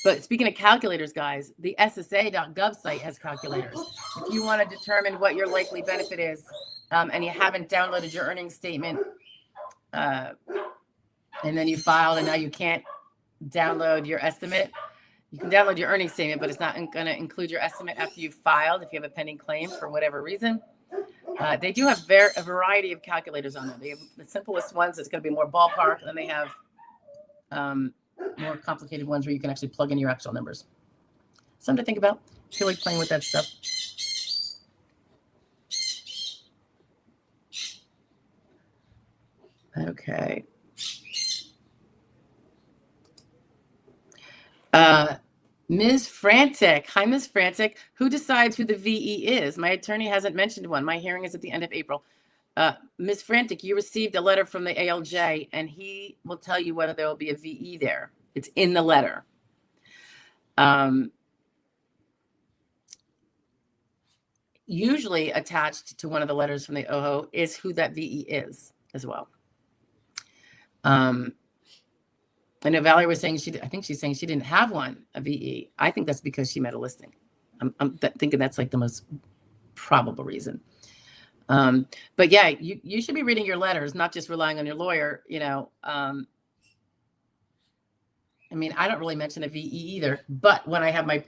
But speaking of calculators, guys, the SSA.gov site has calculators. If you want to determine what your likely benefit is, and you haven't downloaded your earnings statement, and then you filed and now you can't download your estimate, you can download your earnings statement, but it's not going to include your estimate after you've filed if you have a pending claim for whatever reason. They do have a variety of calculators on there. They have the simplest ones. It's going to be more ballpark, and then they have more complicated ones where you can actually plug in your actual numbers. Something to think about if you like playing with that stuff. Okay. Ms. Frantic. Hi, Ms. Frantic. Who decides who the VE is? My attorney hasn't mentioned one. My hearing is at the end of April. Ms. Frantic, you received a letter from the ALJ, and he will tell you whether there will be a VE there. It's in the letter. Usually attached to one of the letters from the OHO is who that VE is as well. I know Valerie was saying I think she's saying she didn't have a VE. I think that's because she met a listing. I'm thinking that's like the most probable reason. But yeah, you should be reading your letters, not just relying on your lawyer. I mean, I don't really mention a VE either, but when I have my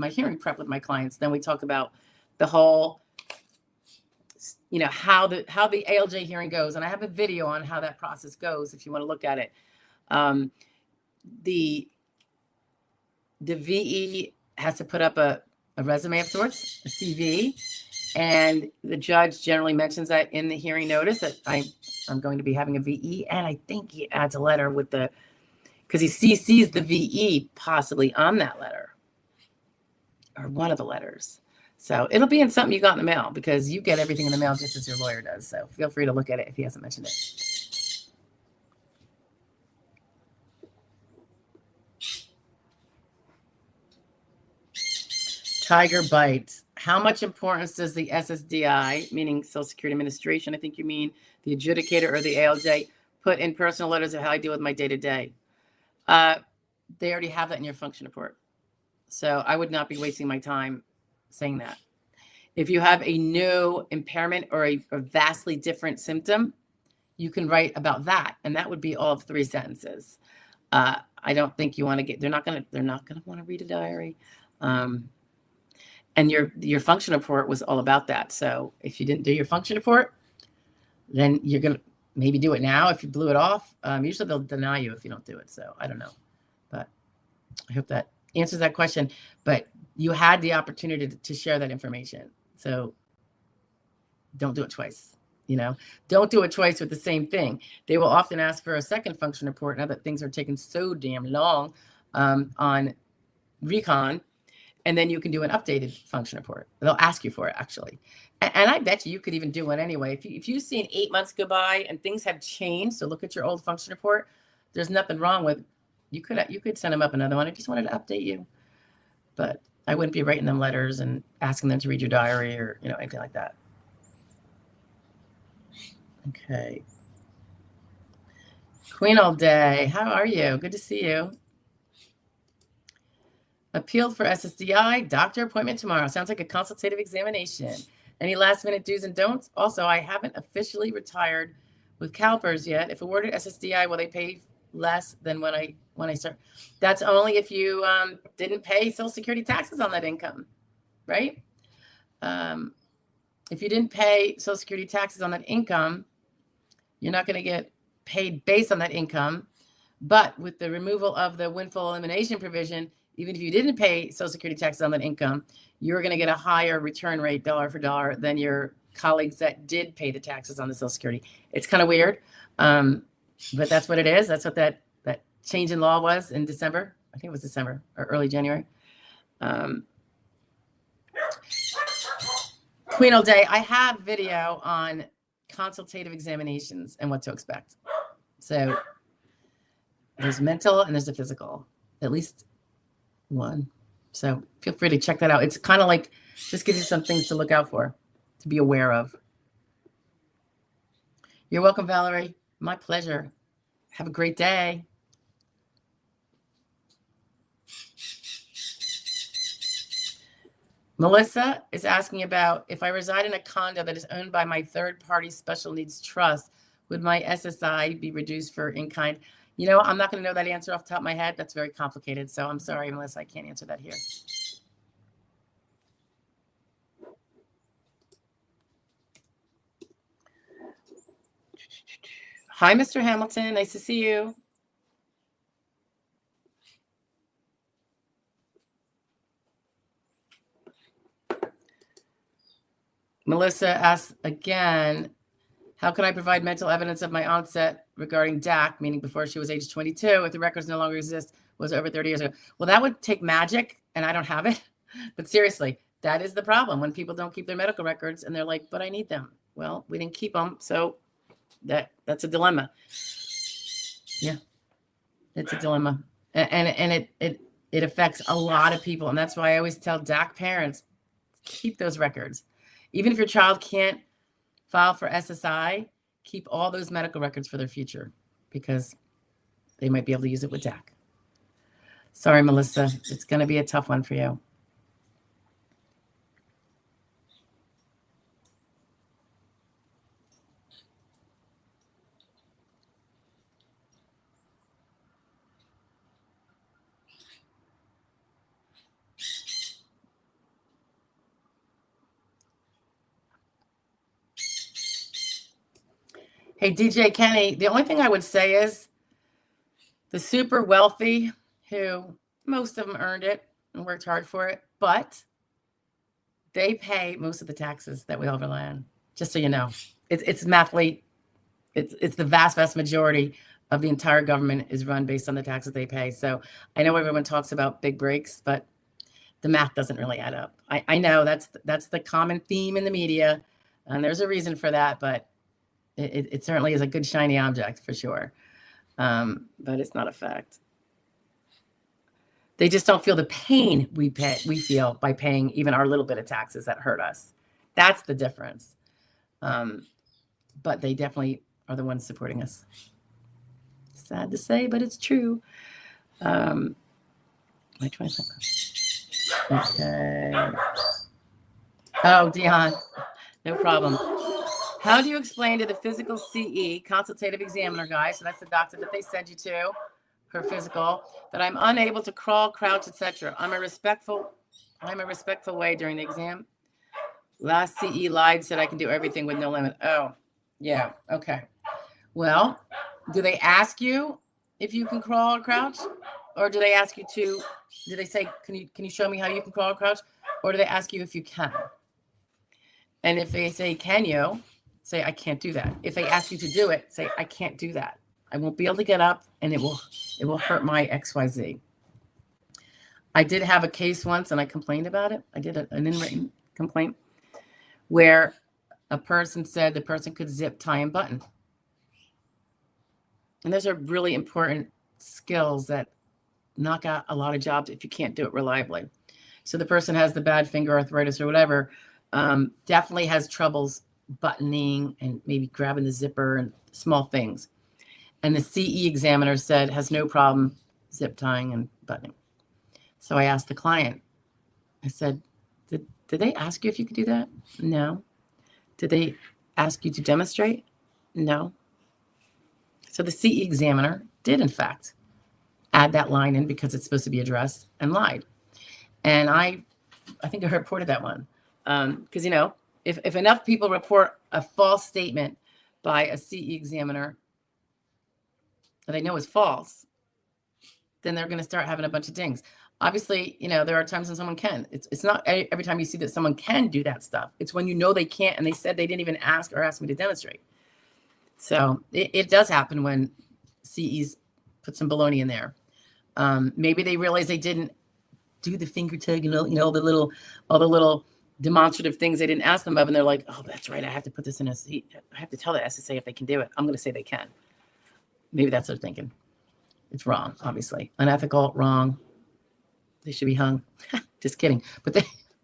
hearing prep with my clients, then we talk about the whole, how the ALJ hearing goes. And I have a video on how that process goes if you want to look at it. The VE has to put up a resume of sorts, a CV, and the judge generally mentions that in the hearing notice that I'm going to be having a VE, and I think he adds a letter because he CCs the VE possibly on that letter or one of the letters. So it'll be in something you got in the mail because you get everything in the mail just as your lawyer does. So feel free to look at it if he hasn't mentioned it. Tiger bites. How much importance does the SSDI, meaning Social Security Administration, I think you mean, the adjudicator or the ALJ, put in personal letters of how I deal with my day-to-day? They already have that in your function report. So I would not be wasting my time saying that. If you have a new impairment or a vastly different symptom, you can write about that. And that would be all of 3 sentences. I don't think you want to they're not going to want to read a diary. And your function report was all about that. So if you didn't do your function report, then you're going to maybe do it now. If you blew it off, usually they'll deny you if you don't do it. So I don't know, but I hope that answers that question. But you had the opportunity to share that information. So don't do it twice. Don't do it twice with the same thing. They will often ask for a second function report now that things are taking so damn long on recon. And then you can do an updated function report. They'll ask you for it, actually. And I bet you could even do one anyway. If you've seen 8 months go by and things have changed, so look at your old function report. There's nothing wrong with, you could send them up another one. I just wanted to update you. But I wouldn't be writing them letters and asking them to read your diary or anything like that. Okay. Queen all day. How are you? Good to see you. Appealed for SSDI. Doctor appointment tomorrow. Sounds like a consultative examination. Any last minute do's and don'ts? Also, I haven't officially retired with CalPERS yet. If awarded SSDI, will they pay less than when I start? That's only if you didn't pay Social Security taxes on that income, right? If you didn't pay Social Security taxes on that income, you're not going to get paid based on that income. But with the removal of the windfall elimination provision, even if you didn't pay Social Security taxes on that income, you're going to get a higher return rate dollar for dollar than your colleagues that did pay the taxes on the Social Security. It's kind of weird, but that's what it is. That's what that change in law was in December. I think it was December or early January. Queen all day. I have video on consultative examinations and what to expect. So there's mental and there's the physical, at least one. So feel free to check that out. It's kind of like, just gives you some things to look out for, to be aware of. You're welcome, Valerie. My pleasure. Have a great day. Melissa is asking about, if I reside in a condo that is owned by my third-party special needs trust, would my SSI be reduced for in-kind? You know, I'm not going to know that answer off the top of my head. That's very complicated. So I'm sorry, Melissa, I can't answer that here. Hi, Mr. Hamilton. Nice to see you. Melissa asks again, how can I provide mental evidence of my onset regarding DAC, meaning before she was age 22, if the records no longer exist, was over 30 years ago? Well, that would take magic, and I don't have it. But seriously, that is the problem when people don't keep their medical records, and they're like, but I need them. Well, we didn't keep them, so that's a dilemma. Yeah, it's a dilemma. And it affects a lot of people, and that's why I always tell DAC parents, keep those records. Even if your child can't file for SSI, keep all those medical records for their future because they might be able to use it with DAC. Sorry, Melissa. It's going to be a tough one for you. Hey, DJ Kenny, the only thing I would say is the super wealthy, who most of them earned it and worked hard for it, but they pay most of the taxes that we all rely on, just so you know. It's mathly, it's the vast majority of the entire government is run based on the taxes they pay. So I know everyone talks about big breaks, but the math doesn't really add up. I know that's the common theme in the media, and there's a reason for that, but it certainly is a good shiny object for sure. But it's not a fact. They just don't feel the pain we feel by paying even our little bit of taxes that hurt us. That's the difference. But they definitely are the ones supporting us. Sad to say, but it's true. My 22nd. Okay. Oh, Dion, no problem. How do you explain to the physical CE, consultative examiner guy, so that's the doctor that they send you to for physical, that I'm unable to crawl, crouch, etc.? I'm a respectful way during the exam. Last CE lied, said I can do everything with no limit. Oh, yeah, okay. Well, do they ask you if you can crawl or crouch? Or do they ask you do they say, can you show me how you can crawl or crouch? Or do they ask you if you can? And if they say, can you? Say, I can't do that. If they ask you to do it, say, I can't do that. I won't be able to get up, and it will hurt my XYZ. I did have a case once, and I complained about it. I did an in-written complaint where a person said the person could zip, tie, and button. And those are really important skills that knock out a lot of jobs if you can't do it reliably. So the person has the bad finger arthritis or whatever, definitely has troubles buttoning and maybe grabbing the zipper and small things. And the CE examiner said has no problem zip tying and buttoning. So I asked the client, I said, did they ask you if you could do that? No. Did they ask you to demonstrate? No. So the CE examiner did, in fact, add that line in because it's supposed to be addressed and lied. And I think I reported that one. Because, if enough people report a false statement by a CE examiner that they know is false, then they're going to start having a bunch of dings. Obviously, there are times when someone can. It's not every time you see that someone can do that stuff. It's when they can't, and they said they didn't even ask me to demonstrate. So it does happen when CEs put some baloney in there. Maybe they realize they didn't do the finger tag and all the little demonstrative things they didn't ask them of, and they're like, oh, that's right, I have to put this in I have to tell the SSA if they can do it. I'm going to say they can. Maybe that's what they're thinking. It's wrong, obviously. Unethical, wrong. They should be hung. Just kidding.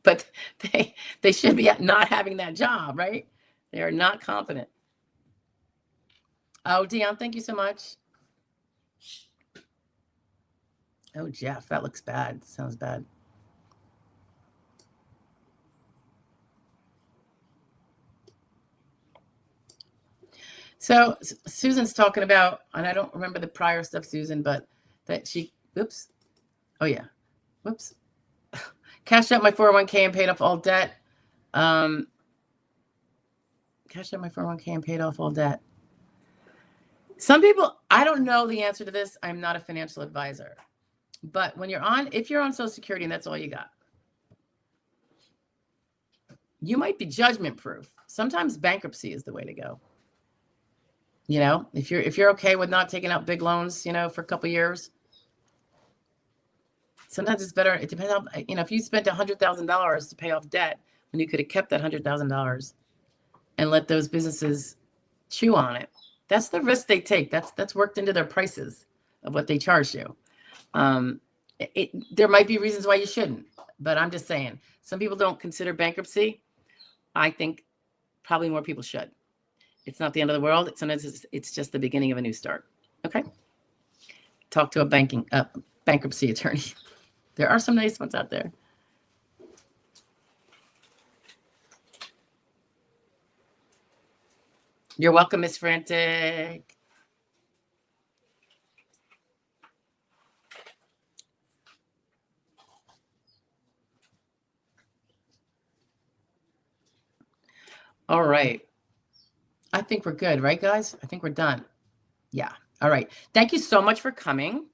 But they should be not having that job, right? They are not competent. Oh, Dion, thank you so much. Oh, Jeff, that looks bad. Sounds bad. So Susan's talking about, and I don't remember the prior stuff, Susan, but that she, oops. Oh, yeah. Whoops. Cashed out my 401k and paid off all debt. Cashed out my 401k and paid off all debt. Some people, I don't know the answer to this. I'm not a financial advisor. But if you're on Social Security and that's all you got, you might be judgment proof. Sometimes bankruptcy is the way to go. If you're okay with not taking out big loans, for a couple of years, sometimes it's better. It depends on, if you spent $100,000 to pay off debt when you could have kept that $100,000 and let those businesses chew on it. That's the risk they take. That's worked into their prices of what they charge you. There might be reasons why you shouldn't, but I'm just saying, some people don't consider bankruptcy. I think probably more people should. It's not the end of the world. Sometimes it's just the beginning of a new start. Okay. Talk to a bankruptcy attorney. There are some nice ones out there. You're welcome, Miss Frantic. All right. I think we're good, right, guys? I think we're done. Yeah. All right. Thank you so much for coming.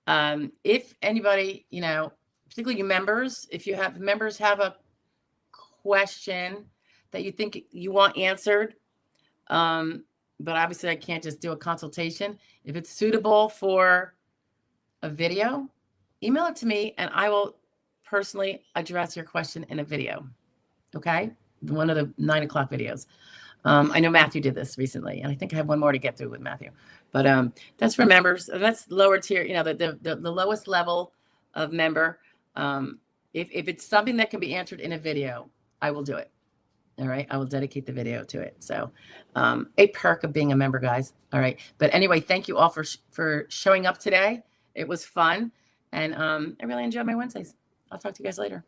If anybody, particularly you members, if you have members have a question that you think you want answered, but obviously I can't just do a consultation. If it's suitable for a video, email it to me and I will personally address your question in a video. Okay? One of the 9 o'clock videos. I know Matthew did this recently, and I think I have one more to get through with Matthew. But that's for members. And that's lower tier, the lowest level of member. If it's something that can be answered in a video, I will do it. All right. I will dedicate the video to it. So a perk of being a member, guys. All right. But anyway, thank you all for showing up today. It was fun. And I really enjoyed my Wednesdays. I'll talk to you guys later.